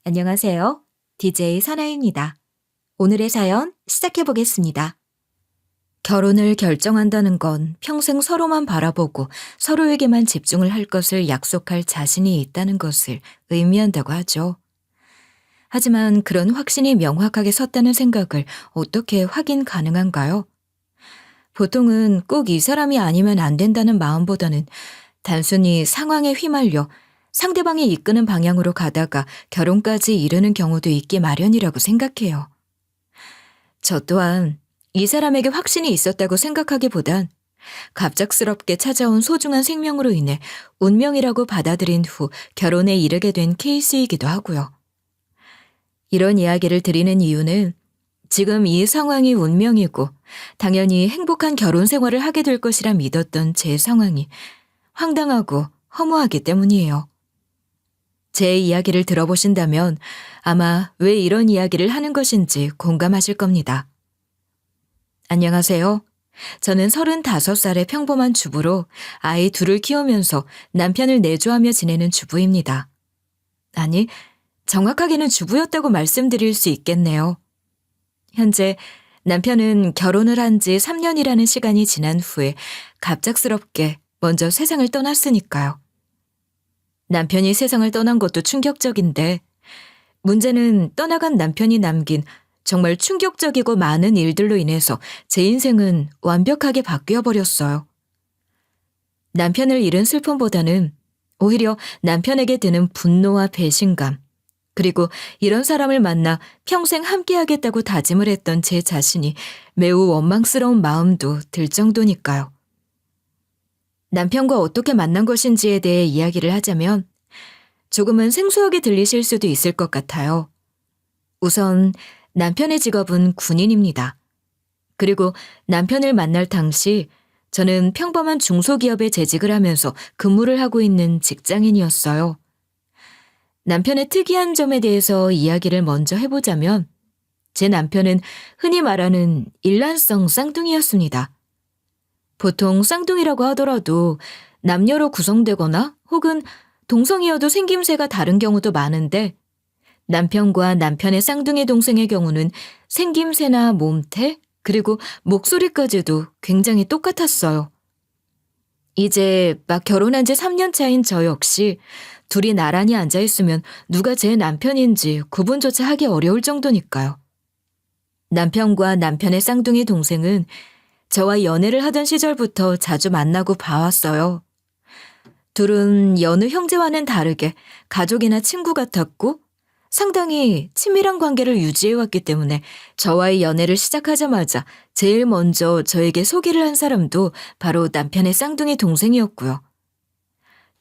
안녕하세요. DJ 사나입니다. 오늘의 사연 시작해 보겠습니다. 결혼을 결정한다는 건 평생 서로만 바라보고 서로에게만 집중을 할 것을 약속할 자신이 있다는 것을 의미한다고 하죠. 하지만 그런 확신이 명확하게 섰다는 생각을 어떻게 확인 가능한가요? 보통은 꼭 이 사람이 아니면 안 된다는 마음보다는 단순히 상황에 휘말려 상대방이 이끄는 방향으로 가다가 결혼까지 이르는 경우도 있기 마련이라고 생각해요. 저 또한 이 사람에게 확신이 있었다고 생각하기보단 갑작스럽게 찾아온 소중한 생명으로 인해 운명이라고 받아들인 후 결혼에 이르게 된 케이스이기도 하고요. 이런 이야기를 드리는 이유는 지금 이 상황이 운명이고 당연히 행복한 결혼 생활을 하게 될 것이라 믿었던 제 상황이 황당하고 허무하기 때문이에요. 제 이야기를 들어보신다면 아마 왜 이런 이야기를 하는 것인지 공감하실 겁니다. 안녕하세요. 저는 35살의 평범한 주부로 아이 둘을 키우면서 남편을 내조하며 지내는 주부입니다. 아니, 정확하게는 주부였다고 말씀드릴 수 있겠네요. 현재 남편은 결혼을 한 지 3년이라는 시간이 지난 후에 갑작스럽게 먼저 세상을 떠났으니까요. 남편이 세상을 떠난 것도 충격적인데 문제는 떠나간 남편이 남긴 정말 충격적이고 많은 일들로 인해서 제 인생은 완벽하게 바뀌어 버렸어요. 남편을 잃은 슬픔보다는 오히려 남편에게 드는 분노와 배신감, 그리고 이런 사람을 만나 평생 함께하겠다고 다짐을 했던 제 자신이 매우 원망스러운 마음도 들 정도니까요. 남편과 어떻게 만난 것인지에 대해 이야기를 하자면 조금은 생소하게 들리실 수도 있을 것 같아요. 우선 남편의 직업은 군인입니다. 그리고 남편을 만날 당시 저는 평범한 중소기업에 재직을 하면서 근무를 하고 있는 직장인이었어요. 남편의 특이한 점에 대해서 이야기를 먼저 해보자면 제 남편은 흔히 말하는 일란성 쌍둥이였습니다. 보통 쌍둥이라고 하더라도 남녀로 구성되거나 혹은 동성이어도 생김새가 다른 경우도 많은데 남편과 남편의 쌍둥이 동생의 경우는 생김새나 몸태 그리고 목소리까지도 굉장히 똑같았어요. 이제 막 결혼한 지 3년 차인 저 역시 둘이 나란히 앉아있으면 누가 제 남편인지 구분조차 하기 어려울 정도니까요. 남편과 남편의 쌍둥이 동생은 저와 연애를 하던 시절부터 자주 만나고 봐왔어요. 둘은 여느 형제와는 다르게 가족이나 친구 같았고 상당히 친밀한 관계를 유지해왔기 때문에 저와의 연애를 시작하자마자 제일 먼저 저에게 소개를 한 사람도 바로 남편의 쌍둥이 동생이었고요.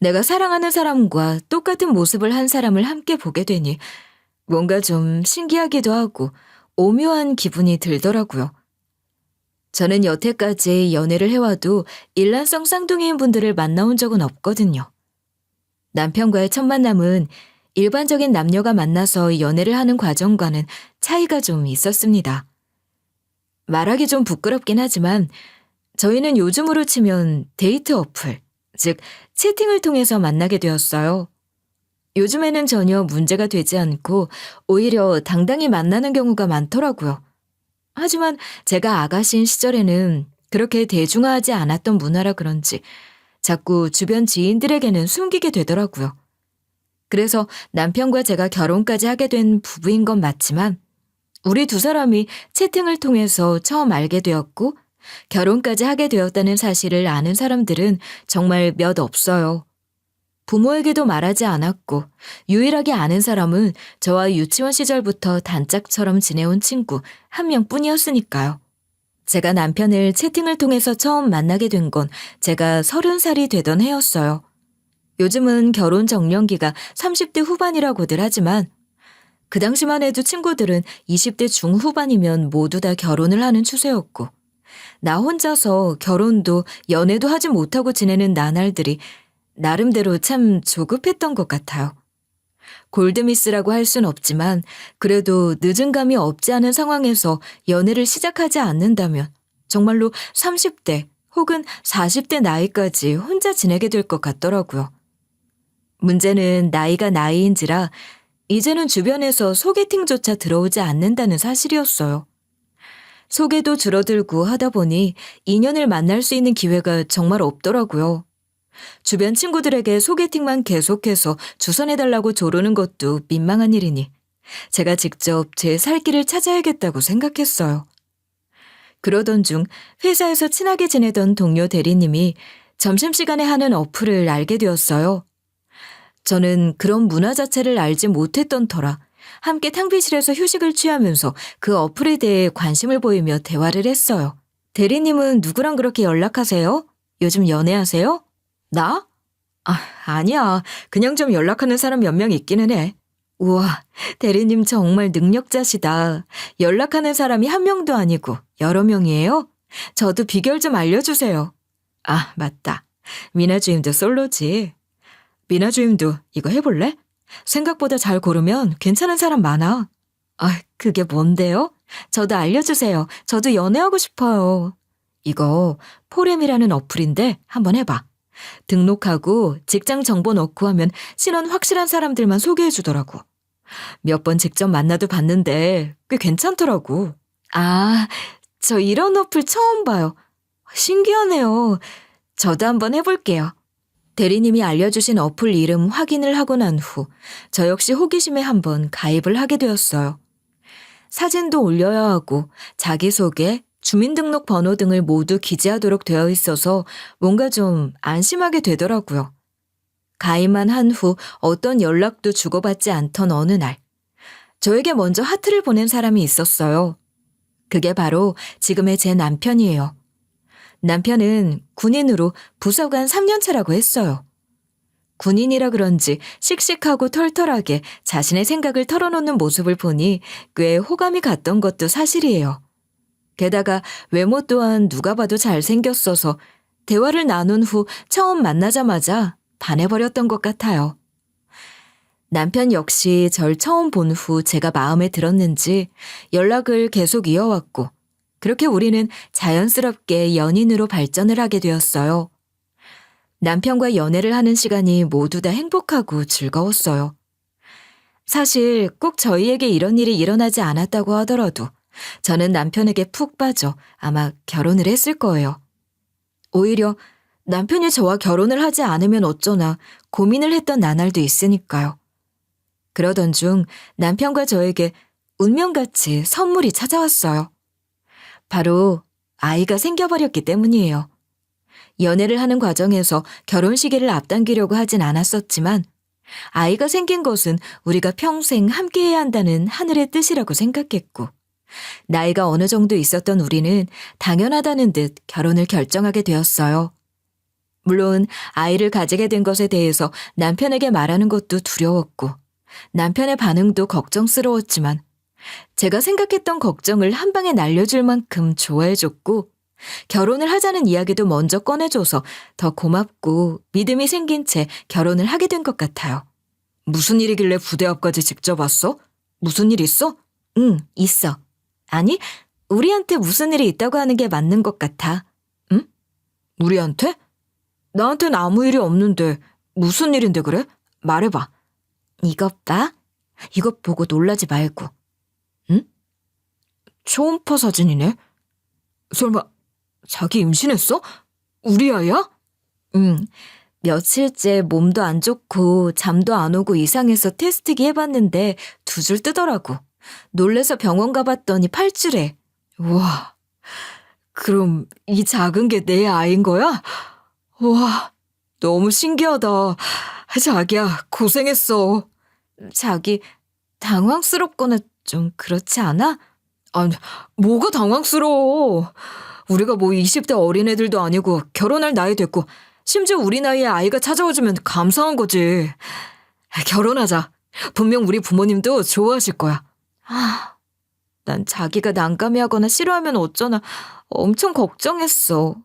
내가 사랑하는 사람과 똑같은 모습을 한 사람을 함께 보게 되니 뭔가 좀 신기하기도 하고 오묘한 기분이 들더라고요. 저는 여태까지 연애를 해와도 일란성 쌍둥이인 분들을 만나온 적은 없거든요. 남편과의 첫 만남은 일반적인 남녀가 만나서 연애를 하는 과정과는 차이가 좀 있었습니다. 말하기 좀 부끄럽긴 하지만 저희는 요즘으로 치면 데이트 어플, 즉 채팅을 통해서 만나게 되었어요. 요즘에는 전혀 문제가 되지 않고 오히려 당당히 만나는 경우가 많더라고요. 하지만 제가 아가씨인 시절에는 그렇게 대중화하지 않았던 문화라 그런지 자꾸 주변 지인들에게는 숨기게 되더라고요. 그래서 남편과 제가 결혼까지 하게 된 부부인 건 맞지만 우리 두 사람이 채팅을 통해서 처음 알게 되었고 결혼까지 하게 되었다는 사실을 아는 사람들은 정말 몇 없어요. 부모에게도 말하지 않았고 유일하게 아는 사람은 저와 유치원 시절부터 단짝처럼 지내온 친구 한 명뿐이었으니까요. 제가 남편을 채팅을 통해서 처음 만나게 된 건 제가 30살이 되던 해였어요. 요즘은 결혼 정년기가 30대 후반이라고들 하지만 그 당시만 해도 친구들은 20대 중후반이면 모두 다 결혼을 하는 추세였고 나 혼자서 결혼도 연애도 하지 못하고 지내는 나날들이 나름대로 참 조급했던 것 같아요. 골드미스라고 할 순 없지만 그래도 늦은 감이 없지 않은 상황에서 연애를 시작하지 않는다면 정말로 30대 혹은 40대 나이까지 혼자 지내게 될 것 같더라고요. 문제는 나이가 나이인지라 이제는 주변에서 소개팅조차 들어오지 않는다는 사실이었어요. 소개도 줄어들고 하다 보니 인연을 만날 수 있는 기회가 정말 없더라고요. 주변 친구들에게 소개팅만 계속해서 주선해달라고 조르는 것도 민망한 일이니 제가 직접 제 살 길을 찾아야겠다고 생각했어요. 그러던 중 회사에서 친하게 지내던 동료 대리님이 점심시간에 하는 어플을 알게 되었어요. 저는 그런 문화 자체를 알지 못했던 터라 함께 탕비실에서 휴식을 취하면서 그 어플에 대해 관심을 보이며 대화를 했어요. 대리님은 누구랑 그렇게 연락하세요? 요즘 연애하세요? 나? 아니야. 그냥 좀 연락하는 사람 몇 명 있기는 해. 우와, 대리님 정말 능력자시다. 연락하는 사람이 한 명도 아니고 여러 명이에요? 저도 비결 좀 알려주세요. 맞다. 미나 주임도 솔로지. 미나 주임도 이거 해볼래? 생각보다 잘 고르면 괜찮은 사람 많아. 그게 뭔데요? 저도 알려주세요. 저도 연애하고 싶어요. 이거 포렘이라는 어플인데 한번 해봐. 등록하고 직장 정보 넣고 하면 신원 확실한 사람들만 소개해주더라고. 몇 번 직접 만나도 봤는데 꽤 괜찮더라고. 저 이런 어플 처음 봐요. 신기하네요. 저도 한번 해볼게요. 대리님이 알려주신 어플 이름 확인을 하고 난 후 저 역시 호기심에 한번 가입을 하게 되었어요. 사진도 올려야 하고 자기소개, 주민등록번호 등을 모두 기재하도록 되어 있어서 뭔가 좀 안심하게 되더라고요. 가입만 한 후 어떤 연락도 주고받지 않던 어느 날, 저에게 먼저 하트를 보낸 사람이 있었어요. 그게 바로 지금의 제 남편이에요. 남편은 군인으로 부사관 3년차라고 했어요. 군인이라 그런지 씩씩하고 털털하게 자신의 생각을 털어놓는 모습을 보니 꽤 호감이 갔던 것도 사실이에요. 게다가 외모 또한 누가 봐도 잘생겼어서 대화를 나눈 후 처음 만나자마자 반해버렸던 것 같아요. 남편 역시 절 처음 본 후 제가 마음에 들었는지 연락을 계속 이어왔고 그렇게 우리는 자연스럽게 연인으로 발전을 하게 되었어요. 남편과 연애를 하는 시간이 모두 다 행복하고 즐거웠어요. 사실 꼭 저희에게 이런 일이 일어나지 않았다고 하더라도 저는 남편에게 푹 빠져 아마 결혼을 했을 거예요. 오히려 남편이 저와 결혼을 하지 않으면 어쩌나 고민을 했던 나날도 있으니까요. 그러던 중 남편과 저에게 운명같이 선물이 찾아왔어요. 바로 아이가 생겨버렸기 때문이에요. 연애를 하는 과정에서 결혼 시기를 앞당기려고 하진 않았었지만 아이가 생긴 것은 우리가 평생 함께해야 한다는 하늘의 뜻이라고 생각했고 나이가 어느 정도 있었던 우리는 당연하다는 듯 결혼을 결정하게 되었어요. 물론 아이를 가지게 된 것에 대해서 남편에게 말하는 것도 두려웠고 남편의 반응도 걱정스러웠지만 제가 생각했던 걱정을 한 방에 날려줄 만큼 좋아해줬고 결혼을 하자는 이야기도 먼저 꺼내줘서 더 고맙고 믿음이 생긴 채 결혼을 하게 된 것 같아요. 무슨 일이길래 부대 앞까지 직접 왔어? 무슨 일 있어? 응, 있어. 아니, 우리한테 무슨 일이 있다고 하는 게 맞는 것 같아. 응? 우리한테? 나한텐 아무 일이 없는데 무슨 일인데 그래? 말해봐. 이것 봐. 이것 보고 놀라지 말고. 응? 초음파 사진이네? 설마 자기 임신했어? 우리 아이야? 응. 며칠째 몸도 안 좋고 잠도 안 오고 이상해서 테스트기 해봤는데 2줄 뜨더라고. 놀래서 병원 가봤더니 8주래. 우와. 그럼 이 작은 게 내 아이인 거야? 우와. 너무 신기하다. 자기야, 고생했어. 자기 당황스럽거나 좀 그렇지 않아? 아니, 뭐가 당황스러워. 우리가 뭐 20대 어린애들도 아니고 결혼할 나이 됐고 심지어 우리 나이에 아이가 찾아와주면 감사한 거지. 결혼하자. 분명 우리 부모님도 좋아하실 거야. 난 자기가 난감해하거나 싫어하면 어쩌나 엄청 걱정했어.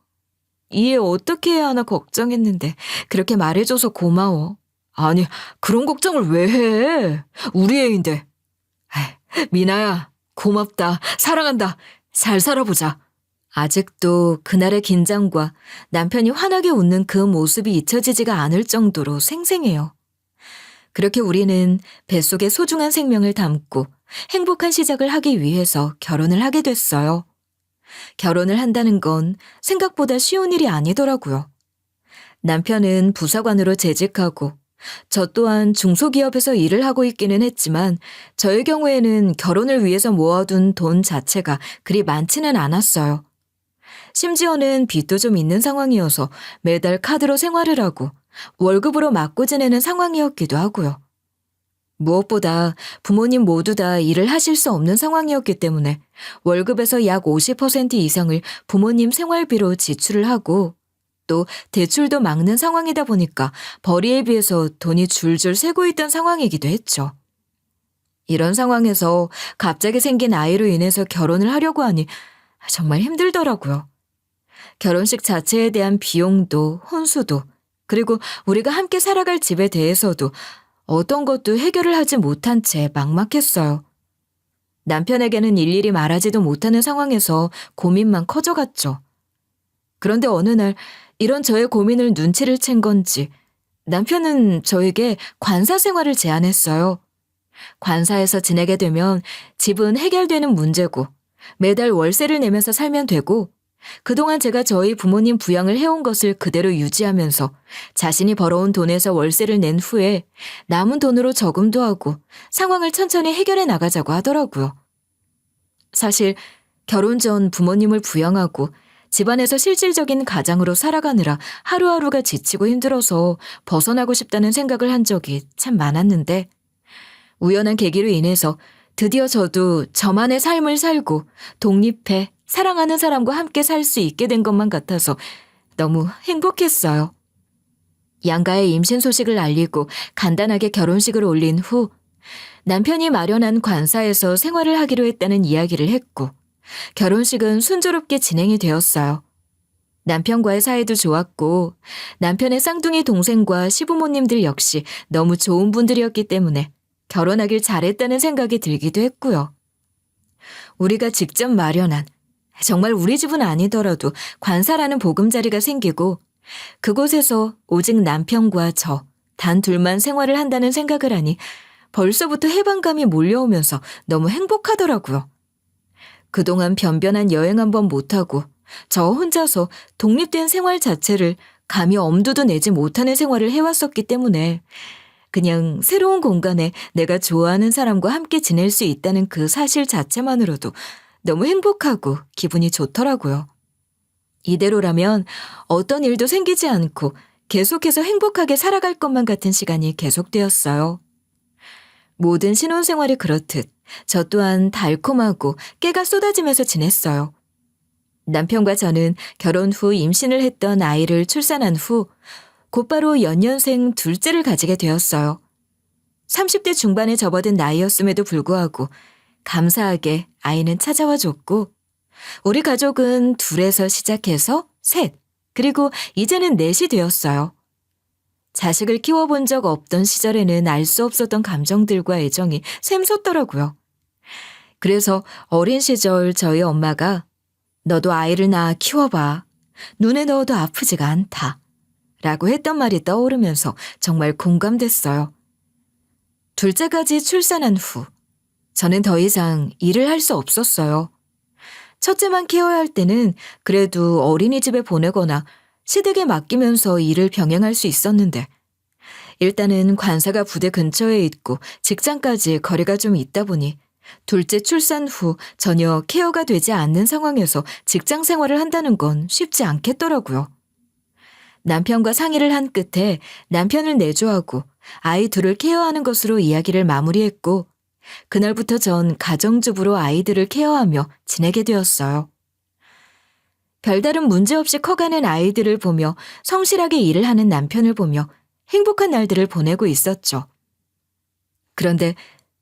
이해 어떻게 해야 하나 걱정했는데 그렇게 말해줘서 고마워. 아니, 그런 걱정을 왜 해? 우리 애인데. 미나야, 고맙다. 사랑한다. 잘 살아보자. 아직도 그날의 긴장과 남편이 환하게 웃는 그 모습이 잊혀지지가 않을 정도로 생생해요. 그렇게 우리는 뱃속에 소중한 생명을 담고 행복한 시작을 하기 위해서 결혼을 하게 됐어요. 결혼을 한다는 건 생각보다 쉬운 일이 아니더라고요. 남편은 부사관으로 재직하고 저 또한 중소기업에서 일을 하고 있기는 했지만 저의 경우에는 결혼을 위해서 모아둔 돈 자체가 그리 많지는 않았어요. 심지어는 빚도 좀 있는 상황이어서 매달 카드로 생활을 하고 월급으로 맞고 지내는 상황이었기도 하고요. 무엇보다 부모님 모두 다 일을 하실 수 없는 상황이었기 때문에 월급에서 약 50% 이상을 부모님 생활비로 지출을 하고 또 대출도 막는 상황이다 보니까 벌이에 비해서 돈이 줄줄 새고 있던 상황이기도 했죠. 이런 상황에서 갑자기 생긴 아이로 인해서 결혼을 하려고 하니 정말 힘들더라고요. 결혼식 자체에 대한 비용도 혼수도 그리고 우리가 함께 살아갈 집에 대해서도 어떤 것도 해결을 하지 못한 채 막막했어요. 남편에게는 일일이 말하지도 못하는 상황에서 고민만 커져갔죠. 그런데 어느 날 이런 저의 고민을 눈치를 챈 건지 남편은 저에게 관사 생활을 제안했어요. 관사에서 지내게 되면 집은 해결되는 문제고 매달 월세를 내면서 살면 되고 그동안 제가 저희 부모님 부양을 해온 것을 그대로 유지하면서 자신이 벌어온 돈에서 월세를 낸 후에 남은 돈으로 저금도 하고 상황을 천천히 해결해 나가자고 하더라고요. 사실 결혼 전 부모님을 부양하고 집안에서 실질적인 가장으로 살아가느라 하루하루가 지치고 힘들어서 벗어나고 싶다는 생각을 한 적이 참 많았는데 우연한 계기로 인해서 드디어 저도 저만의 삶을 살고 독립해 사랑하는 사람과 함께 살 수 있게 된 것만 같아서 너무 행복했어요. 양가의 임신 소식을 알리고 간단하게 결혼식을 올린 후 남편이 마련한 관사에서 생활을 하기로 했다는 이야기를 했고 결혼식은 순조롭게 진행이 되었어요. 남편과의 사이도 좋았고 남편의 쌍둥이 동생과 시부모님들 역시 너무 좋은 분들이었기 때문에 결혼하길 잘했다는 생각이 들기도 했고요. 우리가 직접 마련한 정말 우리 집은 아니더라도 관사라는 보금자리가 생기고 그곳에서 오직 남편과 저 단 둘만 생활을 한다는 생각을 하니 벌써부터 해방감이 몰려오면서 너무 행복하더라고요. 그동안 변변한 여행 한번 못하고 저 혼자서 독립된 생활 자체를 감히 엄두도 내지 못하는 생활을 해왔었기 때문에 그냥 새로운 공간에 내가 좋아하는 사람과 함께 지낼 수 있다는 그 사실 자체만으로도 너무 행복하고 기분이 좋더라고요. 이대로라면 어떤 일도 생기지 않고 계속해서 행복하게 살아갈 것만 같은 시간이 계속되었어요. 모든 신혼생활이 그렇듯 저 또한 달콤하고 깨가 쏟아지면서 지냈어요. 남편과 저는 결혼 후 임신을 했던 아이를 출산한 후 곧바로 연년생 둘째를 가지게 되었어요. 30대 중반에 접어든 나이였음에도 불구하고 감사하게 아이는 찾아와 줬고 우리 가족은 둘에서 시작해서 셋, 그리고 이제는 넷이 되었어요. 자식을 키워본 적 없던 시절에는 알 수 없었던 감정들과 애정이 샘솟더라고요. 그래서 어린 시절 저희 엄마가 너도 아이를 낳아 키워봐. 눈에 넣어도 아프지가 않다. 라고 했던 말이 떠오르면서 정말 공감됐어요. 둘째까지 출산한 후 저는 더 이상 일을 할 수 없었어요. 첫째만 케어할 때는 그래도 어린이집에 보내거나 시댁에 맡기면서 일을 병행할 수 있었는데 일단은 관사가 부대 근처에 있고 직장까지 거리가 좀 있다 보니 둘째 출산 후 전혀 케어가 되지 않는 상황에서 직장 생활을 한다는 건 쉽지 않겠더라고요. 남편과 상의를 한 끝에 남편을 내조하고 아이 둘을 케어하는 것으로 이야기를 마무리했고 그날부터 전 가정주부로 아이들을 케어하며 지내게 되었어요. 별다른 문제 없이 커가는 아이들을 보며 성실하게 일을 하는 남편을 보며 행복한 날들을 보내고 있었죠. 그런데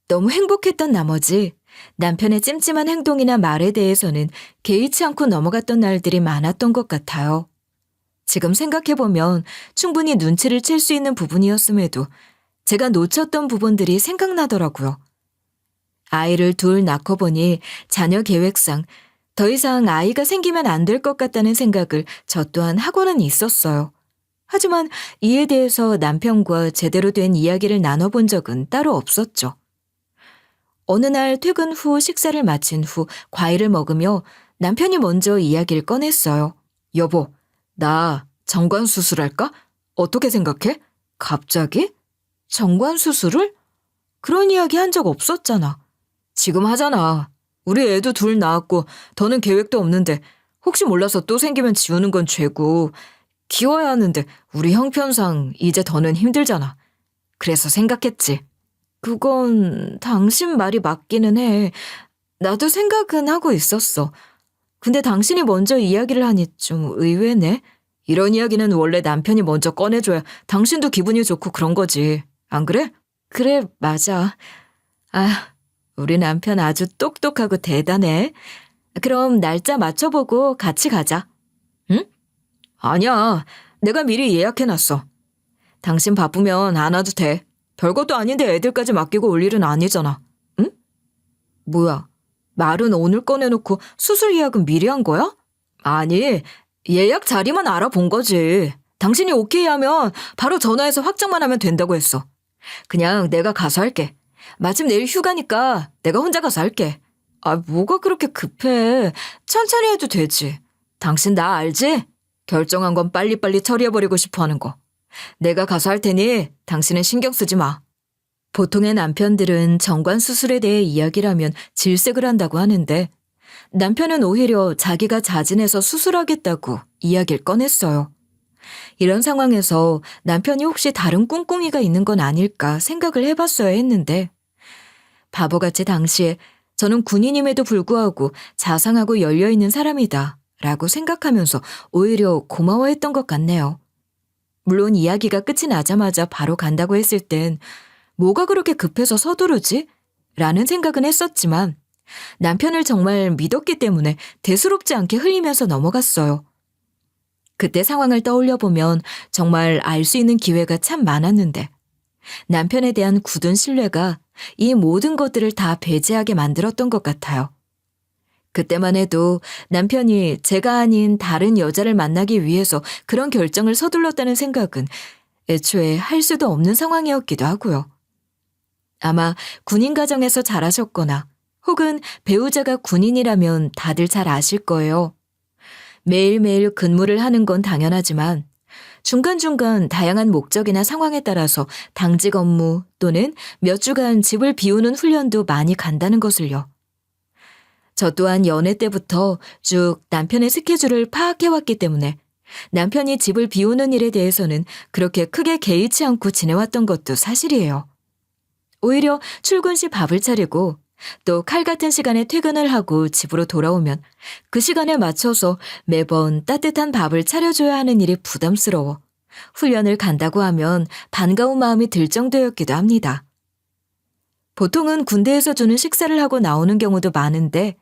너무 행복했던 나머지 남편의 찜찜한 행동이나 말에 대해서는 개의치 않고 넘어갔던 날들이 많았던 것 같아요. 지금 생각해보면 충분히 눈치를 챌 수 있는 부분이었음에도 제가 놓쳤던 부분들이 생각나더라고요. 아이를 둘 낳고 보니 자녀 계획상 더 이상 아이가 생기면 안 될 것 같다는 생각을 저 또한 하고는 있었어요. 하지만 이에 대해서 남편과 제대로 된 이야기를 나눠본 적은 따로 없었죠. 어느 날 퇴근 후 식사를 마친 후 과일을 먹으며 남편이 먼저 이야기를 꺼냈어요. 여보, 나 정관 수술할까? 어떻게 생각해? 갑자기? 정관 수술을? 그런 이야기 한 적 없었잖아. 지금 하잖아. 우리 애도 둘 낳았고 더는 계획도 없는데 혹시 몰라서 또 생기면 지우는 건 죄고 키워야 하는데 우리 형편상 이제 더는 힘들잖아. 그래서 생각했지. 그건 당신 말이 맞기는 해. 나도 생각은 하고 있었어. 근데 당신이 먼저 이야기를 하니 좀 의외네. 이런 이야기는 원래 남편이 먼저 꺼내줘야 당신도 기분이 좋고 그런 거지. 안 그래? 그래, 맞아. 아, 우리 남편 아주 똑똑하고 대단해. 그럼 날짜 맞춰보고 같이 가자. 응? 아니야. 내가 미리 예약해놨어. 당신 바쁘면 안 와도 돼. 별것도 아닌데 애들까지 맡기고 올 일은 아니잖아. 응? 뭐야? 말은 오늘 꺼내놓고 수술 예약은 미리 한 거야? 아니, 예약 자리만 알아본 거지. 당신이 오케이 하면 바로 전화해서 확정만 하면 된다고 했어. 그냥 내가 가서 할게. 마침 내일 휴가니까 내가 혼자 가서 할게. 아, 뭐가 그렇게 급해. 천천히 해도 되지. 당신 나 알지? 결정한 건 빨리빨리 처리해버리고 싶어 하는 거. 내가 가서 할 테니 당신은 신경 쓰지 마. 보통의 남편들은 정관 수술에 대해 이야기를 하면 질색을 한다고 하는데 남편은 오히려 자기가 자진해서 수술하겠다고 이야기를 꺼냈어요. 이런 상황에서 남편이 혹시 다른 꿍꿍이가 있는 건 아닐까 생각을 해봤어야 했는데 바보같이 당시에 저는 군인임에도 불구하고 자상하고 열려있는 사람이다 라고 생각하면서 오히려 고마워했던 것 같네요. 물론 이야기가 끝이 나자마자 바로 간다고 했을 땐 뭐가 그렇게 급해서 서두르지? 라는 생각은 했었지만 남편을 정말 믿었기 때문에 대수롭지 않게 흘리면서 넘어갔어요. 그때 상황을 떠올려보면 정말 알 수 있는 기회가 참 많았는데 남편에 대한 굳은 신뢰가 이 모든 것들을 다 배제하게 만들었던 것 같아요. 그때만 해도 남편이 제가 아닌 다른 여자를 만나기 위해서 그런 결정을 서둘렀다는 생각은 애초에 할 수도 없는 상황이었기도 하고요. 아마 군인 가정에서 자라셨거나 혹은 배우자가 군인이라면 다들 잘 아실 거예요. 매일매일 근무를 하는 건 당연하지만 중간중간 다양한 목적이나 상황에 따라서 당직 업무 또는 몇 주간 집을 비우는 훈련도 많이 간다는 것을요. 저 또한 연애 때부터 쭉 남편의 스케줄을 파악해왔기 때문에 남편이 집을 비우는 일에 대해서는 그렇게 크게 개의치 않고 지내왔던 것도 사실이에요. 오히려 출근 시 밥을 차리고 또 칼 같은 시간에 퇴근을 하고 집으로 돌아오면 그 시간에 맞춰서 매번 따뜻한 밥을 차려줘야 하는 일이 부담스러워 훈련을 간다고 하면 반가운 마음이 들 정도였기도 합니다. 보통은 군대에서 주는 식사를 하고 나오는 경우도 많은데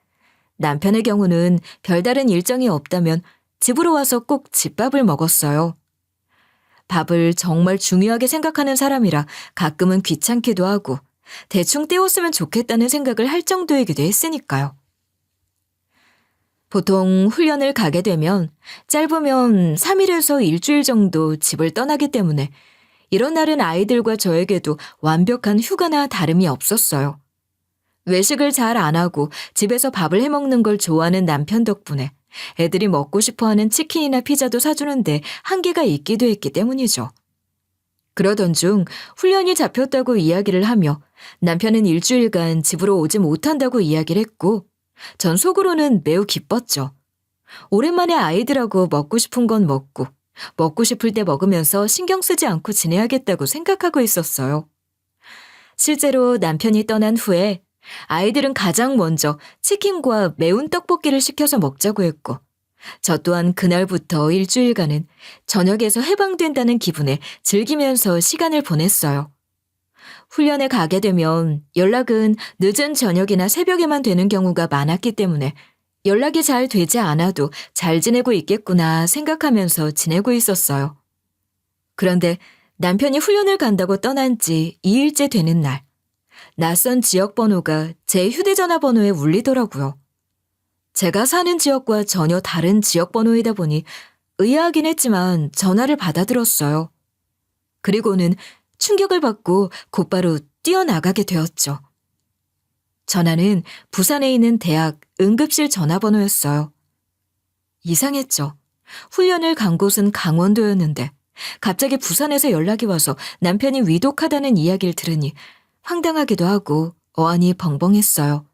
남편의 경우는 별다른 일정이 없다면 집으로 와서 꼭 집밥을 먹었어요. 밥을 정말 중요하게 생각하는 사람이라 가끔은 귀찮기도 하고 대충 때웠으면 좋겠다는 생각을 할 정도이기도 했으니까요. 보통 훈련을 가게 되면 짧으면 3일에서 일주일 정도 집을 떠나기 때문에 이런 날은 아이들과 저에게도 완벽한 휴가나 다름이 없었어요. 외식을 잘 안 하고 집에서 밥을 해먹는 걸 좋아하는 남편 덕분에 애들이 먹고 싶어하는 치킨이나 피자도 사주는데 한계가 있기도 했기 때문이죠. 그러던 중 훈련이 잡혔다고 이야기를 하며 남편은 일주일간 집으로 오지 못한다고 이야기를 했고 전 속으로는 매우 기뻤죠. 오랜만에 아이들하고 먹고 싶은 건 먹고 먹고 싶을 때 먹으면서 신경 쓰지 않고 지내야겠다고 생각하고 있었어요. 실제로 남편이 떠난 후에 아이들은 가장 먼저 치킨과 매운 떡볶이를 시켜서 먹자고 했고 저 또한 그날부터 일주일간은 저녁에서 해방된다는 기분에 즐기면서 시간을 보냈어요. 훈련에 가게 되면 연락은 늦은 저녁이나 새벽에만 되는 경우가 많았기 때문에 연락이 잘 되지 않아도 잘 지내고 있겠구나 생각하면서 지내고 있었어요. 그런데 남편이 훈련을 간다고 떠난 지 2일째 되는 날, 낯선 지역 번호가 제 휴대전화 번호에 울리더라고요. 제가 사는 지역과 전혀 다른 지역 번호이다 보니 의아하긴 했지만 전화를 받아들었어요. 그리고는 충격을 받고 곧바로 뛰어나가게 되었죠. 전화는 부산에 있는 대학 응급실 전화번호였어요. 이상했죠. 훈련을 간 곳은 강원도였는데 갑자기 부산에서 연락이 와서 남편이 위독하다는 이야기를 들으니 황당하기도 하고 어안이 벙벙했어요.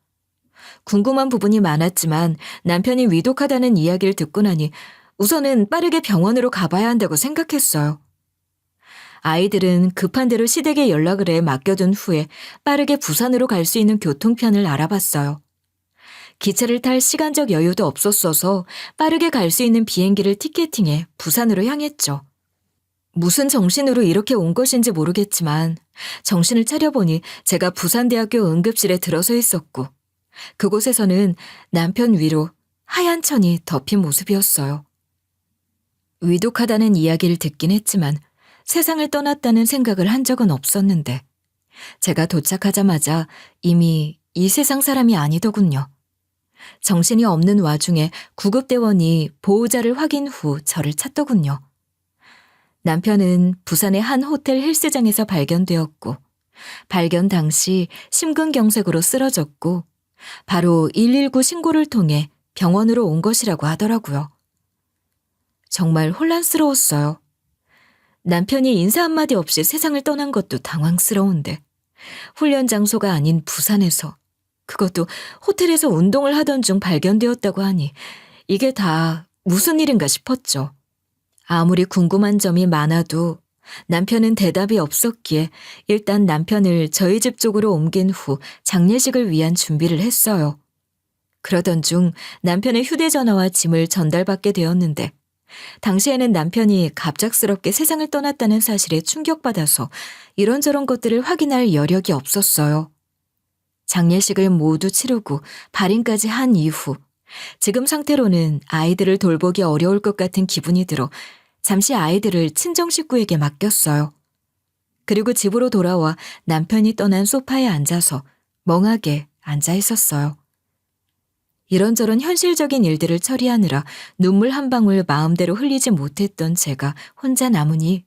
궁금한 부분이 많았지만 남편이 위독하다는 이야기를 듣고 나니 우선은 빠르게 병원으로 가봐야 한다고 생각했어요. 아이들은 급한 대로 시댁에 연락을 해 맡겨둔 후에 빠르게 부산으로 갈 수 있는 교통편을 알아봤어요. 기차를 탈 시간적 여유도 없었어서 빠르게 갈 수 있는 비행기를 티켓팅해 부산으로 향했죠. 무슨 정신으로 이렇게 온 것인지 모르겠지만 정신을 차려보니 제가 부산대학교 응급실에 들어서 있었고 그곳에서는 남편 위로 하얀 천이 덮인 모습이었어요. 위독하다는 이야기를 듣긴 했지만 세상을 떠났다는 생각을 한 적은 없었는데 제가 도착하자마자 이미 이 세상 사람이 아니더군요. 정신이 없는 와중에 구급대원이 보호자를 확인 후 저를 찾더군요. 남편은 부산의 한 호텔 헬스장에서 발견되었고 발견 당시 심근경색으로 쓰러졌고 바로 119 신고를 통해 병원으로 온 것이라고 하더라고요. 정말 혼란스러웠어요. 남편이 인사 한마디 없이 세상을 떠난 것도 당황스러운데 훈련 장소가 아닌 부산에서 그것도 호텔에서 운동을 하던 중 발견되었다고 하니 이게 다 무슨 일인가 싶었죠. 아무리 궁금한 점이 많아도 남편은 대답이 없었기에 일단 남편을 저희 집 쪽으로 옮긴 후 장례식을 위한 준비를 했어요. 그러던 중 남편의 휴대전화와 짐을 전달받게 되었는데 당시에는 남편이 갑작스럽게 세상을 떠났다는 사실에 충격받아서 이런저런 것들을 확인할 여력이 없었어요. 장례식을 모두 치르고 발인까지 한 이후 지금 상태로는 아이들을 돌보기 어려울 것 같은 기분이 들어 잠시 아이들을 친정 식구에게 맡겼어요. 그리고 집으로 돌아와 남편이 떠난 소파에 앉아서 멍하게 앉아 있었어요. 이런저런 현실적인 일들을 처리하느라 눈물 한 방울 마음대로 흘리지 못했던 제가 혼자 남으니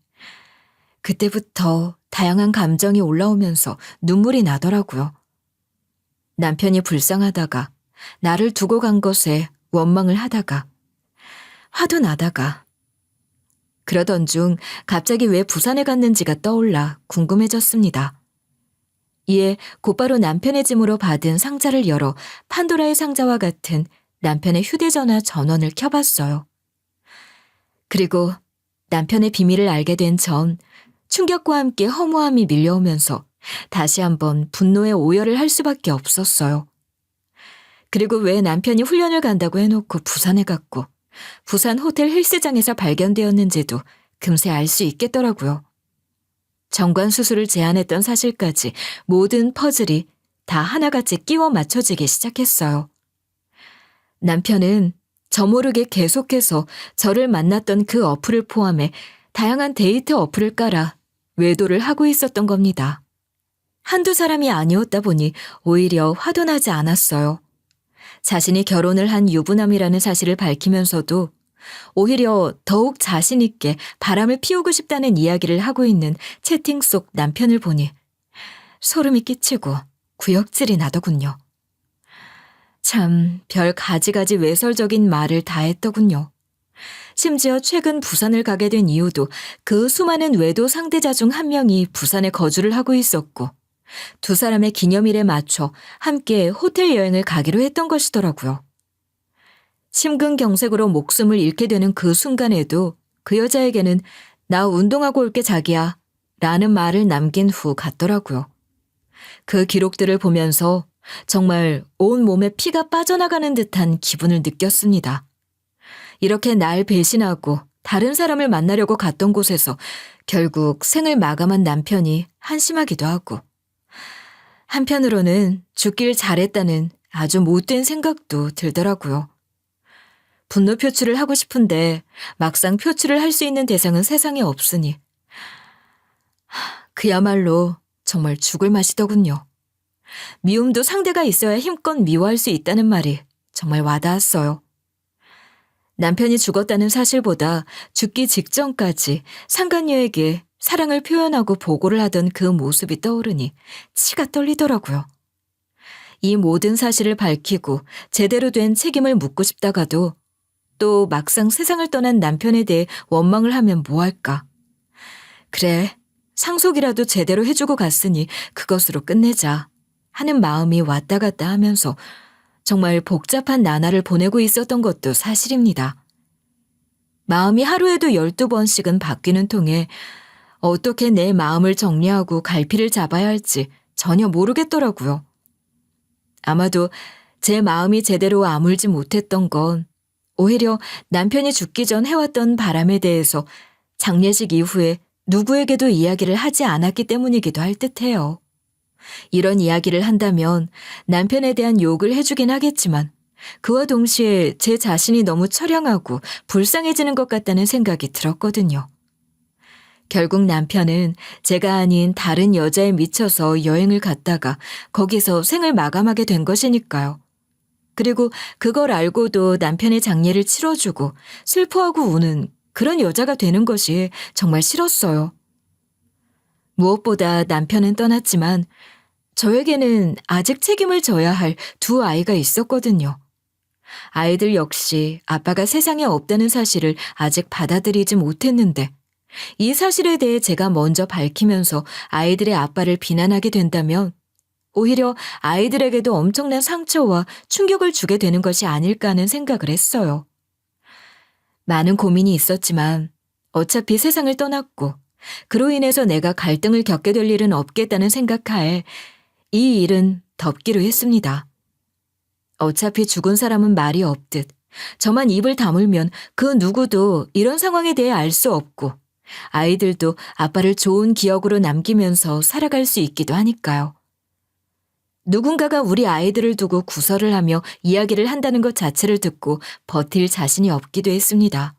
그때부터 다양한 감정이 올라오면서 눈물이 나더라고요. 남편이 불쌍하다가 나를 두고 간 것에 원망을 하다가 화도 나다가 그러던 중 갑자기 왜 부산에 갔는지가 떠올라 궁금해졌습니다. 이에 곧바로 남편의 짐으로 받은 상자를 열어 판도라의 상자와 같은 남편의 휴대전화 전원을 켜봤어요. 그리고 남편의 비밀을 알게 된 전 충격과 함께 허무함이 밀려오면서 다시 한번 분노에 오열을 할 수밖에 없었어요. 그리고 왜 남편이 훈련을 간다고 해놓고 부산에 갔고 부산 호텔 헬스장에서 발견되었는지도 금세 알 수 있겠더라고요. 정관 수술을 제안했던 사실까지 모든 퍼즐이 다 하나같이 끼워 맞춰지기 시작했어요. 남편은 저 모르게 계속해서 저를 만났던 그 어플을 포함해 다양한 데이트 어플을 깔아 외도를 하고 있었던 겁니다. 한두 사람이 아니었다 보니 오히려 화도 나지 않았어요. 자신이 결혼을 한 유부남이라는 사실을 밝히면서도 오히려 더욱 자신 있게 바람을 피우고 싶다는 이야기를 하고 있는 채팅 속 남편을 보니 소름이 끼치고 구역질이 나더군요. 참 별 가지가지 외설적인 말을 다 했더군요. 심지어 최근 부산을 가게 된 이유도 그 수많은 외도 상대자 중 한 명이 부산에 거주를 하고 있었고 두 사람의 기념일에 맞춰 함께 호텔 여행을 가기로 했던 것이더라고요. 심근경색으로 목숨을 잃게 되는 그 순간에도 그 여자에게는 나 운동하고 올게 자기야 라는 말을 남긴 후 갔더라고요. 그 기록들을 보면서 정말 온 몸에 피가 빠져나가는 듯한 기분을 느꼈습니다. 이렇게 날 배신하고 다른 사람을 만나려고 갔던 곳에서 결국 생을 마감한 남편이 한심하기도 하고 한편으로는 죽길 잘했다는 아주 못된 생각도 들더라고요. 분노 표출을 하고 싶은데 막상 표출을 할 수 있는 대상은 세상에 없으니 그야말로 정말 죽을 맛이더군요. 미움도 상대가 있어야 힘껏 미워할 수 있다는 말이 정말 와닿았어요. 남편이 죽었다는 사실보다 죽기 직전까지 상간녀에게 사랑을 표현하고 보고를 하던 그 모습이 떠오르니 치가 떨리더라고요. 이 모든 사실을 밝히고 제대로 된 책임을 묻고 싶다가도 또 막상 세상을 떠난 남편에 대해 원망을 하면 뭐할까. 그래, 상속이라도 제대로 해주고 갔으니 그것으로 끝내자 하는 마음이 왔다 갔다 하면서 정말 복잡한 나날을 보내고 있었던 것도 사실입니다. 마음이 하루에도 12번씩은 바뀌는 통에 어떻게 내 마음을 정리하고 갈피를 잡아야 할지 전혀 모르겠더라고요. 아마도 제 마음이 제대로 아물지 못했던 건 오히려 남편이 죽기 전 해왔던 바람에 대해서 장례식 이후에 누구에게도 이야기를 하지 않았기 때문이기도 할 듯해요. 이런 이야기를 한다면 남편에 대한 욕을 해주긴 하겠지만 그와 동시에 제 자신이 너무 처량하고 불쌍해지는 것 같다는 생각이 들었거든요. 결국 남편은 제가 아닌 다른 여자에 미쳐서 여행을 갔다가 거기서 생을 마감하게 된 것이니까요. 그리고 그걸 알고도 남편의 장례를 치러주고 슬퍼하고 우는 그런 여자가 되는 것이 정말 싫었어요. 무엇보다 남편은 떠났지만 저에게는 아직 책임을 져야 할 두 아이가 있었거든요. 아이들 역시 아빠가 세상에 없다는 사실을 아직 받아들이지 못했는데 이 사실에 대해 제가 먼저 밝히면서 아이들의 아빠를 비난하게 된다면 오히려 아이들에게도 엄청난 상처와 충격을 주게 되는 것이 아닐까 하는 생각을 했어요. 많은 고민이 있었지만 어차피 세상을 떠났고 그로 인해서 내가 갈등을 겪게 될 일은 없겠다는 생각하에 이 일은 덮기로 했습니다. 어차피 죽은 사람은 말이 없듯 저만 입을 다물면 그 누구도 이런 상황에 대해 알 수 없고 아이들도 아빠를 좋은 기억으로 남기면서 살아갈 수 있기도 하니까요. 누군가가 우리 아이들을 두고 구설을 하며 이야기를 한다는 것 자체를 듣고 버틸 자신이 없기도 했습니다.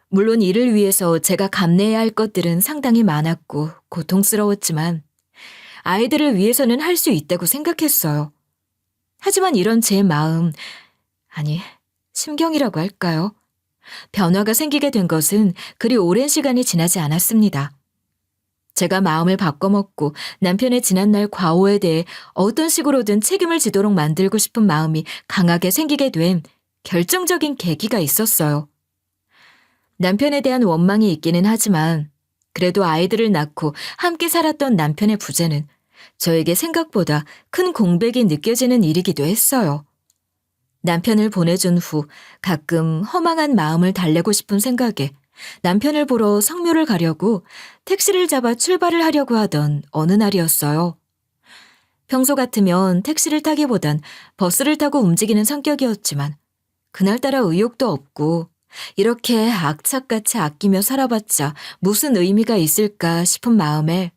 물론 이를 위해서 제가 감내해야 할 것들은 상당히 많았고 고통스러웠지만 아이들을 위해서는 할 수 있다고 생각했어요. 하지만 이런 제 마음, 아니, 심경이라고 할까요? 변화가 생기게 된 것은 그리 오랜 시간이 지나지 않았습니다. 제가 마음을 바꿔먹고 남편의 지난날 과오에 대해 어떤 식으로든 책임을 지도록 만들고 싶은 마음이 강하게 생기게 된 결정적인 계기가 있었어요. 남편에 대한 원망이 있기는 하지만 그래도 아이들을 낳고 함께 살았던 남편의 부재는 저에게 생각보다 큰 공백이 느껴지는 일이기도 했어요. 남편을 보내준 후 가끔 허망한 마음을 달래고 싶은 생각에 남편을 보러 성묘를 가려고 택시를 잡아 출발을 하려고 하던 어느 날이었어요. 평소 같으면 택시를 타기보단 버스를 타고 움직이는 성격이었지만 그날따라 의욕도 없고 이렇게 악착같이 아끼며 살아봤자 무슨 의미가 있을까 싶은 마음에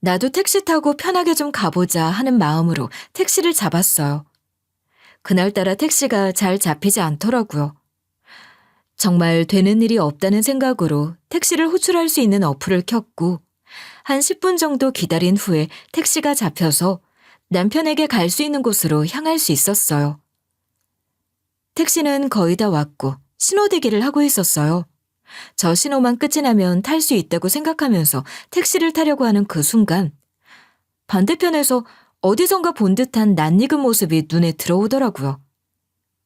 나도 택시 타고 편하게 좀 가보자 하는 마음으로 택시를 잡았어요. 그날따라 택시가 잘 잡히지 않더라고요. 정말 되는 일이 없다는 생각으로 택시를 호출할 수 있는 어플을 켰고 한 10분 정도 기다린 후에 택시가 잡혀서 남편에게 갈 수 있는 곳으로 향할 수 있었어요. 택시는 거의 다 왔고 신호대기를 하고 있었어요. 저 신호만 끝이 나면 탈 수 있다고 생각하면서 택시를 타려고 하는 그 순간 반대편에서 어디선가 본 듯한 낯익은 모습이 눈에 들어오더라고요.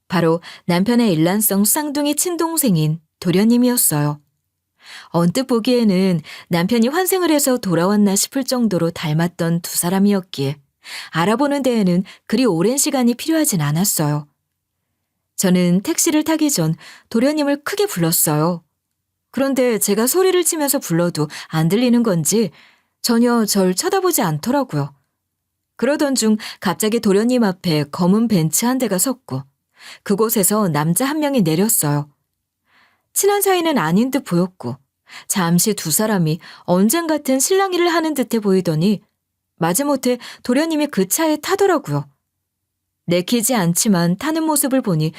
바로 남편의 일란성 쌍둥이 친동생인 도련님이었어요. 언뜻 보기에는 남편이 환생을 해서 돌아왔나 싶을 정도로 닮았던 두 사람이었기에 알아보는 데에는 그리 오랜 시간이 필요하진 않았어요. 저는 택시를 타기 전 도련님을 크게 불렀어요. 그런데 제가 소리를 치면서 불러도 안 들리는 건지 전혀 절 쳐다보지 않더라고요. 그러던 중 갑자기 도련님 앞에 검은 벤츠 한 대가 섰고 그곳에서 남자 한 명이 내렸어요. 친한 사이는 아닌 듯 보였고 잠시 두 사람이 언젠 같은 실랑이를 하는 듯해 보이더니 마지못해 도련님이 그 차에 타더라고요. 내키지 않지만 타는 모습을 보니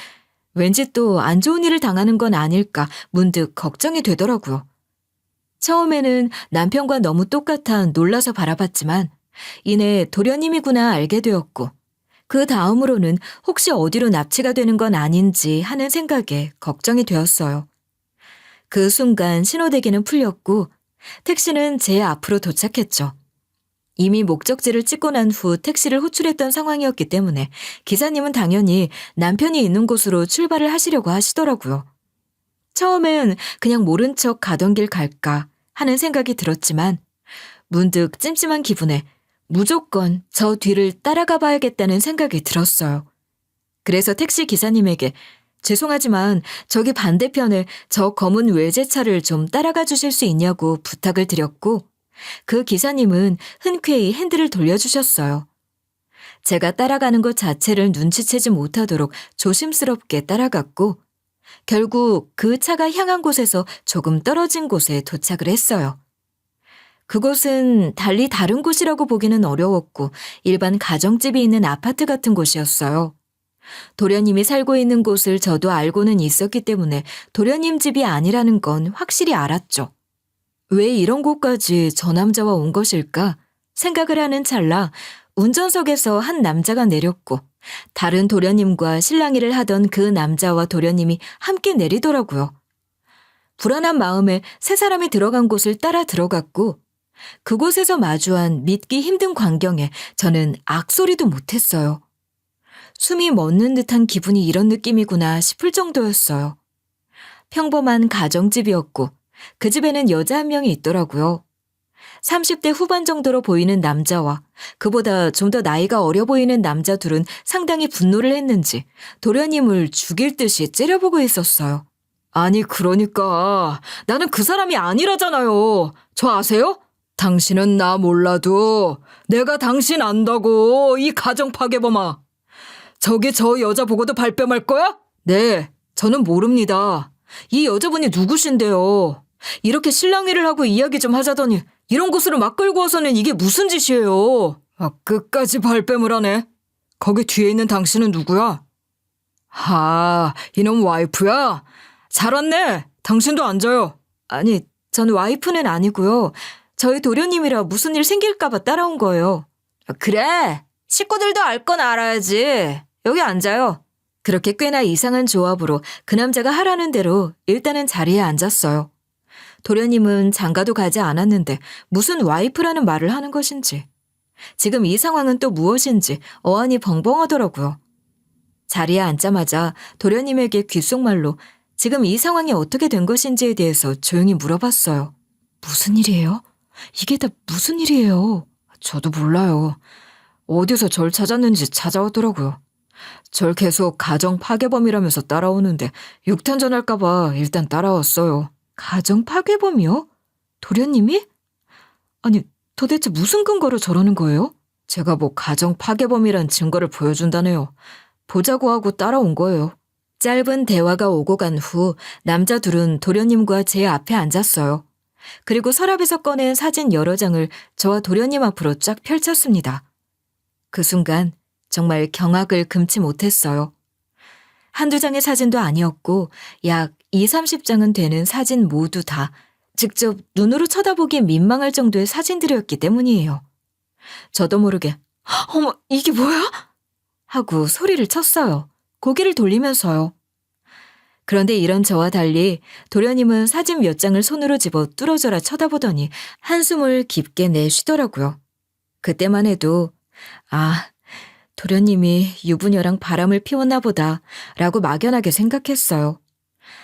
왠지 또 안 좋은 일을 당하는 건 아닐까 문득 걱정이 되더라고요. 처음에는 남편과 너무 똑같아 놀라서 바라봤지만 이내 도련님이구나 알게 되었고 그 다음으로는 혹시 어디로 납치가 되는 건 아닌지 하는 생각에 걱정이 되었어요. 그 순간 신호대기는 풀렸고 택시는 제 앞으로 도착했죠. 이미 목적지를 찍고 난 후 택시를 호출했던 상황이었기 때문에 기사님은 당연히 남편이 있는 곳으로 출발을 하시려고 하시더라고요. 처음엔 그냥 모른 척 가던 길 갈까 하는 생각이 들었지만 문득 찜찜한 기분에 무조건 저 뒤를 따라가 봐야겠다는 생각이 들었어요. 그래서 택시 기사님에게 죄송하지만 저기 반대편에 저 검은 외제차를 좀 따라가 주실 수 있냐고 부탁을 드렸고 그 기사님은 흔쾌히 핸들을 돌려주셨어요. 제가 따라가는 것 자체를 눈치채지 못하도록 조심스럽게 따라갔고 결국 그 차가 향한 곳에서 조금 떨어진 곳에 도착을 했어요. 그곳은 달리 다른 곳이라고 보기는 어려웠고 일반 가정집이 있는 아파트 같은 곳이었어요. 도련님이 살고 있는 곳을 저도 알고는 있었기 때문에 도련님 집이 아니라는 건 확실히 알았죠. 왜 이런 곳까지 저 남자와 온 것일까 생각을 하는 찰나 운전석에서 한 남자가 내렸고 다른 도련님과 실랑이를 하던 그 남자와 도련님이 함께 내리더라고요. 불안한 마음에 세 사람이 들어간 곳을 따라 들어갔고 그곳에서 마주한 믿기 힘든 광경에 저는 악소리도 못했어요. 숨이 멎는 듯한 기분이 이런 느낌이구나 싶을 정도였어요. 평범한 가정집이었고 그 집에는 여자 한 명이 있더라고요. 30대 후반 정도로 보이는 남자와 그보다 좀 더 나이가 어려 보이는 남자 둘은 상당히 분노를 했는지 도련님을 죽일 듯이 째려보고 있었어요. 아니 그러니까 나는 그 사람이 아니라잖아요. 저 아세요? 당신은 나 몰라도 내가 당신 안다고 이 가정 파괴범아. 저기 저 여자 보고도 발뺌할 거야? 네, 저는 모릅니다. 이 여자분이 누구신데요? 이렇게 실랑이를 하고 이야기 좀 하자더니 이런 곳으로 막 끌고 와서는 이게 무슨 짓이에요? 끝까지 발뺌을 하네. 거기 뒤에 있는 당신은 누구야? 이놈 와이프야? 잘 왔네. 당신도 앉아요. 아니, 전 와이프는 아니고요. 저희 도련님이라 무슨 일 생길까봐 따라온 거예요. 그래, 식구들도 알 건 알아야지. 여기 앉아요. 그렇게 꽤나 이상한 조합으로 그 남자가 하라는 대로 일단은 자리에 앉았어요. 도련님은 장가도 가지 않았는데 무슨 와이프라는 말을 하는 것인지 지금 이 상황은 또 무엇인지 어안이 벙벙하더라고요. 자리에 앉자마자 도련님에게 귓속말로 지금 이 상황이 어떻게 된 것인지에 대해서 조용히 물어봤어요. 무슨 일이에요? 이게 다 무슨 일이에요? 저도 몰라요. 어디서 절 찾았는지 찾아오더라고요. 절 계속 가정 파괴범이라면서 따라오는데 육탄전할까봐 일단 따라왔어요. 가정 파괴범이요? 도련님이? 아니 도대체 무슨 근거로 저러는 거예요? 제가 뭐 가정 파괴범이란 증거를 보여준다네요. 보자고 하고 따라온 거예요. 짧은 대화가 오고 간 후 남자 둘은 도련님과 제 앞에 앉았어요. 그리고 서랍에서 꺼낸 사진 여러 장을 저와 도련님 앞으로 쫙 펼쳤습니다. 그 순간 정말 경악을 금치 못했어요. 한두 장의 사진도 아니었고 약 20-30장은 되는 사진 모두 다 직접 눈으로 쳐다보기 민망할 정도의 사진들이었기 때문이에요. 저도 모르게 어머 이게 뭐야? 하고 소리를 쳤어요. 고개를 돌리면서요. 그런데 이런 저와 달리 도련님은 사진 몇 장을 손으로 집어 뚫어져라 쳐다보더니 한숨을 깊게 내쉬더라고요. 그때만 해도 도련님이 유부녀랑 바람을 피웠나 보다 라고 막연하게 생각했어요.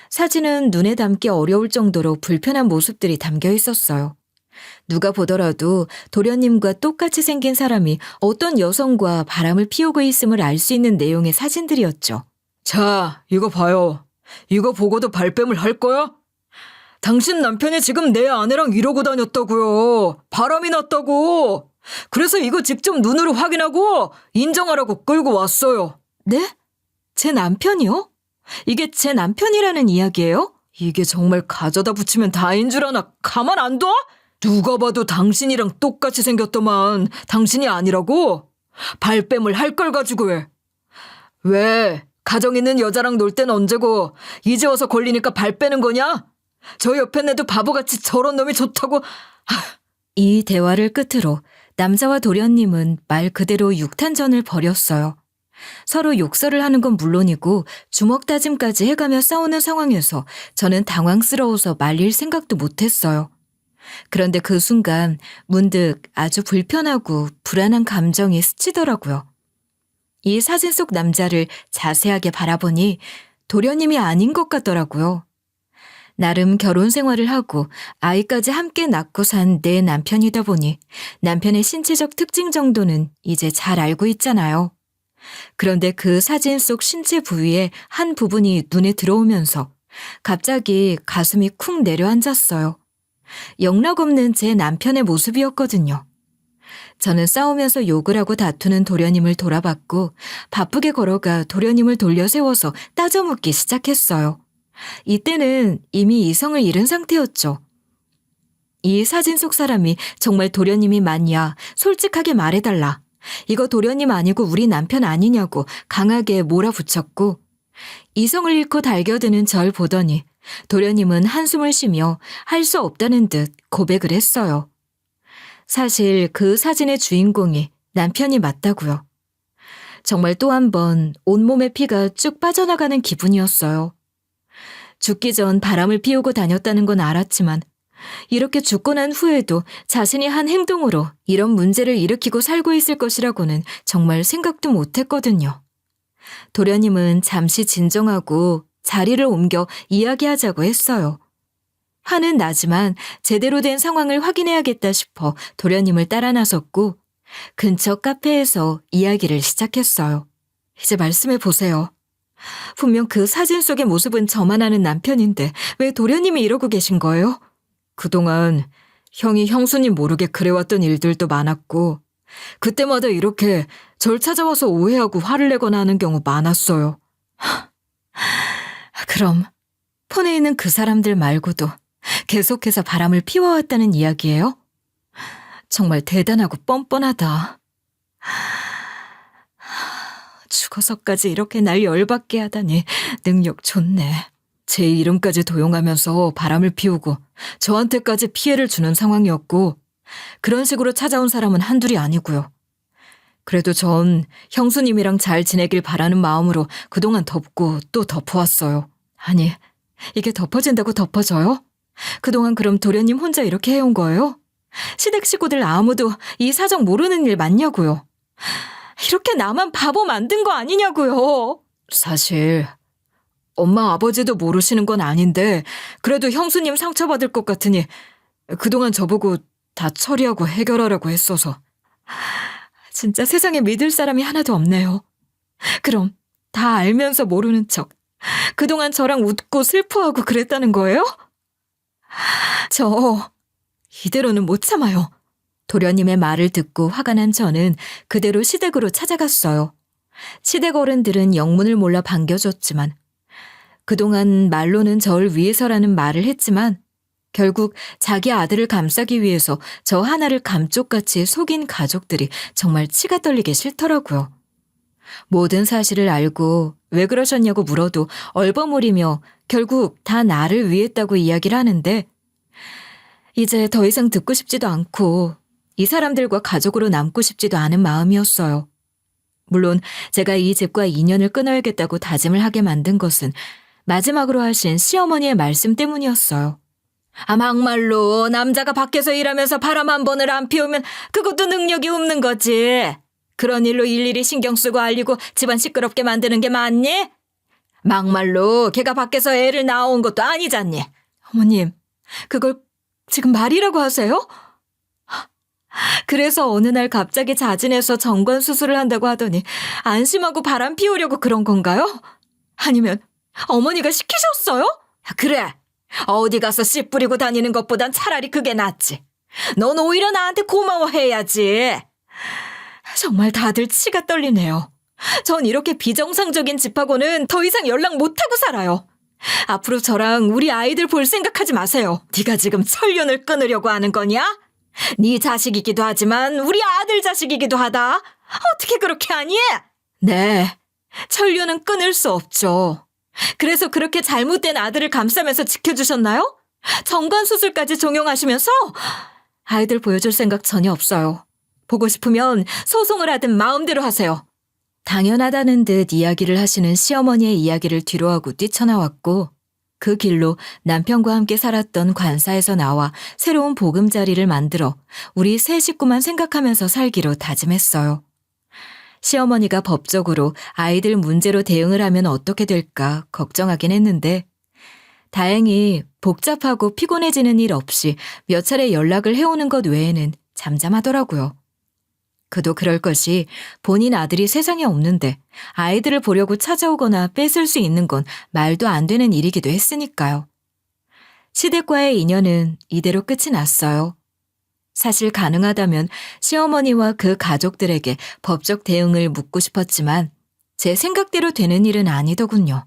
사진은 눈에 담기 어려울 정도로 불편한 모습들이 담겨 있었어요. 누가 보더라도 도련님과 똑같이 생긴 사람이 어떤 여성과 바람을 피우고 있음을 알 수 있는 내용의 사진들이었죠. 자, 이거 봐요. 이거 보고도 발뺌을 할 거야? 당신 남편이 지금 내 아내랑 이러고 다녔다고요. 바람이 났다고. 그래서 이거 직접 눈으로 확인하고 인정하라고 끌고 왔어요. 네? 제 남편이요? 이게 제 남편이라는 이야기예요? 이게 정말 가져다 붙이면 다인 줄 아나 가만 안 둬? 누가 봐도 당신이랑 똑같이 생겼더만 당신이 아니라고? 발뺌을 할 걸 가지고 왜? 가정 있는 여자랑 놀 땐 언제고 이제 와서 걸리니까 발 빼는 거냐? 저 옆에 애도 바보같이 저런 놈이 좋다고. 이 대화를 끝으로 남자와 도련님은 말 그대로 육탄전을 벌였어요. 서로 욕설을 하는 건 물론이고 주먹 다짐까지 해가며 싸우는 상황에서 저는 당황스러워서 말릴 생각도 못했어요. 그런데 그 순간 문득 아주 불편하고 불안한 감정이 스치더라고요. 이 사진 속 남자를 자세하게 바라보니 도련님이 아닌 것 같더라고요. 나름 결혼 생활을 하고 아이까지 함께 낳고 산 내 남편이다 보니 남편의 신체적 특징 정도는 이제 잘 알고 있잖아요. 그런데 그 사진 속 신체 부위의 한 부분이 눈에 들어오면서 갑자기 가슴이 쿵 내려앉았어요. 영락없는 제 남편의 모습이었거든요. 저는 싸우면서 욕을 하고 다투는 도련님을 돌아봤고 바쁘게 걸어가 도련님을 돌려 세워서 따져묻기 시작했어요. 이때는 이미 이성을 잃은 상태였죠. 이 사진 속 사람이 정말 도련님이 맞냐? 솔직하게 말해달라. 이거 도련님 아니고 우리 남편 아니냐고 강하게 몰아붙였고 이성을 잃고 달겨드는 절 보더니 도련님은 한숨을 쉬며 할 수 없다는 듯 고백을 했어요. 사실 그 사진의 주인공이 남편이 맞다고요. 정말 또 한 번 온몸에 피가 쭉 빠져나가는 기분이었어요. 죽기 전 바람을 피우고 다녔다는 건 알았지만 이렇게 죽고 난 후에도 자신이 한 행동으로 이런 문제를 일으키고 살고 있을 것이라고는 정말 생각도 못했거든요. 도련님은 잠시 진정하고 자리를 옮겨 이야기하자고 했어요. 화는 나지만 제대로 된 상황을 확인해야겠다 싶어 도련님을 따라 나섰고 근처 카페에서 이야기를 시작했어요. 이제 말씀해 보세요. 분명 그 사진 속의 모습은 저만 아는 남편인데 왜 도련님이 이러고 계신 거예요? 그동안 형이 형수님 모르게 그래왔던 일들도 많았고 그때마다 이렇게 절 찾아와서 오해하고 화를 내거나 하는 경우 많았어요. 그럼 폰에 있는 그 사람들 말고도 계속해서 바람을 피워왔다는 이야기예요? 정말 대단하고 뻔뻔하다. 죽어서까지 이렇게 날 열받게 하다니 능력 좋네. 제 이름까지 도용하면서 바람을 피우고 저한테까지 피해를 주는 상황이었고 그런 식으로 찾아온 사람은 한둘이 아니고요. 그래도 전 형수님이랑 잘 지내길 바라는 마음으로 그동안 덮고 또 덮어왔어요. 아니, 이게 덮어진다고 덮어져요? 그동안 그럼 도련님 혼자 이렇게 해온 거예요? 시댁 식구들 아무도 이 사정 모르는 일 맞냐고요? 이렇게 나만 바보 만든 거 아니냐고요? 사실 엄마 아버지도 모르시는 건 아닌데 그래도 형수님 상처받을 것 같으니 그동안 저보고 다 처리하고 해결하라고 했어서 진짜 세상에 믿을 사람이 하나도 없네요. 그럼 다 알면서 모르는 척 그동안 저랑 웃고 슬퍼하고 그랬다는 거예요? 저 이대로는 못 참아요. 도련님의 말을 듣고 화가 난 저는 그대로 시댁으로 찾아갔어요. 시댁 어른들은 영문을 몰라 반겨줬지만 그동안 말로는 절 위해서라는 말을 했지만 결국 자기 아들을 감싸기 위해서 저 하나를 감쪽같이 속인 가족들이 정말 치가 떨리게 싫더라고요. 모든 사실을 알고 왜 그러셨냐고 물어도 얼버무리며 결국 다 나를 위했다고 이야기를 하는데 이제 더 이상 듣고 싶지도 않고 이 사람들과 가족으로 남고 싶지도 않은 마음이었어요. 물론 제가 이 집과 인연을 끊어야겠다고 다짐을 하게 만든 것은 마지막으로 하신 시어머니의 말씀 때문이었어요. 막말로 남자가 밖에서 일하면서 바람 한 번을 안 피우면 그것도 능력이 없는 거지. 그런 일로 일일이 신경 쓰고 알리고 집안 시끄럽게 만드는 게 맞니? 막말로 걔가 밖에서 애를 낳아온 것도 아니잖니. 어머님, 그걸 지금 말이라고 하세요? 그래서 어느 날 갑자기 자진해서 정관 수술을 한다고 하더니 안심하고 바람 피우려고 그런 건가요? 아니면 어머니가 시키셨어요? 그래. 어디 가서 씨 뿌리고 다니는 것보단 차라리 그게 낫지. 넌 오히려 나한테 고마워해야지. 정말 다들 치가 떨리네요. 전 이렇게 비정상적인 집하고는 더 이상 연락 못하고 살아요. 앞으로 저랑 우리 아이들 볼 생각하지 마세요. 네가 지금 철륜을 끊으려고 하는 거냐? 네 자식이기도 하지만 우리 아들 자식이기도 하다. 어떻게 그렇게 하니? 네, 철륜은 끊을 수 없죠. 그래서 그렇게 잘못된 아들을 감싸면서 지켜주셨나요? 정관 수술까지 종용하시면서? 아이들 보여줄 생각 전혀 없어요. 보고 싶으면 소송을 하든 마음대로 하세요. 당연하다는 듯 이야기를 하시는 시어머니의 이야기를 뒤로하고 뛰쳐나왔고 그 길로 남편과 함께 살았던 관사에서 나와 새로운 보금자리를 만들어 우리 세 식구만 생각하면서 살기로 다짐했어요. 시어머니가 법적으로 아이들 문제로 대응을 하면 어떻게 될까 걱정하긴 했는데 다행히 복잡하고 피곤해지는 일 없이 몇 차례 연락을 해오는 것 외에는 잠잠하더라고요. 그도 그럴 것이 본인 아들이 세상에 없는데 아이들을 보려고 찾아오거나 뺏을 수 있는 건 말도 안 되는 일이기도 했으니까요. 시댁과의 인연은 이대로 끝이 났어요. 사실 가능하다면 시어머니와 그 가족들에게 법적 대응을 묻고 싶었지만 제 생각대로 되는 일은 아니더군요.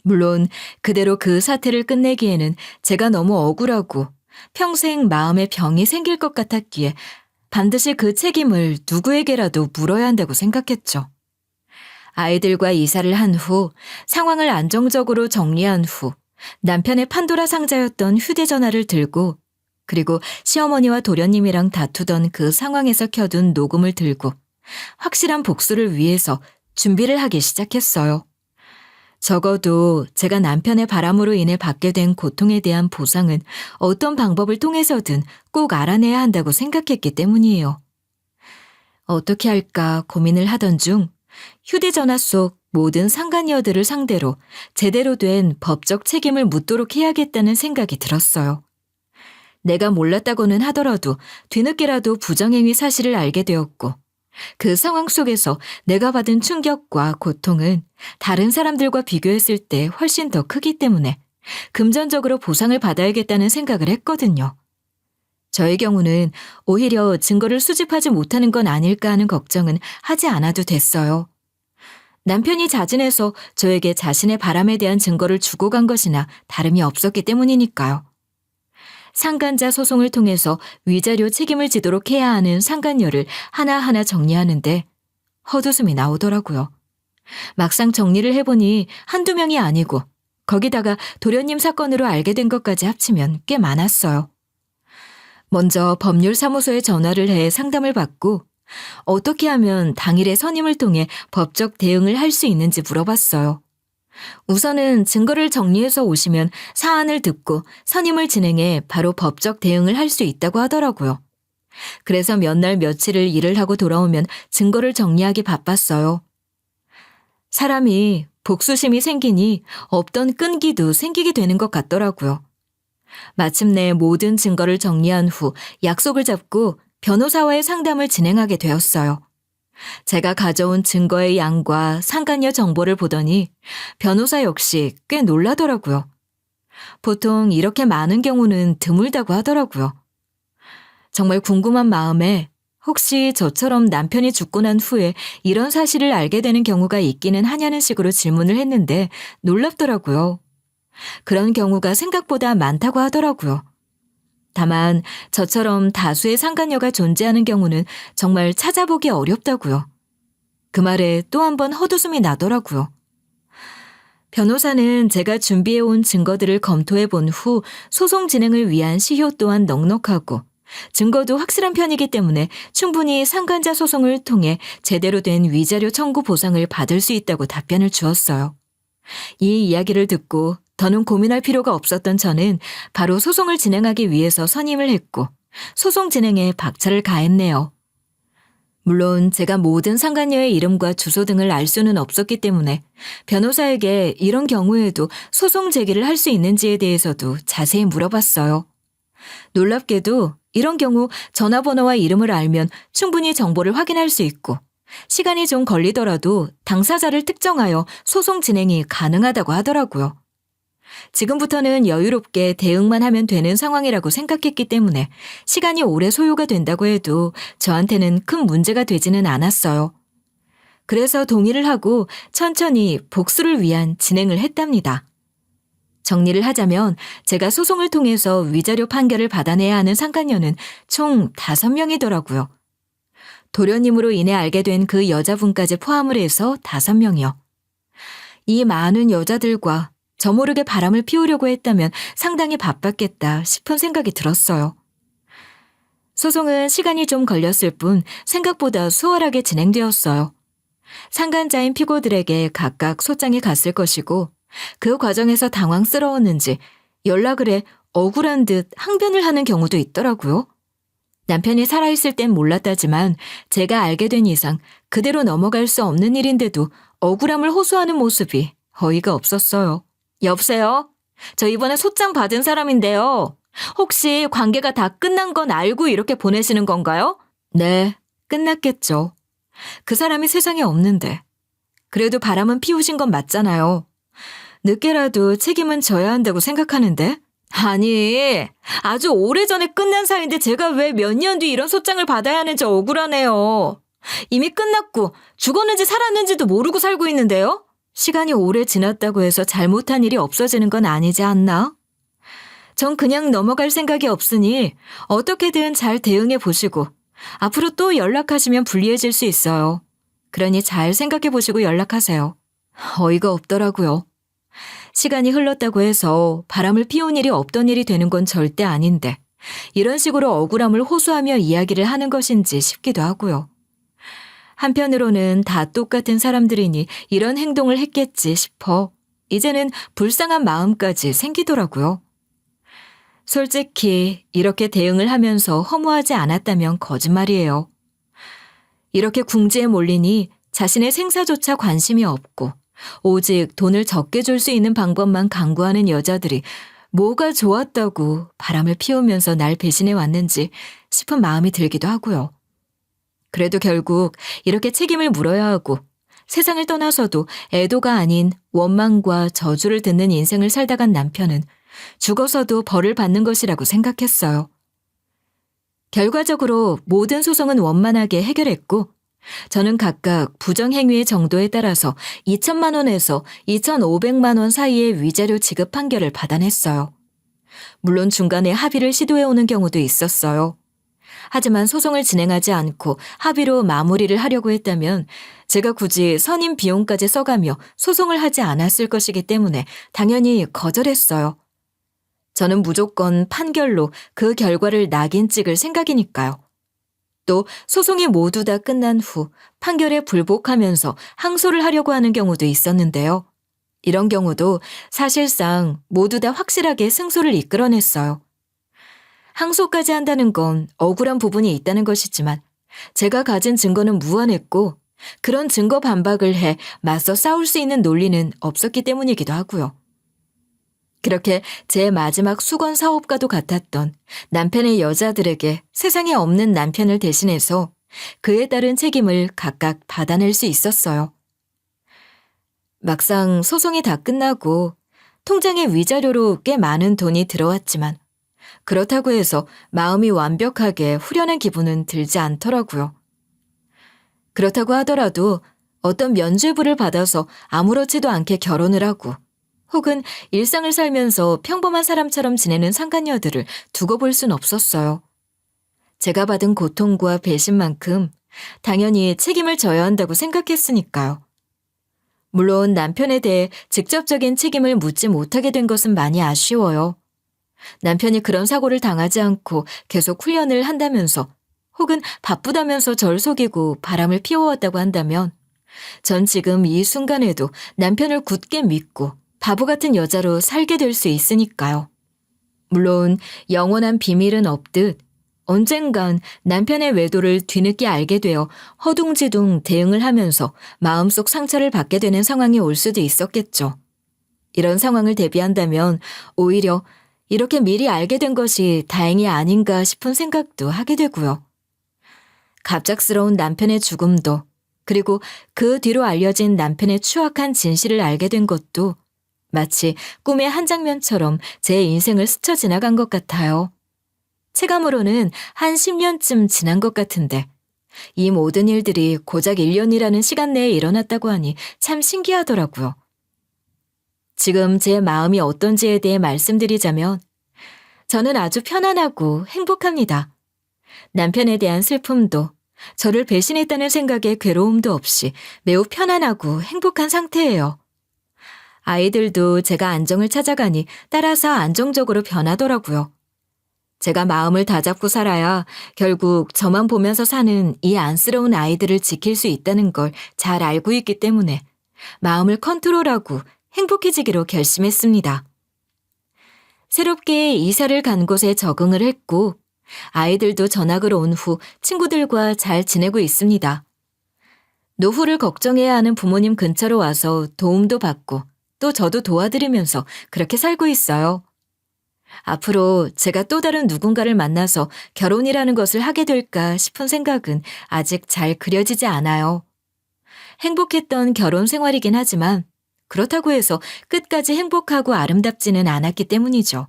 물론 그대로 그 사태를 끝내기에는 제가 너무 억울하고 평생 마음에 병이 생길 것 같았기에 반드시 그 책임을 누구에게라도 물어야 한다고 생각했죠. 아이들과 이사를 한 후 상황을 안정적으로 정리한 후 남편의 판도라 상자였던 휴대전화를 들고 그리고 시어머니와 도련님이랑 다투던 그 상황에서 켜둔 녹음을 들고 확실한 복수를 위해서 준비를 하기 시작했어요. 적어도 제가 남편의 바람으로 인해 받게 된 고통에 대한 보상은 어떤 방법을 통해서든 꼭 알아내야 한다고 생각했기 때문이에요. 어떻게 할까 고민을 하던 중 휴대전화 속 모든 상간녀들을 상대로 제대로 된 법적 책임을 묻도록 해야겠다는 생각이 들었어요. 내가 몰랐다고는 하더라도 뒤늦게라도 부정행위 사실을 알게 되었고 그 상황 속에서 내가 받은 충격과 고통은 다른 사람들과 비교했을 때 훨씬 더 크기 때문에 금전적으로 보상을 받아야겠다는 생각을 했거든요. 저의 경우는 오히려 증거를 수집하지 못하는 건 아닐까 하는 걱정은 하지 않아도 됐어요. 남편이 자진해서 저에게 자신의 바람에 대한 증거를 주고 간 것이나 다름이 없었기 때문이니까요. 상간자 소송을 통해서 위자료 책임을 지도록 해야 하는 상간녀를 하나하나 정리하는데 헛웃음이 나오더라고요. 막상 정리를 해보니 한두 명이 아니고 거기다가 도련님 사건으로 알게 된 것까지 합치면 꽤 많았어요. 먼저 법률사무소에 전화를 해 상담을 받고 어떻게 하면 당일의 선임을 통해 법적 대응을 할 수 있는지 물어봤어요. 우선은 증거를 정리해서 오시면 사안을 듣고 선임을 진행해 바로 법적 대응을 할 수 있다고 하더라고요. 그래서 몇 날 며칠을 일을 하고 돌아오면 증거를 정리하기 바빴어요. 사람이 복수심이 생기니 없던 끈기도 생기게 되는 것 같더라고요. 마침내 모든 증거를 정리한 후 약속을 잡고 변호사와의 상담을 진행하게 되었어요. 제가 가져온 증거의 양과 상간녀 정보를 보더니 변호사 역시 꽤 놀라더라고요. 보통 이렇게 많은 경우는 드물다고 하더라고요. 정말 궁금한 마음에 혹시 저처럼 남편이 죽고 난 후에 이런 사실을 알게 되는 경우가 있기는 하냐는 식으로 질문을 했는데 놀랍더라고요. 그런 경우가 생각보다 많다고 하더라고요. 다만 저처럼 다수의 상간녀가 존재하는 경우는 정말 찾아보기 어렵다고요. 그 말에 또 한 번 헛웃음이 나더라고요. 변호사는 제가 준비해온 증거들을 검토해 본 후 소송 진행을 위한 시효 또한 넉넉하고 증거도 확실한 편이기 때문에 충분히 상간자 소송을 통해 제대로 된 위자료 청구 보상을 받을 수 있다고 답변을 주었어요. 이 이야기를 듣고 더는 고민할 필요가 없었던 저는 바로 소송을 진행하기 위해서 선임을 했고 소송 진행에 박차를 가했네요. 물론 제가 모든 상간녀의 이름과 주소 등을 알 수는 없었기 때문에 변호사에게 이런 경우에도 소송 제기를 할 수 있는지에 대해서도 자세히 물어봤어요. 놀랍게도 이런 경우 전화번호와 이름을 알면 충분히 정보를 확인할 수 있고 시간이 좀 걸리더라도 당사자를 특정하여 소송 진행이 가능하다고 하더라고요. 지금부터는 여유롭게 대응만 하면 되는 상황이라고 생각했기 때문에 시간이 오래 소요가 된다고 해도 저한테는 큰 문제가 되지는 않았어요. 그래서 동의를 하고 천천히 복수를 위한 진행을 했답니다. 정리를 하자면 제가 소송을 통해서 위자료 판결을 받아내야 하는 상간녀는 총 5명이더라고요. 도련님으로 인해 알게 된 그 여자분까지 포함을 해서 5명이요. 이 많은 여자들과 저 모르게 바람을 피우려고 했다면 상당히 바빴겠다 싶은 생각이 들었어요. 소송은 시간이 좀 걸렸을 뿐 생각보다 수월하게 진행되었어요. 상간자인 피고들에게 각각 소장이 갔을 것이고 그 과정에서 당황스러웠는지 연락을 해 억울한 듯 항변을 하는 경우도 있더라고요. 남편이 살아있을 땐 몰랐다지만 제가 알게 된 이상 그대로 넘어갈 수 없는 일인데도 억울함을 호소하는 모습이 어이가 없었어요. 여보세요? 저 이번에 소장 받은 사람인데요. 혹시 관계가 다 끝난 건 알고 이렇게 보내시는 건가요? 네, 끝났겠죠. 그 사람이 세상에 없는데. 그래도 바람은 피우신 건 맞잖아요. 늦게라도 책임은 져야 한다고 생각하는데? 아니, 아주 오래전에 끝난 사이인데 제가 왜 몇 년 뒤 이런 소장을 받아야 하는지 억울하네요. 이미 끝났고 죽었는지 살았는지도 모르고 살고 있는데요? 시간이 오래 지났다고 해서 잘못한 일이 없어지는 건 아니지 않나? 전 그냥 넘어갈 생각이 없으니 어떻게든 잘 대응해 보시고 앞으로 또 연락하시면 불리해질 수 있어요. 그러니 잘 생각해 보시고 연락하세요. 어이가 없더라고요. 시간이 흘렀다고 해서 바람을 피운 일이 없던 일이 되는 건 절대 아닌데 이런 식으로 억울함을 호소하며 이야기를 하는 것인지 싶기도 하고요. 한편으로는 다 똑같은 사람들이니 이런 행동을 했겠지 싶어 이제는 불쌍한 마음까지 생기더라고요. 솔직히 이렇게 대응을 하면서 허무하지 않았다면 거짓말이에요. 이렇게 궁지에 몰리니 자신의 생사조차 관심이 없고 오직 돈을 적게 줄 수 있는 방법만 강구하는 여자들이 뭐가 좋았다고 바람을 피우면서 날 배신해 왔는지 싶은 마음이 들기도 하고요. 그래도 결국 이렇게 책임을 물어야 하고 세상을 떠나서도 애도가 아닌 원망과 저주를 듣는 인생을 살다 간 남편은 죽어서도 벌을 받는 것이라고 생각했어요. 결과적으로 모든 소송은 원만하게 해결했고 저는 각각 부정행위의 정도에 따라서 2천만 원에서 2,500만 원 사이의 위자료 지급 판결을 받아냈어요. 물론 중간에 합의를 시도해오는 경우도 있었어요. 하지만 소송을 진행하지 않고 합의로 마무리를 하려고 했다면 제가 굳이 선임 비용까지 써가며 소송을 하지 않았을 것이기 때문에 당연히 거절했어요. 저는 무조건 판결로 그 결과를 낙인 찍을 생각이니까요. 또 소송이 모두 다 끝난 후 판결에 불복하면서 항소를 하려고 하는 경우도 있었는데요. 이런 경우도 사실상 모두 다 확실하게 승소를 이끌어냈어요. 항소까지 한다는 건 억울한 부분이 있다는 것이지만 제가 가진 증거는 무한했고 그런 증거 반박을 해 맞서 싸울 수 있는 논리는 없었기 때문이기도 하고요. 그렇게 제 마지막 수건 사업과도 같았던 남편의 여자들에게 세상에 없는 남편을 대신해서 그에 따른 책임을 각각 받아낼 수 있었어요. 막상 소송이 다 끝나고 통장에 위자료로 꽤 많은 돈이 들어왔지만 그렇다고 해서 마음이 완벽하게 후련한 기분은 들지 않더라고요. 그렇다고 하더라도 어떤 면죄부를 받아서 아무렇지도 않게 결혼을 하고 혹은 일상을 살면서 평범한 사람처럼 지내는 상간녀들을 두고 볼 순 없었어요. 제가 받은 고통과 배신만큼 당연히 책임을 져야 한다고 생각했으니까요. 물론 남편에 대해 직접적인 책임을 묻지 못하게 된 것은 많이 아쉬워요. 남편이 그런 사고를 당하지 않고 계속 훈련을 한다면서 혹은 바쁘다면서 절 속이고 바람을 피워왔다고 한다면 전 지금 이 순간에도 남편을 굳게 믿고 바보 같은 여자로 살게 될 수 있으니까요. 물론 영원한 비밀은 없듯 언젠간 남편의 외도를 뒤늦게 알게 되어 허둥지둥 대응을 하면서 마음속 상처를 받게 되는 상황이 올 수도 있었겠죠. 이런 상황을 대비한다면 오히려 이렇게 미리 알게 된 것이 다행이 아닌가 싶은 생각도 하게 되고요. 갑작스러운 남편의 죽음도 그리고 그 뒤로 알려진 남편의 추악한 진실을 알게 된 것도 마치 꿈의 한 장면처럼 제 인생을 스쳐 지나간 것 같아요. 체감으로는 한 10년쯤 지난 것 같은데 이 모든 일들이 고작 1년이라는 시간 내에 일어났다고 하니 참 신기하더라고요. 지금 제 마음이 어떤지에 대해 말씀드리자면 저는 아주 편안하고 행복합니다. 남편에 대한 슬픔도 저를 배신했다는 생각에 괴로움도 없이 매우 편안하고 행복한 상태예요. 아이들도 제가 안정을 찾아가니 따라서 안정적으로 변하더라고요. 제가 마음을 다잡고 살아야 결국 저만 보면서 사는 이 안쓰러운 아이들을 지킬 수 있다는 걸 잘 알고 있기 때문에 마음을 컨트롤하고 행복해지기로 결심했습니다. 새롭게 이사를 간 곳에 적응을 했고 아이들도 전학을 온 후 친구들과 잘 지내고 있습니다. 노후를 걱정해야 하는 부모님 근처로 와서 도움도 받고 또 저도 도와드리면서 그렇게 살고 있어요. 앞으로 제가 또 다른 누군가를 만나서 결혼이라는 것을 하게 될까 싶은 생각은 아직 잘 그려지지 않아요. 행복했던 결혼 생활이긴 하지만 그렇다고 해서 끝까지 행복하고 아름답지는 않았기 때문이죠.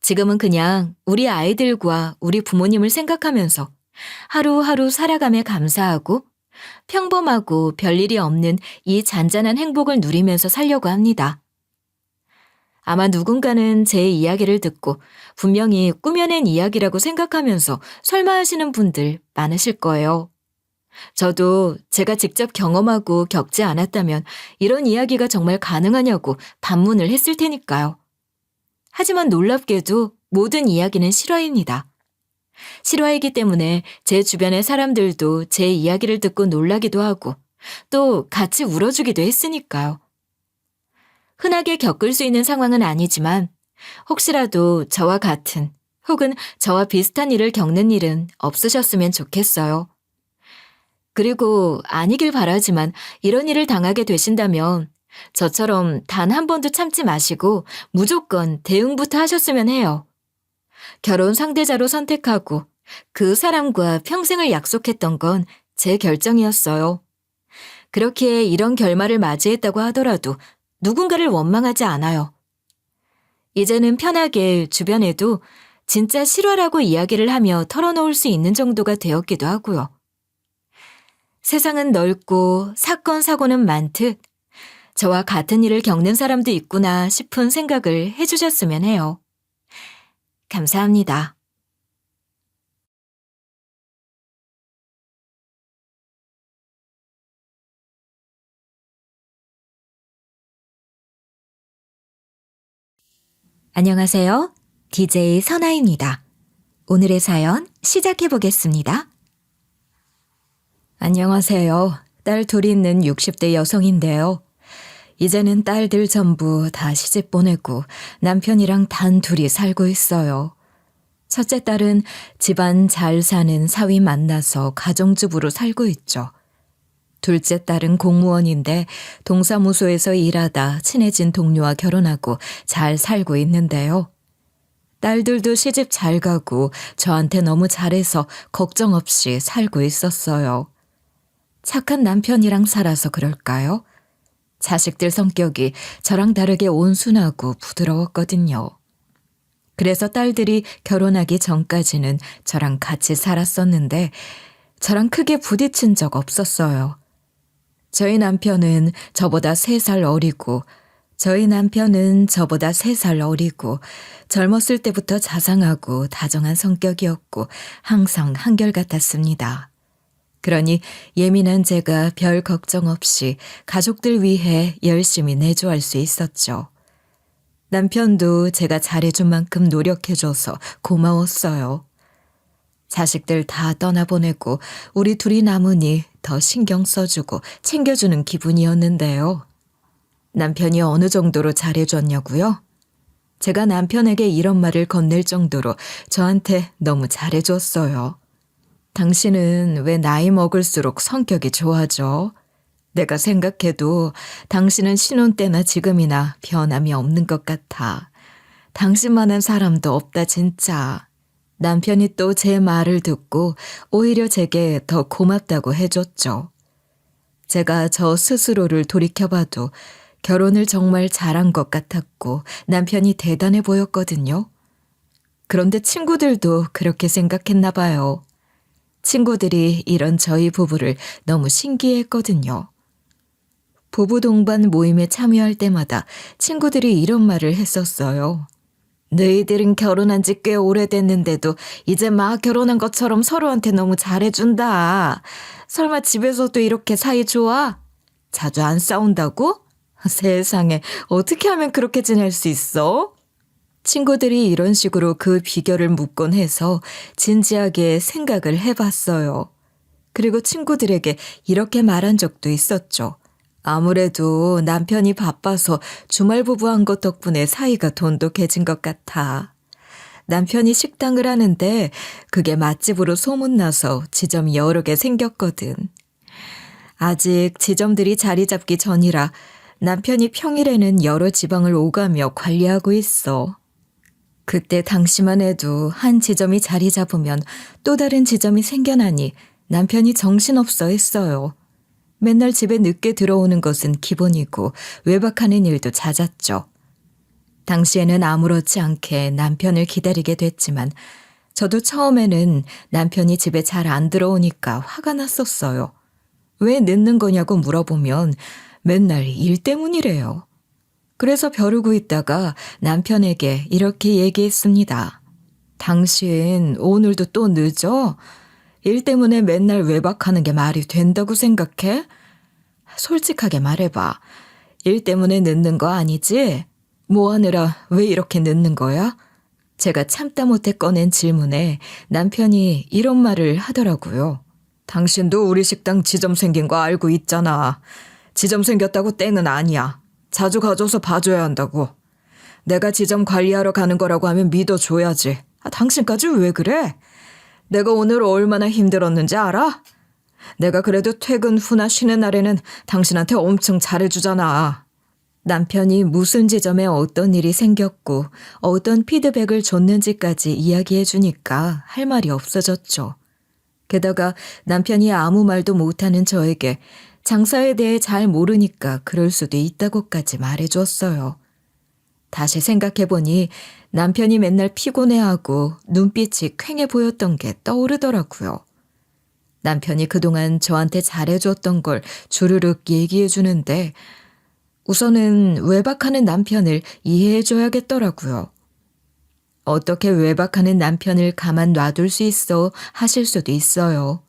지금은 그냥 우리 아이들과 우리 부모님을 생각하면서 하루하루 살아감에 감사하고 평범하고 별일이 없는 이 잔잔한 행복을 누리면서 살려고 합니다. 아마 누군가는 제 이야기를 듣고 분명히 꾸며낸 이야기라고 생각하면서 설마 하시는 분들 많으실 거예요. 저도 제가 직접 경험하고 겪지 않았다면 이런 이야기가 정말 가능하냐고 반문을 했을 테니까요. 하지만 놀랍게도 모든 이야기는 실화입니다. 실화이기 때문에 제 주변의 사람들도 제 이야기를 듣고 놀라기도 하고 또 같이 울어주기도 했으니까요. 흔하게 겪을 수 있는 상황은 아니지만 혹시라도 저와 같은 혹은 저와 비슷한 일을 겪는 일은 없으셨으면 좋겠어요. 그리고 아니길 바라지만 이런 일을 당하게 되신다면 저처럼 단 한 번도 참지 마시고 무조건 대응부터 하셨으면 해요. 결혼 상대자로 선택하고 그 사람과 평생을 약속했던 건 제 결정이었어요. 그렇게 이런 결말을 맞이했다고 하더라도 누군가를 원망하지 않아요. 이제는 편하게 주변에도 진짜 실화라고 이야기를 하며 털어놓을 수 있는 정도가 되었기도 하고요. 세상은 넓고 사건 사고는 많듯 저와 같은 일을 겪는 사람도 있구나 싶은 생각을 해주셨으면 해요. 감사합니다. 안녕하세요. DJ 선아입니다. 오늘의 사연 시작해 보겠습니다. 안녕하세요. 딸 둘이 있는 60대 여성인데요. 이제는 딸들 전부 다 시집 보내고 남편이랑 단 둘이 살고 있어요. 첫째 딸은 집안 잘 사는 사위 만나서 가정주부로 살고 있죠. 둘째 딸은 공무원인데 동사무소에서 일하다 친해진 동료와 결혼하고 잘 살고 있는데요. 딸들도 시집 잘 가고 저한테 너무 잘해서 걱정 없이 살고 있었어요. 착한 남편이랑 살아서 그럴까요? 자식들 성격이 저랑 다르게 온순하고 부드러웠거든요. 그래서 딸들이 결혼하기 전까지는 저랑 같이 살았었는데 저랑 크게 부딪힌 적 없었어요. 저희 남편은 저보다 3살 어리고 젊었을 때부터 자상하고 다정한 성격이었고 항상 한결같았습니다. 그러니 예민한 제가 별 걱정 없이 가족들 위해 열심히 내조할 수 있었죠. 남편도 제가 잘해준 만큼 노력해줘서 고마웠어요. 자식들 다 떠나보내고 우리 둘이 남으니 더 신경 써주고 챙겨주는 기분이었는데요. 남편이 어느 정도로 잘해줬냐고요? 제가 남편에게 이런 말을 건넬 정도로 저한테 너무 잘해줬어요. 당신은 왜 나이 먹을수록 성격이 좋아져? 내가 생각해도 당신은 신혼 때나 지금이나 변함이 없는 것 같아. 당신만한 사람도 없다 진짜. 남편이 또 제 말을 듣고 오히려 제게 더 고맙다고 해줬죠. 제가 저 스스로를 돌이켜봐도 결혼을 정말 잘한 것 같았고 남편이 대단해 보였거든요. 그런데 친구들도 그렇게 생각했나 봐요. 친구들이 이런 저희 부부를 너무 신기해했거든요. 부부 동반 모임에 참여할 때마다 친구들이 이런 말을 했었어요. 너희들은 결혼한 지 꽤 오래됐는데도 이제 막 결혼한 것처럼 서로한테 너무 잘해준다. 설마 집에서도 이렇게 사이 좋아? 자주 안 싸운다고? 세상에 어떻게 하면 그렇게 지낼 수 있어? 친구들이 이런 식으로 그 비결을 묻곤 해서 진지하게 생각을 해봤어요. 그리고 친구들에게 이렇게 말한 적도 있었죠. 아무래도 남편이 바빠서 주말 부부한 것 덕분에 사이가 돈독해진 것 같아. 남편이 식당을 하는데 그게 맛집으로 소문나서 지점이 여러 개 생겼거든. 아직 지점들이 자리 잡기 전이라 남편이 평일에는 여러 지방을 오가며 관리하고 있어. 그때 당시만 해도 한 지점이 자리 잡으면 또 다른 지점이 생겨나니 남편이 정신없어 했어요. 맨날 집에 늦게 들어오는 것은 기본이고 외박하는 일도 잦았죠. 당시에는 아무렇지 않게 남편을 기다리게 됐지만 저도 처음에는 남편이 집에 잘 안 들어오니까 화가 났었어요. 왜 늦는 거냐고 물어보면 맨날 일 때문이래요. 그래서 벼르고 있다가 남편에게 이렇게 얘기했습니다. 당신 오늘도 또 늦어? 일 때문에 맨날 외박하는 게 말이 된다고 생각해? 솔직하게 말해봐. 일 때문에 늦는 거 아니지? 뭐 하느라 왜 이렇게 늦는 거야? 제가 참다 못해 꺼낸 질문에 남편이 이런 말을 하더라고요. 당신도 우리 식당 지점 생긴 거 알고 있잖아. 지점 생겼다고 땡은 아니야. 자주 가줘서 봐줘야 한다고. 내가 지점 관리하러 가는 거라고 하면 믿어줘야지. 당신까지 왜 그래? 내가 오늘 얼마나 힘들었는지 알아? 내가 그래도 퇴근 후나 쉬는 날에는 당신한테 엄청 잘해주잖아. 남편이 무슨 지점에 어떤 일이 생겼고 어떤 피드백을 줬는지까지 이야기해주니까 할 말이 없어졌죠. 게다가 남편이 아무 말도 못하는 저에게 장사에 대해 잘 모르니까 그럴 수도 있다고까지 말해줬어요. 다시 생각해보니 남편이 맨날 피곤해하고 눈빛이 퀭해 보였던 게 떠오르더라고요. 남편이 그동안 저한테 잘해줬던 걸 주르륵 얘기해주는데 우선은 외박하는 남편을 이해해줘야겠더라고요. 어떻게 외박하는 남편을 가만 놔둘 수 있어 하실 수도 있어요.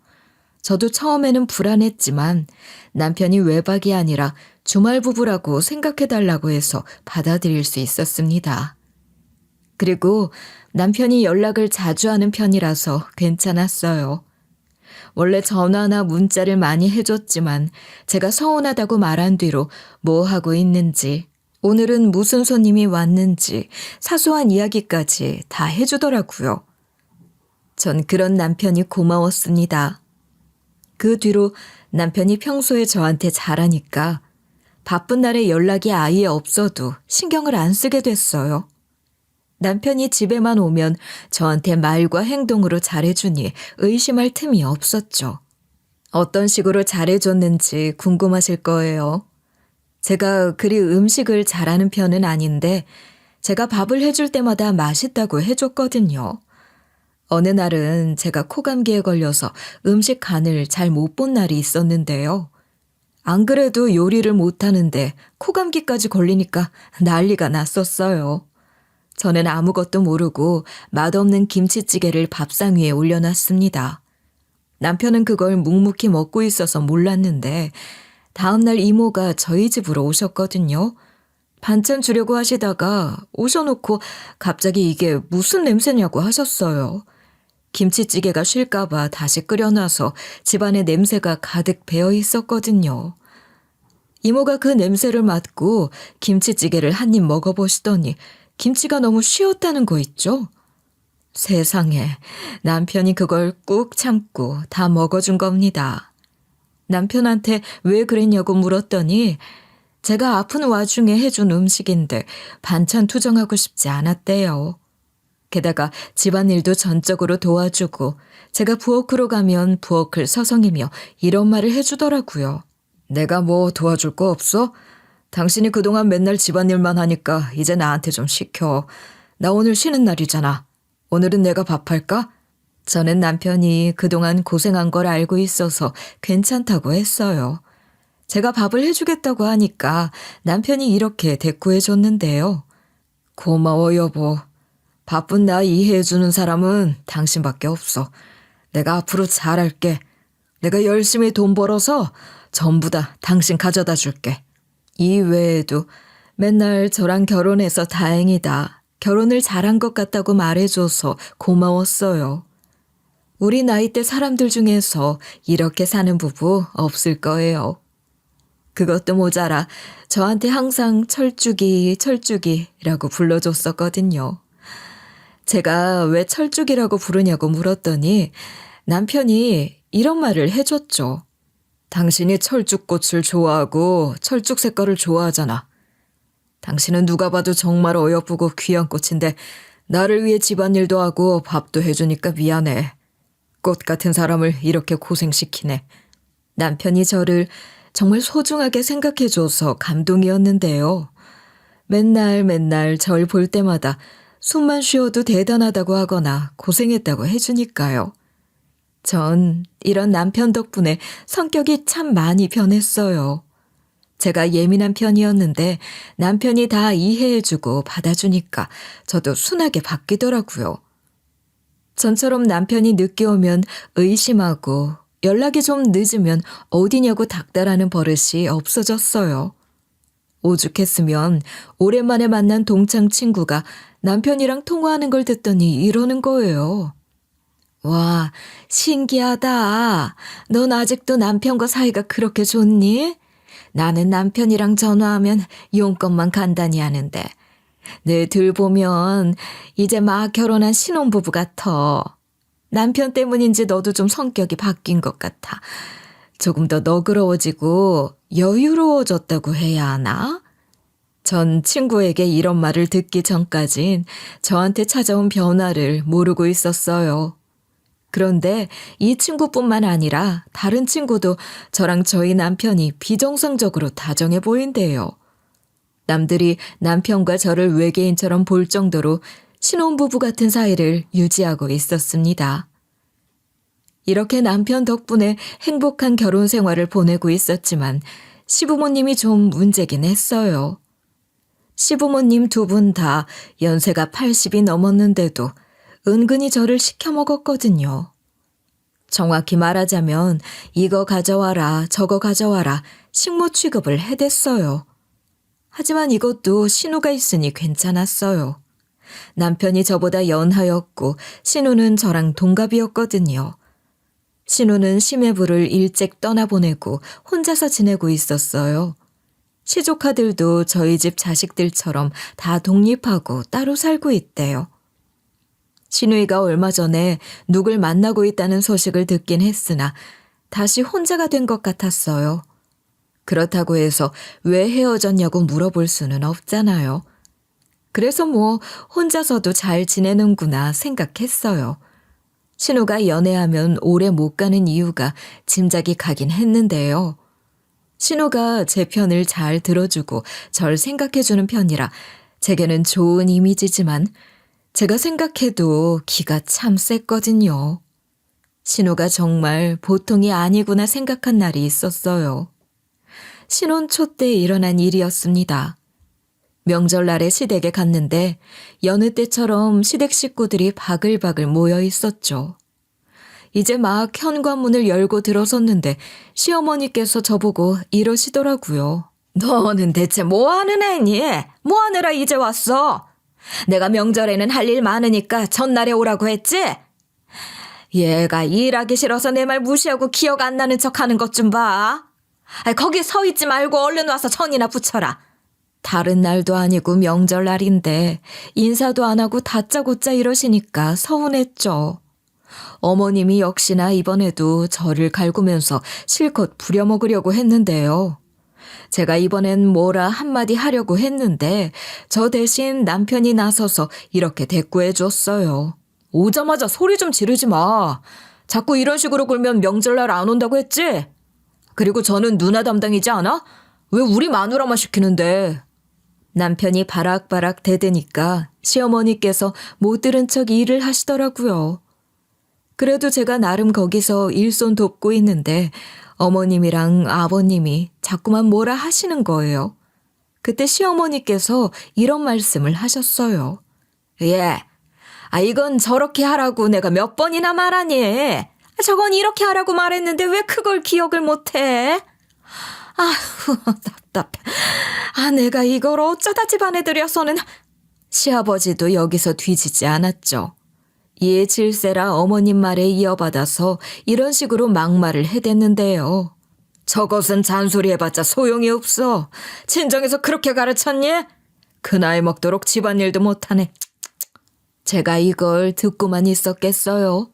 저도 처음에는 불안했지만 남편이 외박이 아니라 주말 부부라고 생각해달라고 해서 받아들일 수 있었습니다. 그리고 남편이 연락을 자주 하는 편이라서 괜찮았어요. 원래 전화나 문자를 많이 해줬지만 제가 서운하다고 말한 뒤로 뭐 하고 있는지, 오늘은 무슨 손님이 왔는지 사소한 이야기까지 다 해주더라고요. 전 그런 남편이 고마웠습니다. 그 뒤로 남편이 평소에 저한테 잘하니까 바쁜 날에 연락이 아예 없어도 신경을 안 쓰게 됐어요. 남편이 집에만 오면 저한테 말과 행동으로 잘해주니 의심할 틈이 없었죠. 어떤 식으로 잘해줬는지 궁금하실 거예요. 제가 그리 음식을 잘하는 편은 아닌데 제가 밥을 해줄 때마다 맛있다고 해줬거든요. 어느 날은 제가 코감기에 걸려서 음식 간을 잘 못 본 날이 있었는데요. 안 그래도 요리를 못하는데 코감기까지 걸리니까 난리가 났었어요. 저는 아무것도 모르고 맛없는 김치찌개를 밥상 위에 올려놨습니다. 남편은 그걸 묵묵히 먹고 있어서 몰랐는데 다음날 이모가 저희 집으로 오셨거든요. 반찬 주려고 하시다가 오셔놓고 갑자기 이게 무슨 냄새냐고 하셨어요. 김치찌개가 쉴까봐 다시 끓여놔서 집안에 냄새가 가득 배어 있었거든요. 이모가 그 냄새를 맡고 김치찌개를 한 입 먹어보시더니 김치가 너무 쉬었다는 거 있죠? 세상에, 남편이 그걸 꾹 참고 다 먹어준 겁니다. 남편한테 왜 그랬냐고 물었더니 제가 아픈 와중에 해준 음식인데 반찬 투정하고 싶지 않았대요. 게다가 집안일도 전적으로 도와주고 제가 부엌으로 가면 부엌을 서성이며 이런 말을 해주더라고요. 내가 뭐 도와줄 거 없어? 당신이 그동안 맨날 집안일만 하니까 이제 나한테 좀 시켜. 나 오늘 쉬는 날이잖아. 오늘은 내가 밥할까? 저는 남편이 그동안 고생한 걸 알고 있어서 괜찮다고 했어요. 제가 밥을 해주겠다고 하니까 남편이 이렇게 대꾸해줬는데요. 고마워 여보. 바쁜 나 이해해주는 사람은 당신밖에 없어. 내가 앞으로 잘할게. 내가 열심히 돈 벌어서 전부 다 당신 가져다 줄게. 이 외에도 맨날 저랑 결혼해서 다행이다. 결혼을 잘한 것 같다고 말해줘서 고마웠어요. 우리 나이대 사람들 중에서 이렇게 사는 부부 없을 거예요. 그것도 모자라 저한테 항상 철쭉이, 철쭉이라고 불러줬었거든요. 제가 왜 철쭉이라고 부르냐고 물었더니 남편이 이런 말을 해줬죠. 당신이 철쭉꽃을 좋아하고 철쭉 색깔을 좋아하잖아. 당신은 누가 봐도 정말 어여쁘고 귀한 꽃인데 나를 위해 집안일도 하고 밥도 해주니까 미안해. 꽃 같은 사람을 이렇게 고생시키네. 남편이 저를 정말 소중하게 생각해줘서 감동이었는데요. 맨날 절 볼 때마다 숨만 쉬어도 대단하다고 하거나 고생했다고 해주니까요. 전 이런 남편 덕분에 성격이 참 많이 변했어요. 제가 예민한 편이었는데 남편이 다 이해해주고 받아주니까 저도 순하게 바뀌더라고요. 전처럼 남편이 늦게 오면 의심하고 연락이 좀 늦으면 어디냐고 닥달하는 버릇이 없어졌어요. 오죽했으면 오랜만에 만난 동창 친구가 남편이랑 통화하는 걸 듣더니 이러는 거예요. 와, 신기하다. 넌 아직도 남편과 사이가 그렇게 좋니? 나는 남편이랑 전화하면 용건만 간단히 하는데 너희들 보면 이제 막 결혼한 신혼부부 같아. 남편 때문인지 너도 좀 성격이 바뀐 것 같아. 조금 더 너그러워지고 여유로워졌다고 해야 하나? 전 친구에게 이런 말을 듣기 전까진 저한테 찾아온 변화를 모르고 있었어요. 그런데 이 친구뿐만 아니라 다른 친구도 저랑 저희 남편이 비정상적으로 다정해 보인대요. 남들이 남편과 저를 외계인처럼 볼 정도로 신혼부부 같은 사이를 유지하고 있었습니다. 이렇게 남편 덕분에 행복한 결혼 생활을 보내고 있었지만 시부모님이 좀 문제긴 했어요. 시부모님 두 분 다 연세가 80이 넘었는데도 은근히 저를 시켜먹었거든요. 정확히 말하자면 이거 가져와라 저거 가져와라 식모 취급을 해댔어요. 하지만 이것도 신우가 있으니 괜찮았어요. 남편이 저보다 연하였고 신우는 저랑 동갑이었거든요. 신우는 심해부를 일찍 떠나보내고 혼자서 지내고 있었어요. 시조카들도 저희 집 자식들처럼 다 독립하고 따로 살고 있대요. 신우이가 얼마 전에 누굴 만나고 있다는 소식을 듣긴 했으나 다시 혼자가 된 것 같았어요. 그렇다고 해서 왜 헤어졌냐고 물어볼 수는 없잖아요. 그래서 뭐 혼자서도 잘 지내는구나 생각했어요. 신우가 연애하면 오래 못 가는 이유가 짐작이 가긴 했는데요. 신우가 제 편을 잘 들어주고 절 생각해주는 편이라 제게는 좋은 이미지지만 제가 생각해도 기가 참 셌거든요. 신우가 정말 보통이 아니구나 생각한 날이 있었어요. 신혼 초 때 일어난 일이었습니다. 명절날에 시댁에 갔는데 여느 때처럼 시댁 식구들이 바글바글 모여 있었죠. 이제 막 현관문을 열고 들어섰는데 시어머니께서 저보고 이러시더라고요. 너는 대체 뭐 하는 애니? 뭐 하느라 이제 왔어? 내가 명절에는 할 일 많으니까 전날에 오라고 했지? 얘가 일하기 싫어서 내 말 무시하고 기억 안 나는 척하는 것 좀 봐. 거기 서 있지 말고 얼른 와서 전이나 붙여라. 다른 날도 아니고 명절날인데 인사도 안 하고 다짜고짜 이러시니까 서운했죠. 어머님이 역시나 이번에도 저를 갈구면서 실컷 부려먹으려고 했는데요. 제가 이번엔 뭐라 한마디 하려고 했는데 저 대신 남편이 나서서 이렇게 대꾸해 줬어요. 오자마자 소리 좀 지르지 마. 자꾸 이런 식으로 굴면 명절날 안 온다고 했지? 그리고 저는 누나 담당이지 않아? 왜 우리 마누라만 시키는데? 남편이 바락바락 대드니까 시어머니께서 못 들은 척 일을 하시더라고요. 그래도 제가 나름 거기서 일손 돕고 있는데 어머님이랑 아버님이 자꾸만 뭐라 하시는 거예요. 그때 시어머니께서 이런 말씀을 하셨어요. 예, 이건 저렇게 하라고 내가 몇 번이나 말하니. 저건 이렇게 하라고 말했는데 왜 그걸 기억을 못해? 아휴, 답답해. 내가 이걸 어쩌다 집안에 들여서는. 시아버지도 여기서 뒤지지 않았죠. 이에 질세라 어머님 말에 이어받아서 이런 식으로 막말을 해댔는데요. 저것은 잔소리 해봤자 소용이 없어. 친정에서 그렇게 가르쳤니? 그 나이 먹도록 집안일도 못하네. 제가 이걸 듣고만 있었겠어요.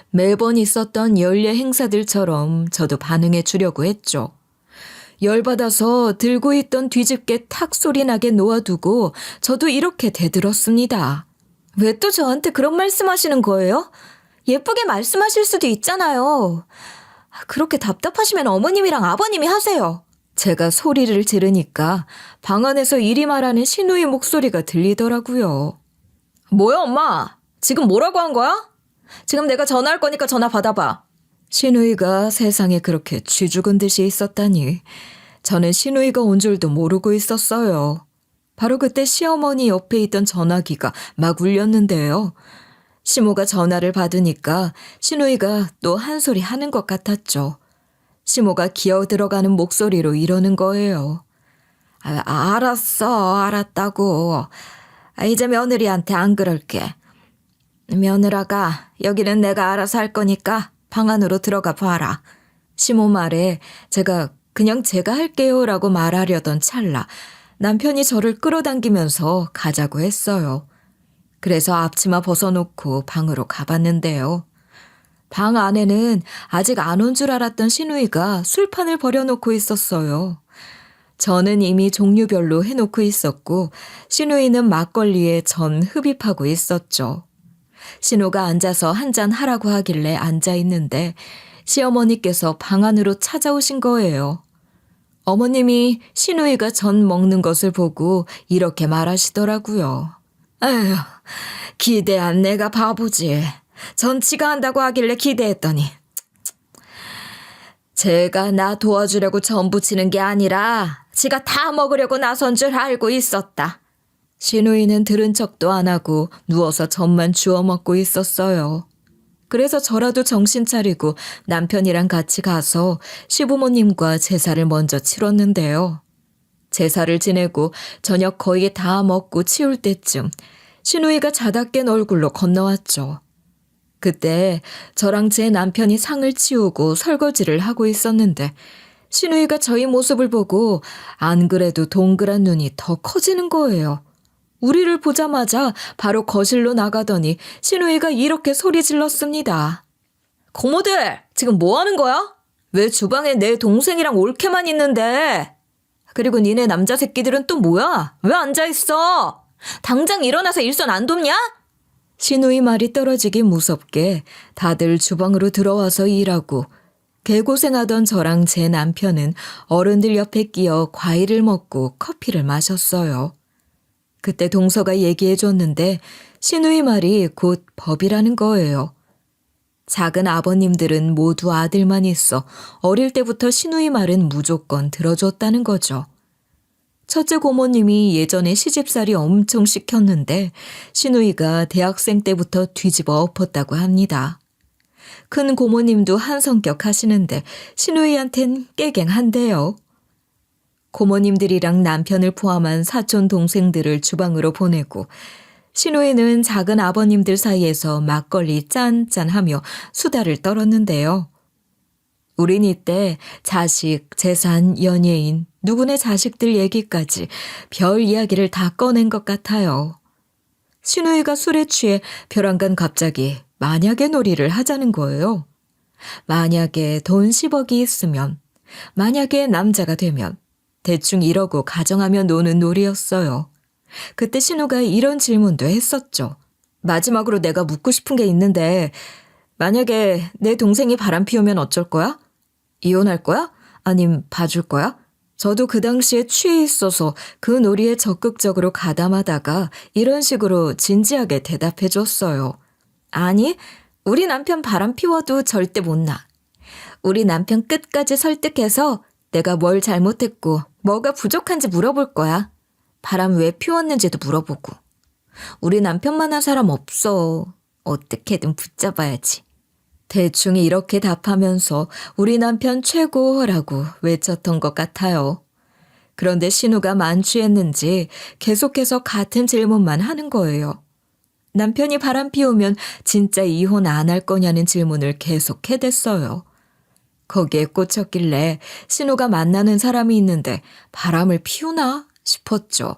매번 있었던 연례 행사들처럼 저도 반응해 주려고 했죠. 열받아서 들고 있던 뒤집개 탁 소리 나게 놓아두고 저도 이렇게 대들었습니다. 왜 또 저한테 그런 말씀하시는 거예요? 예쁘게 말씀하실 수도 있잖아요. 그렇게 답답하시면 어머님이랑 아버님이 하세요. 제가 소리를 지르니까 방 안에서 이리 말하는 시누이 목소리가 들리더라고요. 뭐야 엄마? 지금 뭐라고 한 거야? 지금 내가 전화할 거니까 전화 받아봐. 시누이가 세상에 그렇게 쥐죽은 듯이 있었다니 저는 시누이가 온 줄도 모르고 있었어요. 바로 그때 시어머니 옆에 있던 전화기가 막 울렸는데요. 시모가 전화를 받으니까 시누이가 또 한 소리 하는 것 같았죠. 시모가 기어 들어가는 목소리로 이러는 거예요. 알았어, 알았다고. 이제 며느리한테 안 그럴게. 며느라가 여기는 내가 알아서 할 거니까 방 안으로 들어가 봐라. 시모 말에 제가 그냥 제가 할게요라고 말하려던 찰나 남편이 저를 끌어당기면서 가자고 했어요. 그래서 앞치마 벗어놓고 방으로 가봤는데요. 방 안에는 아직 안 온 줄 알았던 시누이가 술판을 버려놓고 있었어요. 저는 이미 종류별로 해놓고 있었고 시누이는 막걸리에 전 흡입하고 있었죠. 신우가 앉아서 한잔 하라고 하길래 앉아있는데 시어머니께서 방 안으로 찾아오신 거예요. 어머님이 시누이가 전 먹는 것을 보고 이렇게 말하시더라고요. 에휴, 기대한 내가 바보지. 전 지가 한다고 하길래 기대했더니. 제가 나 도와주려고 전 부치는 게 아니라 지가 다 먹으려고 나선 줄 알고 있었다. 시누이는 들은 척도 안 하고 누워서 전만 주워 먹고 있었어요. 그래서 저라도 정신 차리고 남편이랑 같이 가서 시부모님과 제사를 먼저 치렀는데요. 제사를 지내고 저녁 거의 다 먹고 치울 때쯤 시누이가 자다 깬 얼굴로 건너왔죠. 그때 저랑 제 남편이 상을 치우고 설거지를 하고 있었는데 시누이가 저희 모습을 보고 안 그래도 동그란 눈이 더 커지는 거예요. 우리를 보자마자 바로 거실로 나가더니 시누이가 이렇게 소리 질렀습니다. 고모들, 지금 뭐 하는 거야? 왜 주방에 내 동생이랑 올케만 있는데? 그리고 니네 남자 새끼들은 또 뭐야? 왜 앉아있어? 당장 일어나서 일손 안 돕냐? 시누이 말이 떨어지기 무섭게 다들 주방으로 들어와서 일하고 개고생하던 저랑 제 남편은 어른들 옆에 끼어 과일을 먹고 커피를 마셨어요. 그때 동서가 얘기해 줬는데 시누이 말이 곧 법이라는 거예요. 작은 아버님들은 모두 아들만 있어 어릴 때부터 시누이 말은 무조건 들어줬다는 거죠. 첫째 고모님이 예전에 시집살이 엄청 시켰는데 시누이가 대학생 때부터 뒤집어 엎었다고 합니다. 큰 고모님도 한 성격 하시는데 시누이한텐 깨갱한데요. 고모님들이랑 남편을 포함한 사촌 동생들을 주방으로 보내고 시누이는 작은 아버님들 사이에서 막걸리 짠짠하며 수다를 떨었는데요. 우린 이때 자식, 재산, 연예인, 누구네 자식들 얘기까지 별 이야기를 다 꺼낸 것 같아요. 시누이가 술에 취해 벼랑간 갑자기 만약에 놀이를 하자는 거예요. 만약에 돈 10억이 있으면, 만약에 남자가 되면 대충 이러고 가정하며 노는 놀이였어요. 그때 신우가 이런 질문도 했었죠. 마지막으로 내가 묻고 싶은 게 있는데 만약에 내 동생이 바람 피우면 어쩔 거야? 이혼할 거야? 아님 봐줄 거야? 저도 그 당시에 취해 있어서 그 놀이에 적극적으로 가담하다가 이런 식으로 진지하게 대답해 줬어요. 아니, 우리 남편 바람 피워도 절대 못 나. 우리 남편 끝까지 설득해서 내가 뭘 잘못했고 뭐가 부족한지 물어볼 거야. 바람 왜 피웠는지도 물어보고. 우리 남편만한 사람 없어. 어떻게든 붙잡아야지. 대충 이렇게 답하면서 우리 남편 최고라고 외쳤던 것 같아요. 그런데 신우가 만취했는지 계속해서 같은 질문만 하는 거예요. 남편이 바람 피우면 진짜 이혼 안 할 거냐는 질문을 계속 해댔어요. 거기에 꽂혔길래 신우가 만나는 사람이 있는데 바람을 피우나 싶었죠.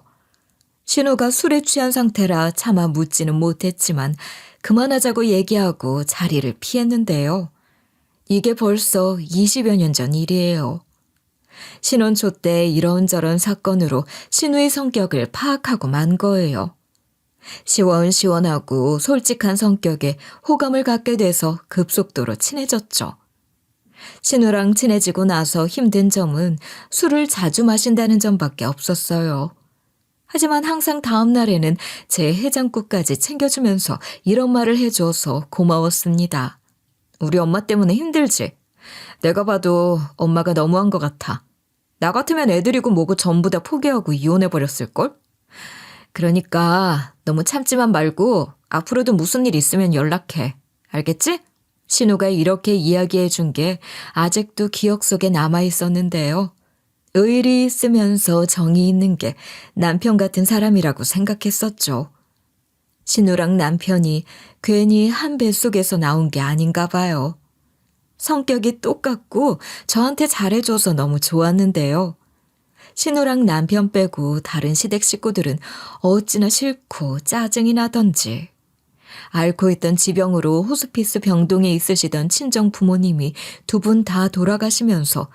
신우가 술에 취한 상태라 차마 묻지는 못했지만 그만하자고 얘기하고 자리를 피했는데요. 이게 벌써 20여 년 전 일이에요. 신혼 초 때 이런저런 사건으로 신우의 성격을 파악하고 만 거예요. 시원시원하고 솔직한 성격에 호감을 갖게 돼서 급속도로 친해졌죠. 신우랑 친해지고 나서 힘든 점은 술을 자주 마신다는 점밖에 없었어요. 하지만 항상 다음 날에는 제 해장국까지 챙겨주면서 이런 말을 해줘서 고마웠습니다. 우리 엄마 때문에 힘들지? 내가 봐도 엄마가 너무한 것 같아. 나 같으면 애들이고 뭐고 전부 다 포기하고 이혼해버렸을걸? 그러니까 너무 참지만 말고 앞으로도 무슨 일 있으면 연락해. 알겠지? 신우가 이렇게 이야기해 준 게 아직도 기억 속에 남아 있었는데요. 의리 있으면서 정이 있는 게 남편 같은 사람이라고 생각했었죠. 신우랑 남편이 괜히 한 뱃속에서 나온 게 아닌가 봐요. 성격이 똑같고 저한테 잘해줘서 너무 좋았는데요. 신우랑 남편 빼고 다른 시댁 식구들은 어찌나 싫고 짜증이 나던지. 앓고 있던 지병으로 호스피스 병동에 있으시던 친정 부모님이 두 분 다 돌아가시면서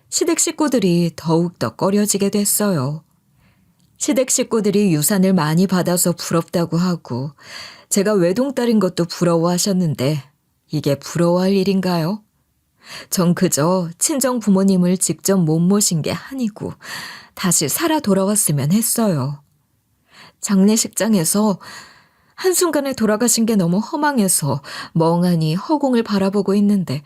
시댁 식구들이 더욱더 꺼려지게 됐어요. 시댁 식구들이 유산을 많이 받아서 부럽다고 하고 제가 외동딸인 것도 부러워하셨는데 이게 부러워할 일인가요? 전 그저 친정 부모님을 직접 못 모신 게 아니고 다시 살아 돌아왔으면 했어요. 장례식장에서 한순간에 돌아가신 게 너무 허망해서 멍하니 허공을 바라보고 있는데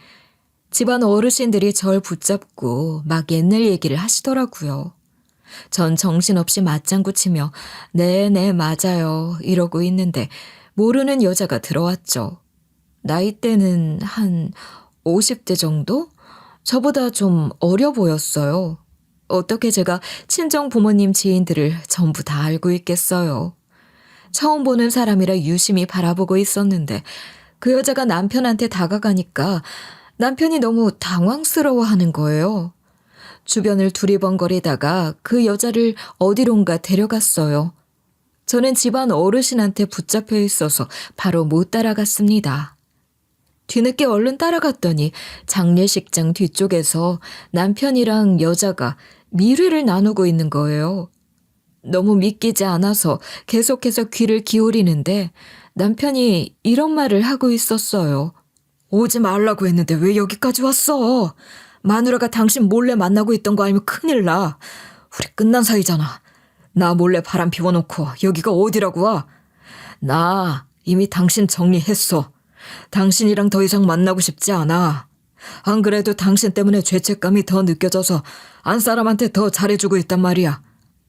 집안 어르신들이 절 붙잡고 막 옛날 얘기를 하시더라고요. 전 정신없이 맞장구 치며 네네 맞아요 이러고 있는데 모르는 여자가 들어왔죠. 나이대는 한 50대 정도? 저보다 좀 어려 보였어요. 어떻게 제가 친정 부모님 지인들을 전부 다 알고 있겠어요. 처음 보는 사람이라 유심히 바라보고 있었는데 그 여자가 남편한테 다가가니까 남편이 너무 당황스러워하는 거예요. 주변을 두리번거리다가 그 여자를 어디론가 데려갔어요. 저는 집안 어르신한테 붙잡혀 있어서 바로 못 따라갔습니다. 뒤늦게 얼른 따라갔더니 장례식장 뒤쪽에서 남편이랑 여자가 미래를 나누고 있는 거예요. 너무 믿기지 않아서 계속해서 귀를 기울이는데 남편이 이런 말을 하고 있었어요. 오지 말라고 했는데 왜 여기까지 왔어? 마누라가 당신 몰래 만나고 있던 거 알면 큰일 나. 우리 끝난 사이잖아. 나 몰래 바람 피워놓고 여기가 어디라고 와? 나 이미 당신 정리했어. 당신이랑 더 이상 만나고 싶지 않아. 안 그래도 당신 때문에 죄책감이 더 느껴져서 안 사람한테 더 잘해주고 있단 말이야.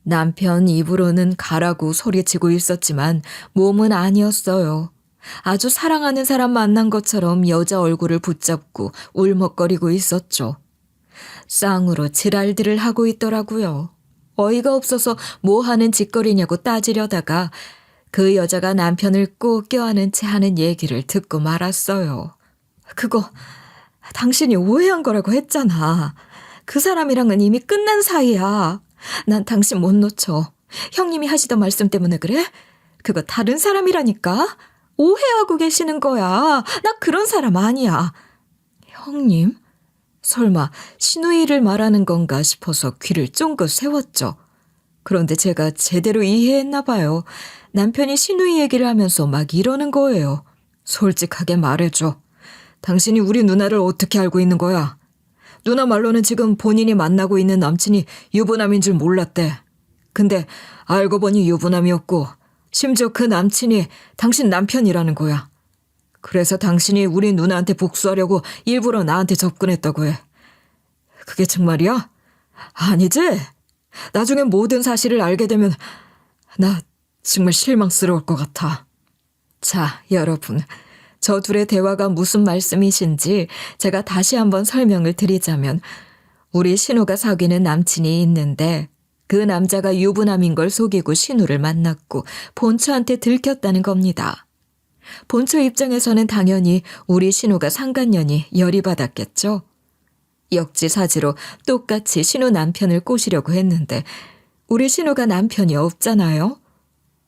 남편 입으로는 가라고 소리치고 있었지만 몸은 아니었어요. 아주 사랑하는 사람 만난 것처럼 여자 얼굴을 붙잡고 울먹거리고 있었죠. 쌍으로 지랄들을 하고 있더라고요. 어이가 없어서 뭐 하는 짓거리냐고 따지려다가 그 여자가 남편을 꼭 껴안은 채 하는 얘기를 듣고 말았어요. 그거 당신이 오해한 거라고 했잖아. 그 사람이랑은 이미 끝난 사이야. 난 당신 못 놓쳐. 형님이 하시던 말씀 때문에 그래? 그거 다른 사람이라니까. 오해하고 계시는 거야. 나 그런 사람 아니야. 형님? 설마 신우이를 말하는 건가 싶어서 귀를 쫑긋 세웠죠. 그런데 제가 제대로 이해했나 봐요. 남편이 신우이 얘기를 하면서 막 이러는 거예요. 솔직하게 말해줘. 당신이 우리 누나를 어떻게 알고 있는 거야? 누나 말로는 지금 본인이 만나고 있는 남친이 유부남인 줄 몰랐대. 근데 알고 보니 유부남이었고 심지어 그 남친이 당신 남편이라는 거야. 그래서 당신이 우리 누나한테 복수하려고 일부러 나한테 접근했다고 해. 그게 정말이야? 아니지? 나중에 모든 사실을 알게 되면 나 정말 실망스러울 것 같아. 자, 여러분. 저 둘의 대화가 무슨 말씀이신지 제가 다시 한번 설명을 드리자면 우리 신우가 사귀는 남친이 있는데 그 남자가 유부남인 걸 속이고 신우를 만났고 본처한테 들켰다는 겁니다. 본처 입장에서는 당연히 우리 신우가 상간년이 열이 받았겠죠. 역지사지로 똑같이 신우 남편을 꼬시려고 했는데 우리 신우가 남편이 없잖아요.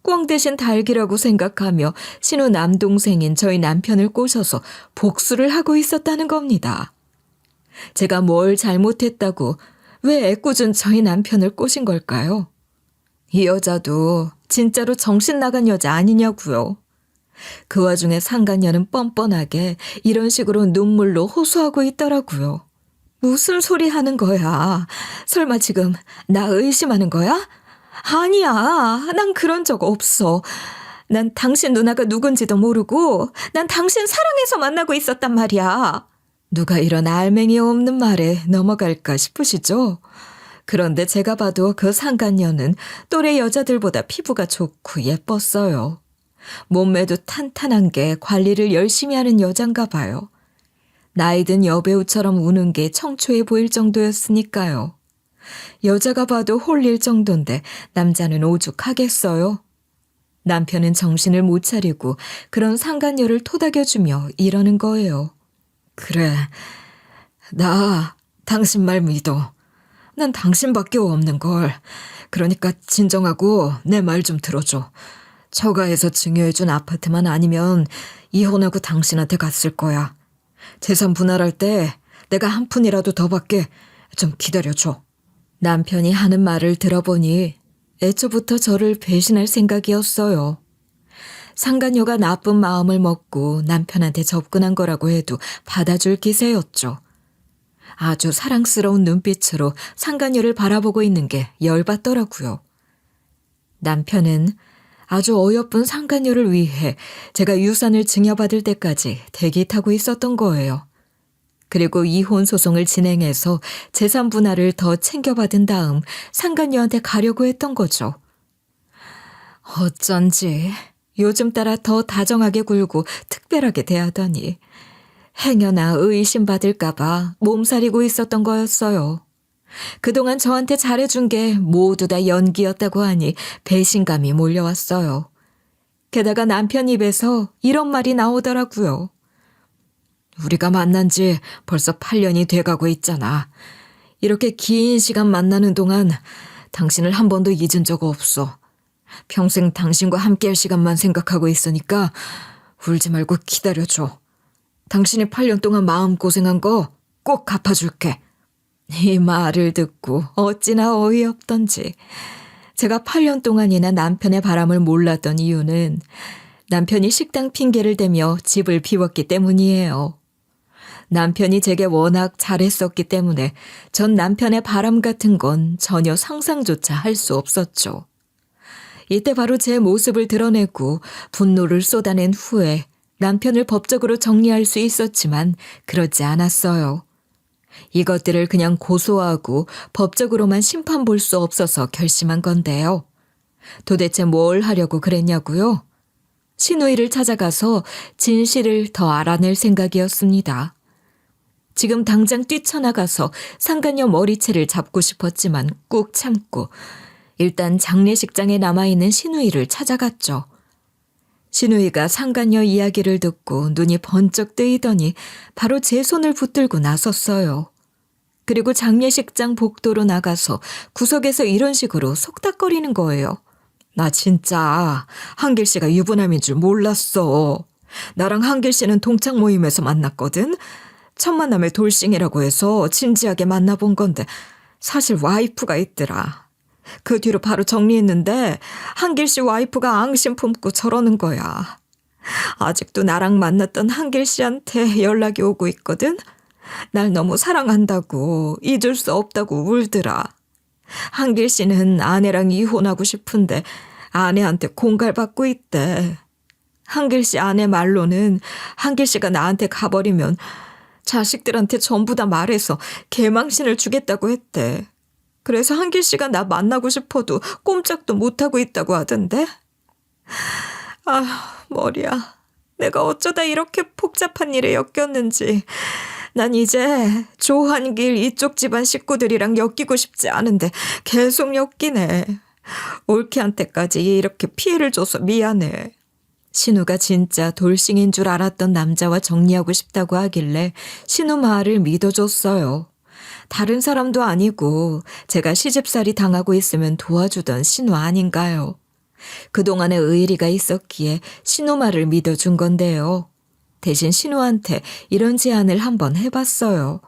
꽝 대신 닭이라고 생각하며 신우 남동생인 저희 남편을 꼬셔서 복수를 하고 있었다는 겁니다. 제가 뭘 잘못했다고 왜 애꿎은 저희 남편을 꼬신 걸까요? 이 여자도 진짜로 정신 나간 여자 아니냐고요. 그 와중에 상간녀는 뻔뻔하게 이런 식으로 눈물로 호소하고 있더라고요. 무슨 소리 하는 거야? 설마 지금 나 의심하는 거야? 아니야, 난 그런 적 없어. 난 당신 누나가 누군지도 모르고 난 당신 사랑해서 만나고 있었단 말이야. 누가 이런 알맹이 없는 말에 넘어갈까 싶으시죠? 그런데 제가 봐도 그 상간녀는 또래 여자들보다 피부가 좋고 예뻤어요. 몸매도 탄탄한 게 관리를 열심히 하는 여잔가 봐요. 나이 든 여배우처럼 우는 게 청초해 보일 정도였으니까요. 여자가 봐도 홀릴 정도인데 남자는 오죽하겠어요. 남편은 정신을 못 차리고 그런 상간녀를 토닥여주며 이러는 거예요. 그래, 나 당신 말 믿어. 난 당신밖에 없는 걸. 그러니까 진정하고 내 말 좀 들어줘. 처가에서 증여해준 아파트만 아니면 이혼하고 당신한테 갔을 거야. 재산 분할할 때 내가 한 푼이라도 더 받게 좀 기다려줘. 남편이 하는 말을 들어보니 애초부터 저를 배신할 생각이었어요. 상간녀가 나쁜 마음을 먹고 남편한테 접근한 거라고 해도 받아줄 기세였죠. 아주 사랑스러운 눈빛으로 상간녀를 바라보고 있는 게 열받더라고요. 남편은 아주 어여쁜 상간녀를 위해 제가 유산을 증여받을 때까지 대기 타고 있었던 거예요. 그리고 이혼 소송을 진행해서 재산 분할을 더 챙겨받은 다음 상간녀한테 가려고 했던 거죠. 어쩐지 요즘 따라 더 다정하게 굴고 특별하게 대하더니 행여나 의심받을까 봐 몸살이고 있었던 거였어요. 그동안 저한테 잘해준 게 모두 다 연기였다고 하니 배신감이 몰려왔어요. 게다가 남편 입에서 이런 말이 나오더라고요. 우리가 만난 지 벌써 8년이 돼가고 있잖아. 이렇게 긴 시간 만나는 동안 당신을 한 번도 잊은 적 없어. 평생 당신과 함께할 시간만 생각하고 있으니까 울지 말고 기다려줘. 당신이 8년 동안 마음고생한 거 꼭 갚아줄게. 이 말을 듣고 어찌나 어이없던지. 제가 8년 동안이나 남편의 바람을 몰랐던 이유는 남편이 식당 핑계를 대며 집을 비웠기 때문이에요. 남편이 제게 워낙 잘했었기 때문에 전 남편의 바람 같은 건 전혀 상상조차 할 수 없었죠. 이때 바로 제 모습을 드러내고 분노를 쏟아낸 후에 남편을 법적으로 정리할 수 있었지만 그렇지 않았어요. 이것들을 그냥 고소하고 법적으로만 심판 볼 수 없어서 결심한 건데요. 도대체 뭘 하려고 그랬냐고요? 신우이를 찾아가서 진실을 더 알아낼 생각이었습니다. 지금 당장 뛰쳐나가서 상간녀 머리채를 잡고 싶었지만 꾹 참고 일단 장례식장에 남아있는 신우이를 찾아갔죠. 신우이가 상간녀 이야기를 듣고 눈이 번쩍 뜨이더니 바로 제 손을 붙들고 나섰어요. 그리고 장례식장 복도로 나가서 구석에서 이런 식으로 속닥거리는 거예요. 나 진짜 한길 씨가 유부남인 줄 몰랐어. 나랑 한길 씨는 동창 모임에서 만났거든. 첫 만남에 돌싱이라고 해서 진지하게 만나본 건데 사실 와이프가 있더라. 그 뒤로 바로 정리했는데 한길 씨 와이프가 앙심 품고 저러는 거야. 아직도 나랑 만났던 한길 씨한테 연락이 오고 있거든. 날 너무 사랑한다고 잊을 수 없다고 울더라. 한길 씨는 아내랑 이혼하고 싶은데 아내한테 공갈받고 있대. 한길 씨 아내 말로는 한길 씨가 나한테 가버리면 자식들한테 전부 다 말해서 개망신을 주겠다고 했대. 그래서 한길 씨가 나 만나고 싶어도 꼼짝도 못하고 있다고 하던데. 아, 머리야. 내가 어쩌다 이렇게 복잡한 일에 엮였는지 난 이제 조한길 이쪽 집안 식구들이랑 엮이고 싶지 않은데 계속 엮이네. 올케한테까지 이렇게 피해를 줘서 미안해. 신우가 진짜 돌싱인 줄 알았던 남자와 정리하고 싶다고 하길래 신우 말을 믿어줬어요. 다른 사람도 아니고 제가 시집살이 당하고 있으면 도와주던 신우 아닌가요? 그동안의 의리가 있었기에 신우 말을 믿어준 건데요. 대신 신우한테 이런 제안을 한번 해봤어요.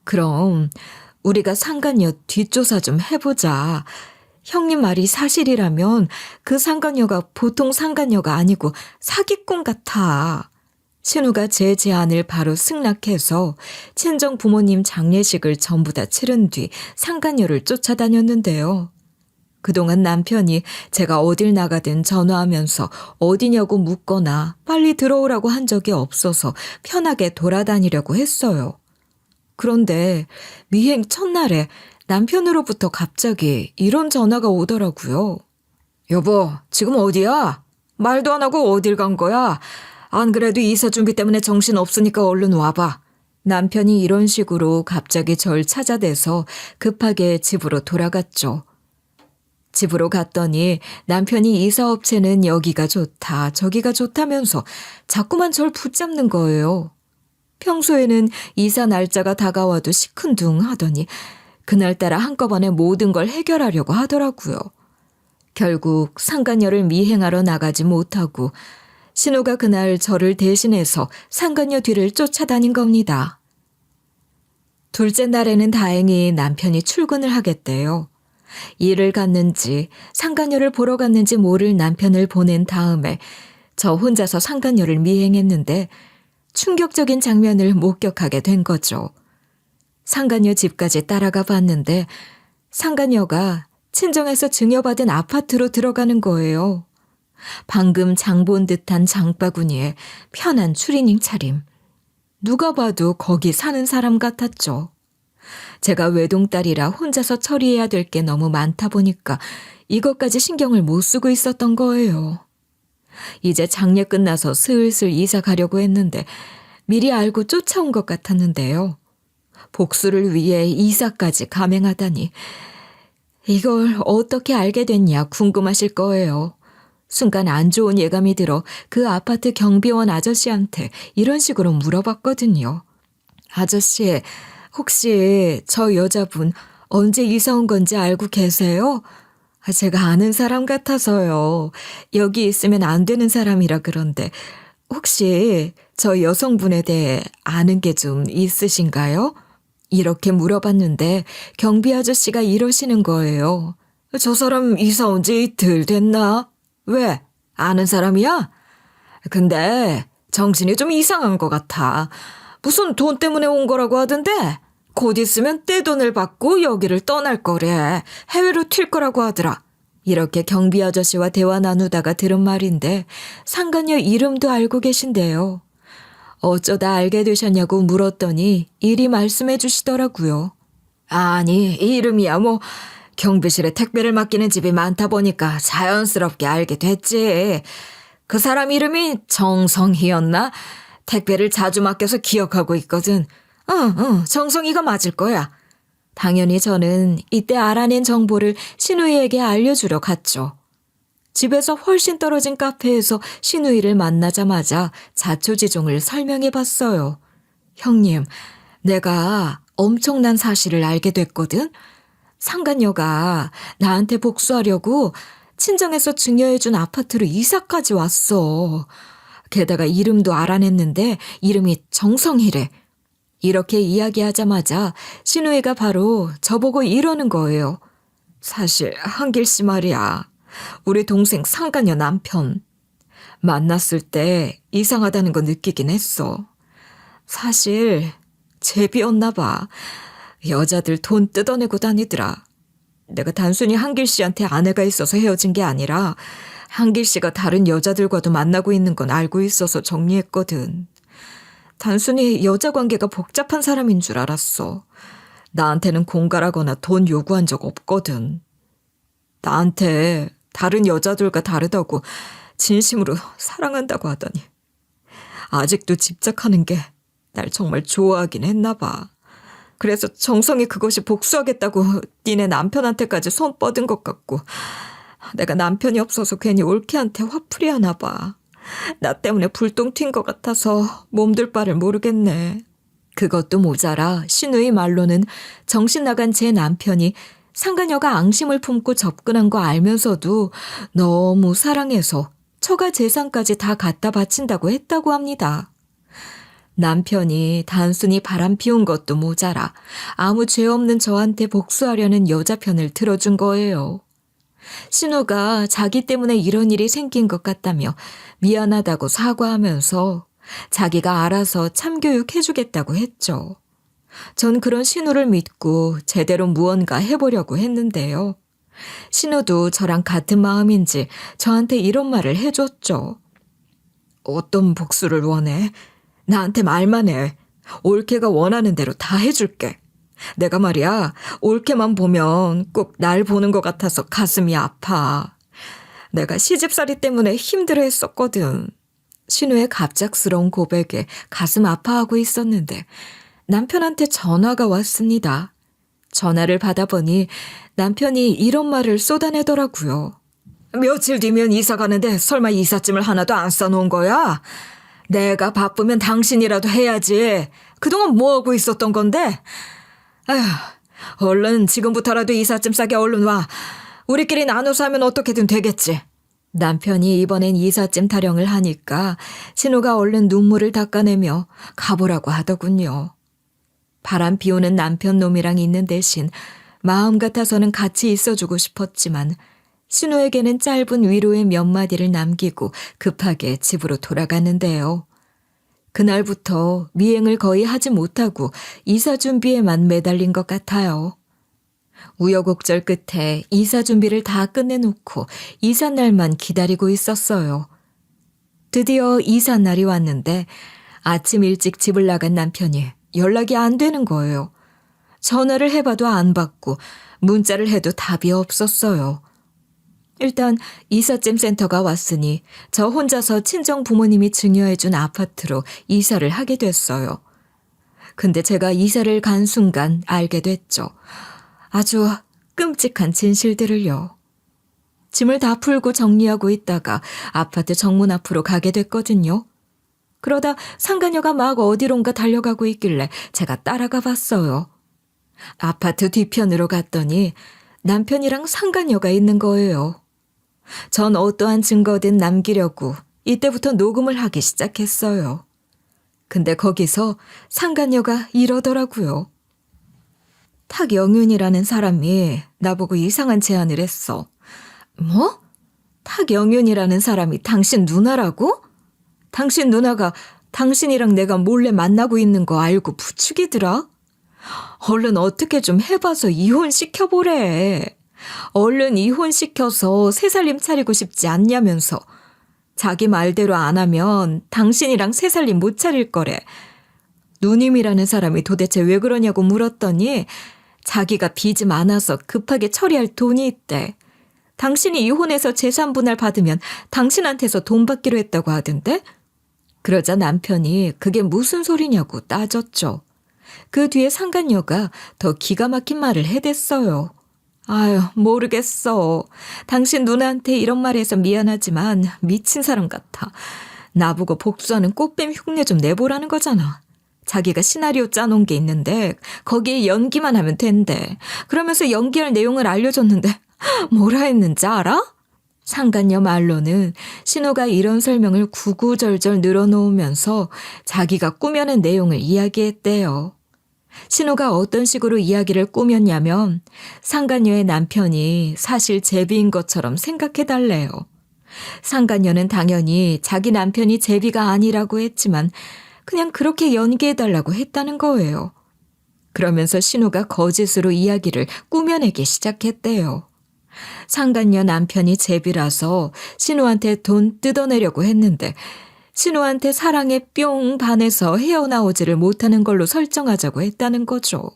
그럼 우리가 상간녀 뒷조사 좀 해보자. 형님 말이 사실이라면 그 상간녀가 보통 상간녀가 아니고 사기꾼 같아. 신우가 제 제안을 바로 승낙해서 친정 부모님 장례식을 전부 다 치른 뒤 상간녀를 쫓아다녔는데요. 그동안 남편이 제가 어딜 나가든 전화하면서 어디냐고 묻거나 빨리 들어오라고 한 적이 없어서 편하게 돌아다니려고 했어요. 그런데 미행 첫날에 남편으로부터 갑자기 이런 전화가 오더라고요. 여보, 지금 어디야? 말도 안 하고 어딜 간 거야? 안 그래도 이사 준비 때문에 정신 없으니까 얼른 와봐. 남편이 이런 식으로 갑자기 절 찾아대서 급하게 집으로 돌아갔죠. 집으로 갔더니 남편이 이사업체는 여기가 좋다, 저기가 좋다면서 자꾸만 절 붙잡는 거예요. 평소에는 이사 날짜가 다가와도 시큰둥하더니 그날따라 한꺼번에 모든 걸 해결하려고 하더라고요. 결국 상간녀를 미행하러 나가지 못하고 신우가 그날 저를 대신해서 상간녀 뒤를 쫓아다닌 겁니다. 둘째 날에는 다행히 남편이 출근을 하겠대요. 일을 갔는지 상간녀를 보러 갔는지 모를 남편을 보낸 다음에 저 혼자서 상간녀를 미행했는데 충격적인 장면을 목격하게 된 거죠. 상간녀 집까지 따라가 봤는데 상간녀가 친정에서 증여받은 아파트로 들어가는 거예요. 방금 장 본 듯한 장바구니에 편한 추리닝 차림. 누가 봐도 거기 사는 사람 같았죠. 제가 외동딸이라 혼자서 처리해야 될 게 너무 많다 보니까 이것까지 신경을 못 쓰고 있었던 거예요. 이제 장례 끝나서 슬슬 이사 가려고 했는데 미리 알고 쫓아온 것 같았는데요. 복수를 위해 이사까지 감행하다니 이걸 어떻게 알게 됐냐 궁금하실 거예요. 순간 안 좋은 예감이 들어 그 아파트 경비원 아저씨한테 이런 식으로 물어봤거든요. 아저씨, 혹시 저 여자분 언제 이사 온 건지 알고 계세요? 제가 아는 사람 같아서요. 여기 있으면 안 되는 사람이라 그런데 혹시 저 여성분에 대해 아는 게 좀 있으신가요? 이렇게 물어봤는데 경비 아저씨가 이러시는 거예요. 저 사람 이사 온 지 이틀 됐나? 왜? 아는 사람이야? 근데 정신이 좀 이상한 것 같아. 무슨 돈 때문에 온 거라고 하던데 곧 있으면 떼돈을 받고 여기를 떠날 거래. 해외로 튈 거라고 하더라. 이렇게 경비 아저씨와 대화 나누다가 들은 말인데 상간녀 이름도 알고 계신데요. 어쩌다 알게 되셨냐고 물었더니 이리 말씀해 주시더라고요. 아니, 이름이야 뭐 경비실에 택배를 맡기는 집이 많다 보니까 자연스럽게 알게 됐지. 그 사람 이름이 정성희였나? 택배를 자주 맡겨서 기억하고 있거든. 정성희가 맞을 거야. 당연히 저는 이때 알아낸 정보를 신우이에게 알려주러 갔죠. 집에서 훨씬 떨어진 카페에서 신우이를 만나자마자 자초지종을 설명해 봤어요. 형님, 내가 엄청난 사실을 알게 됐거든. 상간녀가 나한테 복수하려고 친정에서 증여해준 아파트로 이사까지 왔어. 게다가 이름도 알아냈는데 이름이 정성희래. 이렇게 이야기하자마자 신우이가 바로 저보고 이러는 거예요. 사실 한길 씨 말이야. 우리 동생 상간녀 남편. 만났을 때 이상하다는 거 느끼긴 했어. 사실 제비였나 봐. 여자들 돈 뜯어내고 다니더라. 내가 단순히 한길 씨한테 아내가 있어서 헤어진 게 아니라 한길 씨가 다른 여자들과도 만나고 있는 건 알고 있어서 정리했거든. 단순히 여자 관계가 복잡한 사람인 줄 알았어. 나한테는 공갈하거나 돈 요구한 적 없거든. 나한테 다른 여자들과 다르다고 진심으로 사랑한다고 하더니 아직도 집착하는 게 날 정말 좋아하긴 했나 봐. 그래서 정성이 그것이 복수하겠다고 니네 남편한테까지 손 뻗은 것 같고 내가 남편이 없어서 괜히 올케한테 화풀이 하나 봐. 나 때문에 불똥 튄 것 같아서 몸둘 바를 모르겠네. 그것도 모자라 신우의 말로는 정신 나간 제 남편이 상간녀가 앙심을 품고 접근한 거 알면서도 너무 사랑해서 처가 재산까지 다 갖다 바친다고 했다고 합니다. 남편이 단순히 바람 피운 것도 모자라 아무 죄 없는 저한테 복수하려는 여자 편을 들어준 거예요. 신우가 자기 때문에 이런 일이 생긴 것 같다며 미안하다고 사과하면서 자기가 알아서 참교육 해주겠다고 했죠. 전 그런 신우를 믿고 제대로 무언가 해보려고 했는데요. 신우도 저랑 같은 마음인지 저한테 이런 말을 해줬죠. 어떤 복수를 원해? 나한테 말만 해. 올케가 원하는 대로 다 해줄게. 내가 말이야, 올케만 보면 꼭 날 보는 것 같아서 가슴이 아파. 내가 시집살이 때문에 힘들어 했었거든. 신우의 갑작스러운 고백에 가슴 아파하고 있었는데 남편한테 전화가 왔습니다. 전화를 받아보니 남편이 이런 말을 쏟아내더라고요. 며칠 뒤면 이사 가는데 설마 이삿짐을 하나도 안 싸놓은 거야? 내가 바쁘면 당신이라도 해야지. 그동안 뭐하고 있었던 건데? 아휴, 얼른 지금부터라도 이삿짐 싸게 얼른 와. 우리끼리 나눠서 하면 어떻게든 되겠지. 남편이 이번엔 이삿짐 타령을 하니까 신우가 얼른 눈물을 닦아내며 가보라고 하더군요. 바람 피우는 남편 놈이랑 있는 대신 마음 같아서는 같이 있어주고 싶었지만 신우에게는 짧은 위로의 몇 마디를 남기고 급하게 집으로 돌아갔는데요. 그날부터 미행을 거의 하지 못하고 이사 준비에만 매달린 것 같아요. 우여곡절 끝에 이사 준비를 다 끝내놓고 이사 날만 기다리고 있었어요. 드디어 이사 날이 왔는데 아침 일찍 집을 나간 남편이 연락이 안 되는 거예요. 전화를 해봐도 안 받고 문자를 해도 답이 없었어요. 일단 이삿짐 센터가 왔으니 저 혼자서 친정 부모님이 증여해준 아파트로 이사를 하게 됐어요. 근데 제가 이사를 간 순간 알게 됐죠. 아주 끔찍한 진실들을요. 짐을 다 풀고 정리하고 있다가 아파트 정문 앞으로 가게 됐거든요. 그러다 상간녀가 막 어디론가 달려가고 있길래 제가 따라가 봤어요. 아파트 뒤편으로 갔더니 남편이랑 상간녀가 있는 거예요. 전 어떠한 증거든 남기려고 이때부터 녹음을 하기 시작했어요. 근데 거기서 상간녀가 이러더라고요. 탁영윤이라는 사람이 나보고 이상한 제안을 했어. 뭐? 탁영윤이라는 사람이 당신 누나라고? 당신 누나가 당신이랑 내가 몰래 만나고 있는 거 알고 부추기더라? 얼른 어떻게 좀 해봐서 이혼시켜보래. 얼른 이혼시켜서 새살림 차리고 싶지 않냐면서. 자기 말대로 안 하면 당신이랑 새살림 못 차릴 거래. 누님이라는 사람이 도대체 왜 그러냐고 물었더니 자기가 빚이 많아서 급하게 처리할 돈이 있대. 당신이 이혼해서 재산 분할 받으면 당신한테서 돈 받기로 했다고 하던데? 그러자 남편이 그게 무슨 소리냐고 따졌죠. 그 뒤에 상간녀가 더 기가 막힌 말을 해댔어요. 아유, 모르겠어. 당신 누나한테 이런 말 해서 미안하지만 미친 사람 같아. 나보고 복수하는 꽃뱀 흉내 좀 내보라는 거잖아. 자기가 시나리오 짜놓은 게 있는데 거기에 연기만 하면 된대. 그러면서 연기할 내용을 알려줬는데 뭐라 했는지 알아? 상간녀 말로는 신우가 이런 설명을 구구절절 늘어놓으면서 자기가 꾸며낸 내용을 이야기했대요. 신우가 어떤 식으로 이야기를 꾸몄냐면 상간녀의 남편이 사실 제비인 것처럼 생각해달래요. 상간녀는 당연히 자기 남편이 제비가 아니라고 했지만 그냥 그렇게 연기해달라고 했다는 거예요. 그러면서 신우가 거짓으로 이야기를 꾸며내기 시작했대요. 상간녀 남편이 제비라서 신우한테 돈 뜯어내려고 했는데 신우한테 사랑에 뿅 반해서 헤어나오지를 못하는 걸로 설정하자고 했다는 거죠.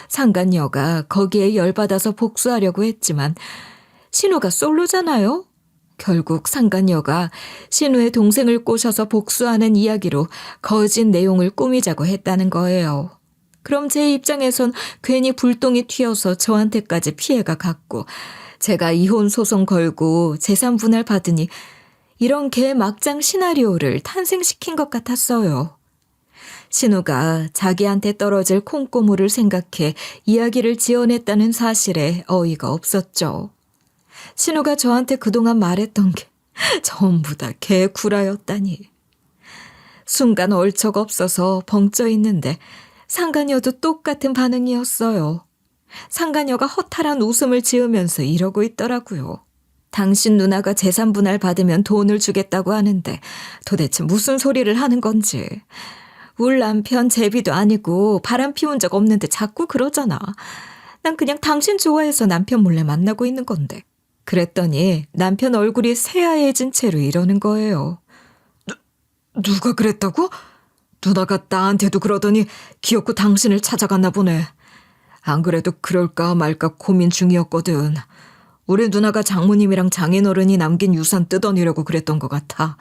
상간녀가 거기에 열받아서 복수하려고 했지만 신우가 솔로잖아요. 결국 상간녀가 신우의 동생을 꼬셔서 복수하는 이야기로 거짓 내용을 꾸미자고 했다는 거예요. 그럼 제 입장에선 괜히 불똥이 튀어서 저한테까지 피해가 갔고 제가 이혼 소송 걸고 재산 분할 받으니 이런 개막장 시나리오를 탄생시킨 것 같았어요. 신우가 자기한테 떨어질 콩고물을 생각해 이야기를 지어냈다는 사실에 어이가 없었죠. 신우가 저한테 그동안 말했던 게 전부 다 개구라였다니. 순간 얼척 없어서 벙쪄 있는데 상간녀도 똑같은 반응이었어요. 상간녀가 허탈한 웃음을 지으면서 이러고 있더라고요. 당신 누나가 재산 분할 받으면 돈을 주겠다고 하는데 도대체 무슨 소리를 하는 건지. 울 남편 제비도 아니고 바람 피운 적 없는데 자꾸 그러잖아. 난 그냥 당신 좋아해서 남편 몰래 만나고 있는 건데. 그랬더니 남편 얼굴이 새하얘진 채로 이러는 거예요. 누가 그랬다고? 누나가 나한테도 그러더니 기어코 당신을 찾아갔나 보네. 안 그래도 그럴까 말까 고민 중이었거든. 우리 누나가 장모님이랑 장인어른이 남긴 유산 뜯어내려고 그랬던 것 같아.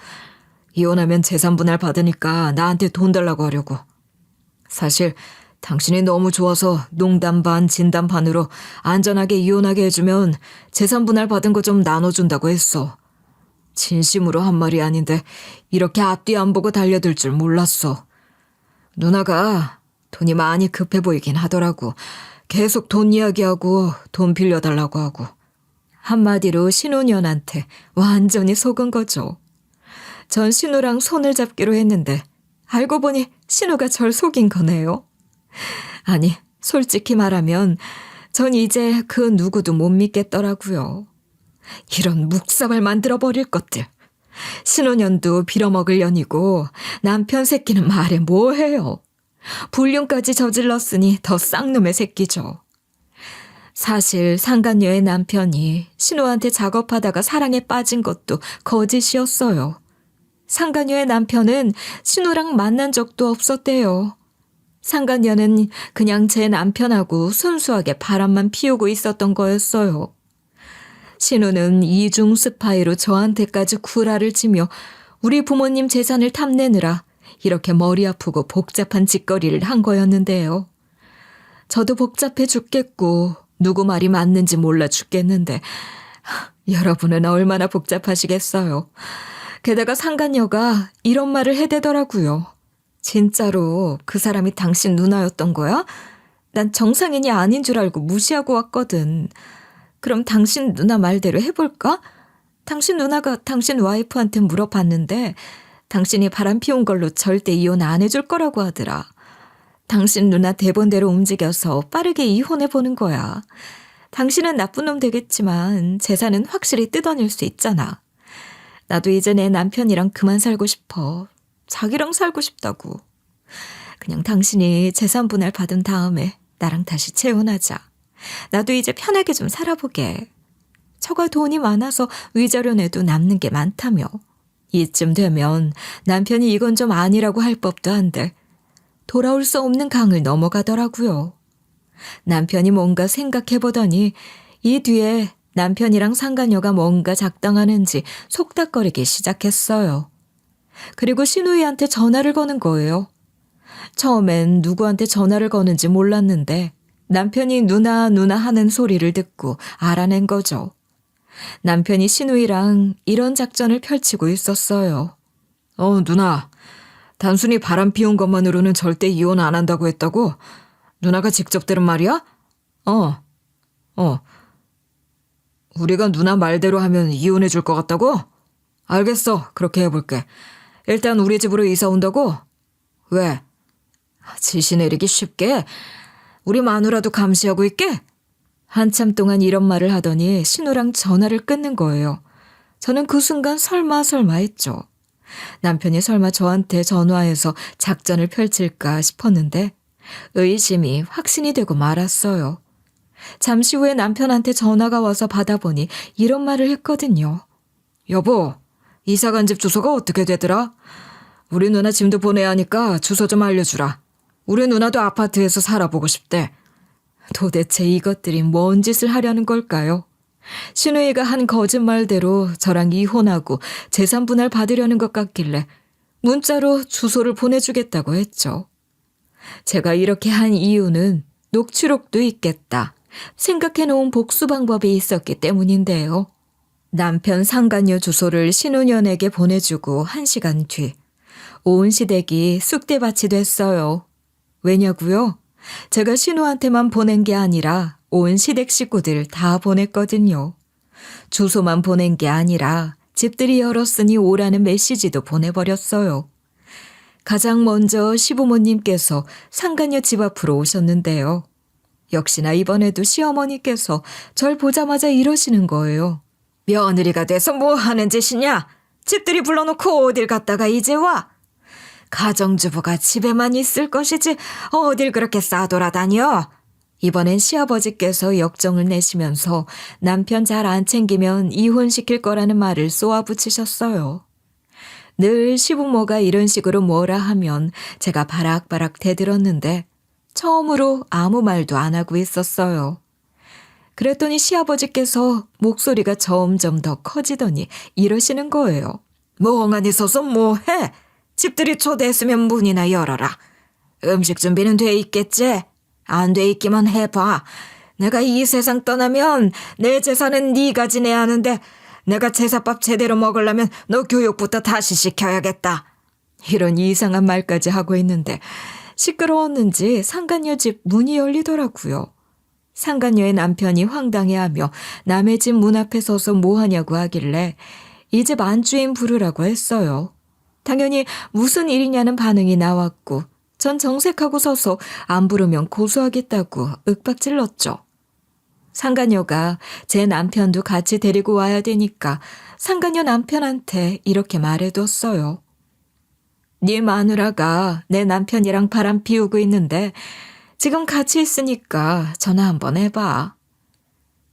이혼하면 재산 분할 받으니까 나한테 돈 달라고 하려고. 사실 당신이 너무 좋아서 농담 반 진담 반으로 안전하게 이혼하게 해주면 재산 분할 받은 거 좀 나눠준다고 했어. 진심으로 한 말이 아닌데 이렇게 앞뒤 안 보고 달려들 줄 몰랐어. 누나가 돈이 많이 급해 보이긴 하더라고. 계속 돈 이야기하고 돈 빌려달라고 하고. 한마디로 신혼년한테 완전히 속은 거죠. 전 신우랑 손을 잡기로 했는데 알고 보니 신우가 절 속인 거네요. 아니, 솔직히 말하면 전 이제 그 누구도 못 믿겠더라고요. 이런 묵사발 만들어버릴 것들. 신혼년도 빌어먹을 년이고 남편 새끼는 말해 뭐해요. 불륜까지 저질렀으니 더 쌍놈의 새끼죠. 사실 상간녀의 남편이 신우한테 작업하다가 사랑에 빠진 것도 거짓이었어요. 상간녀의 남편은 신우랑 만난 적도 없었대요. 상간녀는 그냥 제 남편하고 순수하게 바람만 피우고 있었던 거였어요. 신우는 이중 스파이로 저한테까지 구라를 치며 우리 부모님 재산을 탐내느라 이렇게 머리 아프고 복잡한 짓거리를 한 거였는데요. 저도 복잡해 죽겠고 누구 말이 맞는지 몰라 죽겠는데 여러분은 얼마나 복잡하시겠어요. 게다가 상간녀가 이런 말을 해대더라고요. 진짜로 그 사람이 당신 누나였던 거야? 난 정상인이 아닌 줄 알고 무시하고 왔거든. 그럼 당신 누나 말대로 해볼까? 당신 누나가 당신 와이프한테 물어봤는데 당신이 바람 피운 걸로 절대 이혼 안 해줄 거라고 하더라. 당신 누나 대본대로 움직여서 빠르게 이혼해보는 거야. 당신은 나쁜 놈 되겠지만 재산은 확실히 뜯어낼 수 있잖아. 나도 이제 내 남편이랑 그만 살고 싶어. 자기랑 살고 싶다고. 그냥 당신이 재산 분할 받은 다음에 나랑 다시 재혼하자. 나도 이제 편하게 좀 살아보게. 처가 돈이 많아서 위자료 내도 남는 게 많다며. 이쯤 되면 남편이 이건 좀 아니라고 할 법도 한데 돌아올 수 없는 강을 넘어가더라고요. 남편이 뭔가 생각해보더니 이 뒤에 남편이랑 상간녀가 뭔가 작당하는지 속닥거리기 시작했어요. 그리고 신우이한테 전화를 거는 거예요. 처음엔 누구한테 전화를 거는지 몰랐는데 남편이 누나 하는 소리를 듣고 알아낸 거죠. 남편이 신우이랑 이런 작전을 펼치고 있었어요. 누나, 단순히 바람 피운 것만으로는 절대 이혼 안 한다고 했다고? 누나가 직접 들은 말이야? 우리가 누나 말대로 하면 이혼해 줄 것 같다고? 알겠어, 그렇게 해볼게. 일단 우리 집으로 이사 온다고? 왜? 지시 내리기 쉽게? 우리 마누라도 감시하고 있게? 한참 동안 이런 말을 하더니 신우랑 전화를 끊는 거예요. 저는 그 순간 설마 했죠. 남편이 설마 저한테 전화해서 작전을 펼칠까 싶었는데 의심이 확신이 되고 말았어요. 잠시 후에 남편한테 전화가 와서 받아보니 이런 말을 했거든요. 여보, 이사 간 집 주소가 어떻게 되더라? 우리 누나 짐도 보내야 하니까 주소 좀 알려주라. 우리 누나도 아파트에서 살아보고 싶대. 도대체 이것들이 뭔 짓을 하려는 걸까요? 신우이가 한 거짓말대로 저랑 이혼하고 재산 분할 받으려는 것 같길래 문자로 주소를 보내주겠다고 했죠. 제가 이렇게 한 이유는 녹취록도 있겠다 생각해놓은 복수 방법이 있었기 때문인데요. 남편 상간녀 주소를 신우년에게 보내주고 1시간 뒤 온 시댁이 쑥대밭이 됐어요. 왜냐고요? 제가 신우한테만 보낸 게 아니라 온 시댁 식구들 다 보냈거든요. 주소만 보낸 게 아니라 집들이 열었으니 오라는 메시지도 보내버렸어요. 가장 먼저 시부모님께서 상간녀 집 앞으로 오셨는데요. 역시나 이번에도 시어머니께서 절 보자마자 이러시는 거예요. 며느리가 돼서 뭐 하는 짓이냐? 집들이 불러놓고 어딜 갔다가 이제 와? 가정주부가 집에만 있을 것이지 어딜 그렇게 싸돌아다녀? 이번엔 시아버지께서 역정을 내시면서 남편 잘 안 챙기면 이혼시킬 거라는 말을 쏘아붙이셨어요. 늘 시부모가 이런 식으로 뭐라 하면 제가 바락바락 대들었는데 처음으로 아무 말도 안 하고 있었어요. 그랬더니 시아버지께서 목소리가 점점 더 커지더니 이러시는 거예요. 멍하니 서서 뭐해? 집들이 초대했으면 문이나 열어라. 음식 준비는 돼 있겠지? 안 돼 있기만 해봐. 내가 이 세상 떠나면 내 재산은 네가 지내야 하는데 내가 제사밥 제대로 먹으려면 너 교육부터 다시 시켜야겠다. 이런 이상한 말까지 하고 있는데 시끄러웠는지 상간녀 집 문이 열리더라고요. 상간녀의 남편이 황당해하며 남의 집 문 앞에 서서 뭐하냐고 하길래 이 집 안주인 부르라고 했어요. 당연히 무슨 일이냐는 반응이 나왔고 전 정색하고 서서 안 부르면 고소하겠다고 윽박질렀죠. 상간녀가 제 남편도 같이 데리고 와야 되니까 상간녀 남편한테 이렇게 말해뒀어요. 네 마누라가 내 남편이랑 바람 피우고 있는데 지금 같이 있으니까 전화 한번 해봐.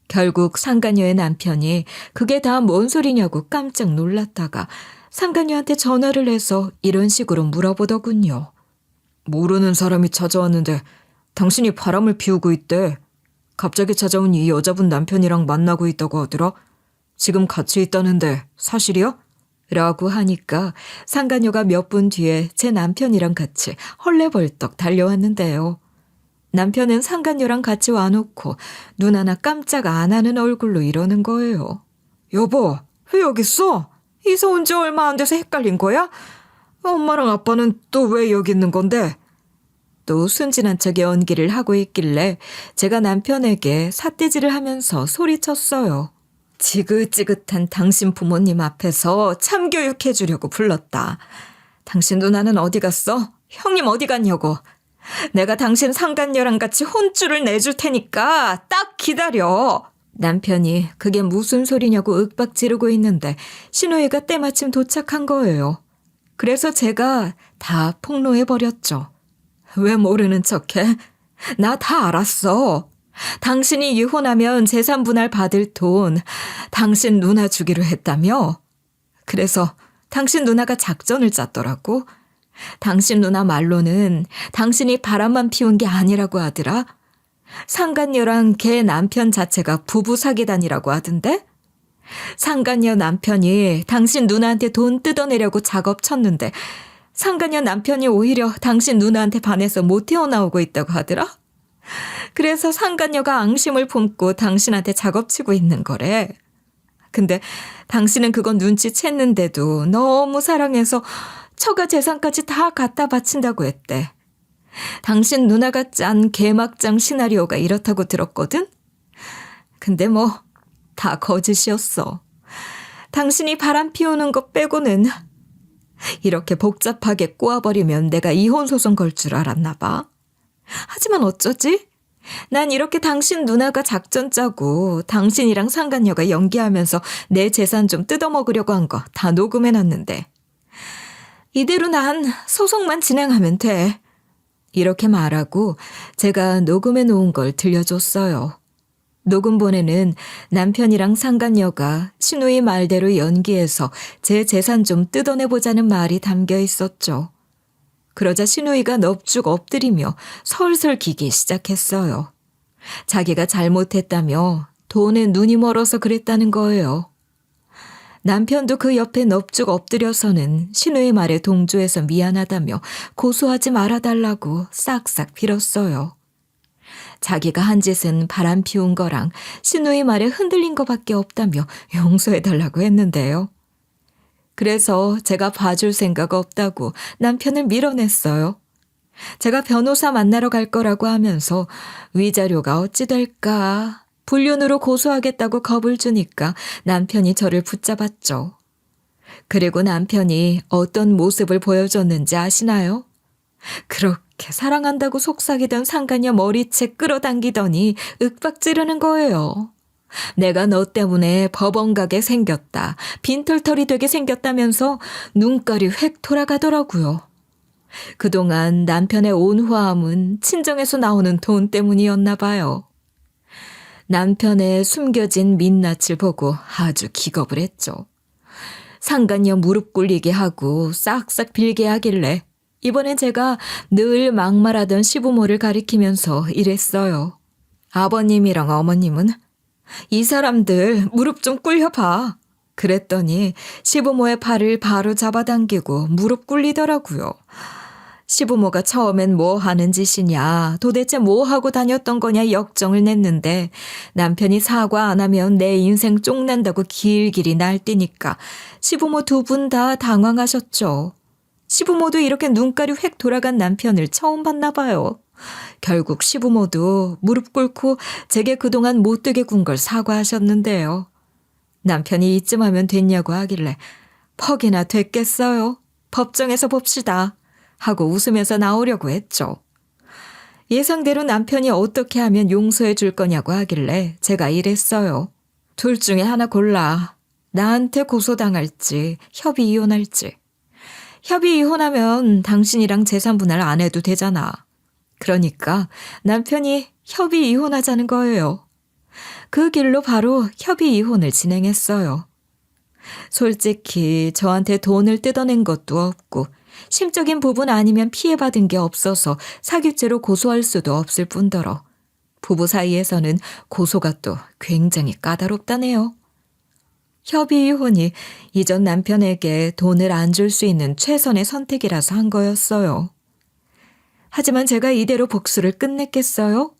결국 상간녀의 남편이 그게 다 뭔 소리냐고 깜짝 놀랐다가 상간녀한테 전화를 해서 이런 식으로 물어보더군요. 모르는 사람이 찾아왔는데 당신이 바람을 피우고 있대. 갑자기 찾아온 이 여자분 남편이랑 만나고 있다고 하더라. 지금 같이 있다는데 사실이야? 라고 하니까 상간녀가 몇 분 뒤에 제 남편이랑 같이 헐레벌떡 달려왔는데요. 남편은 상간녀랑 같이 와놓고 눈 하나 깜짝 안 하는 얼굴로 이러는 거예요. 여보, 왜 여기 있어? 이사 온 지 얼마 안 돼서 헷갈린 거야? 엄마랑 아빠는 또 왜 여기 있는 건데? 또 순진한 척 연기를 하고 있길래 제가 남편에게 삿대질을 하면서 소리쳤어요. 지긋지긋한 당신 부모님 앞에서 참교육해 주려고 불렀다. 당신 누나는 어디 갔어? 형님 어디 갔냐고. 내가 당신 상간녀랑 같이 혼쭐을 내줄 테니까 딱 기다려. 남편이 그게 무슨 소리냐고 윽박 지르고 있는데 신우이가 때마침 도착한 거예요. 그래서 제가 다 폭로해버렸죠. 왜 모르는 척해? 나 다 알았어. 당신이 이혼하면 재산 분할 받을 돈 당신 누나 주기로 했다며? 그래서 당신 누나가 작전을 짰더라고. 당신 누나 말로는 당신이 바람만 피운 게 아니라고 하더라. 상간녀랑 걔 남편 자체가 부부 사기단이라고 하던데? 상간녀 남편이 당신 누나한테 돈 뜯어내려고 작업 쳤는데 상간녀 남편이 오히려 당신 누나한테 반해서 못 태어나오고 있다고 하더라? 그래서 상간녀가 앙심을 품고 당신한테 작업치고 있는 거래. 근데 당신은 그건 눈치챘는데도 너무 사랑해서 처가 재산까지 다 갖다 바친다고 했대. 당신 누나가 짠 개막장 시나리오가 이렇다고 들었거든? 근데 뭐 다 거짓이었어. 당신이 바람 피우는 것 빼고는 이렇게 복잡하게 꼬아버리면 내가 이혼소송 걸 줄 알았나 봐. 하지만 어쩌지? 난 이렇게 당신 누나가 작전 짜고 당신이랑 상간녀가 연기하면서 내 재산 좀 뜯어먹으려고 한 거 다 녹음해놨는데 이대로 난 소송만 진행하면 돼. 이렇게 말하고 제가 녹음해 놓은 걸 들려줬어요. 녹음본에는 남편이랑 상간녀가 신우이 말대로 연기해서 제 재산 좀 뜯어내보자는 말이 담겨 있었죠. 그러자 신우이가 넙죽 엎드리며 설설 기기 시작했어요. 자기가 잘못했다며 돈에 눈이 멀어서 그랬다는 거예요. 남편도 그 옆에 넙죽 엎드려서는 신우의 말에 동조해서 미안하다며 고소하지 말아달라고 싹싹 빌었어요. 자기가 한 짓은 바람 피운 거랑 신우의 말에 흔들린 거밖에 없다며 용서해달라고 했는데요. 그래서 제가 봐줄 생각 없다고 남편을 밀어냈어요. 제가 변호사 만나러 갈 거라고 하면서 위자료가 어찌 될까 불륜으로 고소하겠다고 겁을 주니까 남편이 저를 붙잡았죠. 그리고 남편이 어떤 모습을 보여줬는지 아시나요? 그렇게 사랑한다고 속삭이던 상간녀 머리채 끌어당기더니 윽박지르는 거예요. 내가 너 때문에 법원 가게 생겼다. 빈털털이 되게 생겼다면서 눈깔이 획 돌아가더라고요. 그동안 남편의 온화함은 친정에서 나오는 돈 때문이었나 봐요. 남편의 숨겨진 민낯을 보고 아주 기겁을 했죠. 상간녀 무릎 꿇리게 하고 싹싹 빌게 하길래 이번엔 제가 늘 막말하던 시부모를 가리키면서 이랬어요. 아버님이랑 어머님은 이 사람들 무릎 좀 꿇려봐. 그랬더니 시부모의 팔을 바로 잡아당기고 무릎 꿇리더라고요. 시부모가 처음엔 뭐 하는 짓이냐, 도대체 뭐 하고 다녔던 거냐 역정을 냈는데 남편이 사과 안 하면 내 인생 쪽난다고 길길이 날뛰니까 시부모 두 분 다 당황하셨죠. 시부모도 이렇게 눈깔이 획 돌아간 남편을 처음 봤나 봐요. 결국 시부모도 무릎 꿇고 제게 그동안 못되게 군 걸 사과하셨는데요. 남편이 이쯤 하면 됐냐고 하길래 퍽이나 됐겠어요. 법정에서 봅시다. 하고 웃으면서 나오려고 했죠. 예상대로 남편이 어떻게 하면 용서해 줄 거냐고 하길래 제가 이랬어요. 둘 중에 하나 골라. 나한테 고소당할지 협의 이혼할지. 협의 이혼하면 당신이랑 재산 분할 안 해도 되잖아. 그러니까 남편이 협의 이혼하자는 거예요. 그 길로 바로 협의 이혼을 진행했어요. 솔직히 저한테 돈을 뜯어낸 것도 없고 심적인 부분 아니면 피해받은 게 없어서 사기죄로 고소할 수도 없을 뿐더러 부부 사이에서는 고소가 또 굉장히 까다롭다네요. 협의 이혼이 이전 남편에게 돈을 안 줄 수 있는 최선의 선택이라서 한 거였어요. 하지만 제가 이대로 복수를 끝냈겠어요?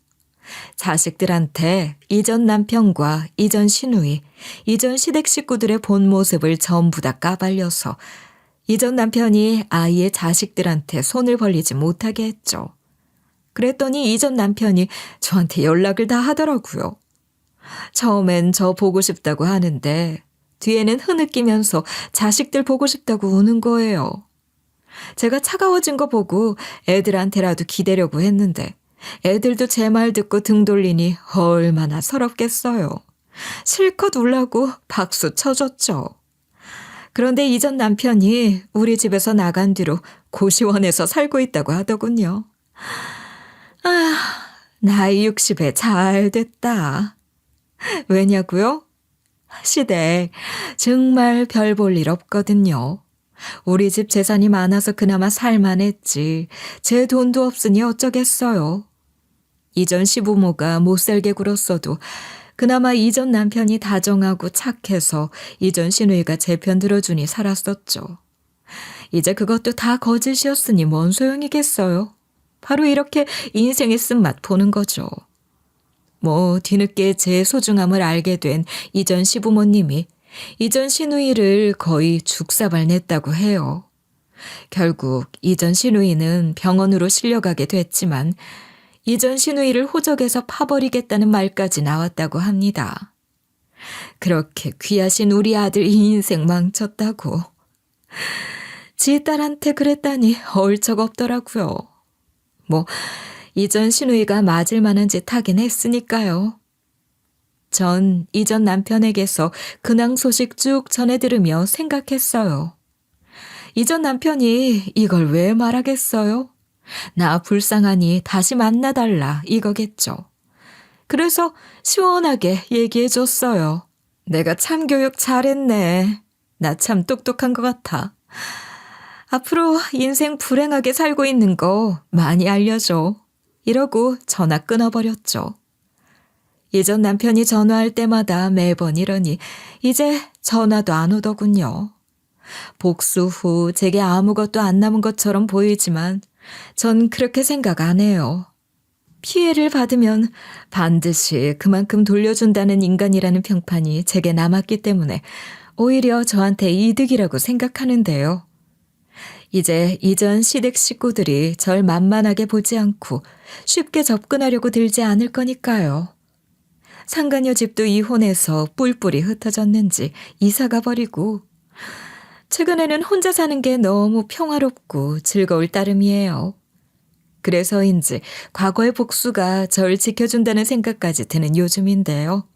자식들한테 이전 남편과 이전 시누이, 이전 시댁 식구들의 본 모습을 전부 다 까발려서 이전 남편이 아이의 자식들한테 손을 벌리지 못하게 했죠. 그랬더니 이전 남편이 저한테 연락을 다 하더라고요. 처음엔 저 보고 싶다고 하는데 뒤에는 흐느끼면서 자식들 보고 싶다고 우는 거예요. 제가 차가워진 거 보고 애들한테라도 기대려고 했는데 애들도 제 말 듣고 등 돌리니 얼마나 서럽겠어요. 실컷 울라고 박수 쳐줬죠. 그런데 이전 남편이 우리 집에서 나간 뒤로 고시원에서 살고 있다고 하더군요. 아, 나이 60에 잘 됐다. 왜냐고요? 시댁 정말 별 볼 일 없거든요. 우리 집 재산이 많아서 그나마 살만했지 제 돈도 없으니 어쩌겠어요. 이전 시부모가 못살게 굴었어도 그나마 이전 남편이 다정하고 착해서 이전 시누이가 제 편 들어주니 살았었죠. 이제 그것도 다 거짓이었으니 뭔 소용이겠어요. 바로 이렇게 인생의 쓴맛 보는 거죠. 뭐 뒤늦게 제 소중함을 알게 된 이전 시부모님이 이전 시누이를 거의 죽사발 냈다고 해요. 결국 이전 시누이는 병원으로 실려가게 됐지만 이전 시누이를 호적에서 파버리겠다는 말까지 나왔다고 합니다. 그렇게 귀하신 우리 아들 인생 망쳤다고. 지 딸한테 그랬다니 얼척 없더라고요. 뭐 이전 시누이가 맞을 만한 짓 하긴 했으니까요. 전 이전 남편에게서 근황 소식 쭉 전해 들으며 생각했어요. 이전 남편이 이걸 왜 말하겠어요? 나 불쌍하니 다시 만나달라 이거겠죠. 그래서 시원하게 얘기해줬어요. 내가 참 교육 잘했네. 나 참 똑똑한 것 같아. 앞으로 인생 불행하게 살고 있는 거 많이 알려줘. 이러고 전화 끊어버렸죠. 예전 남편이 전화할 때마다 매번 이러니 이제 전화도 안 오더군요. 복수 후 제게 아무것도 안 남은 것처럼 보이지만 전 그렇게 생각 안 해요. 피해를 받으면 반드시 그만큼 돌려준다는 인간이라는 평판이 제게 남았기 때문에 오히려 저한테 이득이라고 생각하는데요. 이제 이전 시댁 식구들이 절 만만하게 보지 않고 쉽게 접근하려고 들지 않을 거니까요. 상간녀 집도 이혼해서 뿔뿔이 흩어졌는지 이사가 버리고 최근에는 혼자 사는 게 너무 평화롭고 즐거울 따름이에요. 그래서인지 과거의 복수가 절 지켜준다는 생각까지 드는 요즘인데요.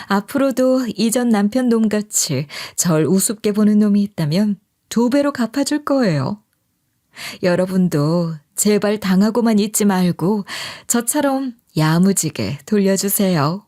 앞으로도 이전 남편 놈같이 절 우습게 보는 놈이 있다면 2배로 갚아줄 거예요. 여러분도 제발 당하고만 있지 말고 저처럼 야무지게 돌려주세요.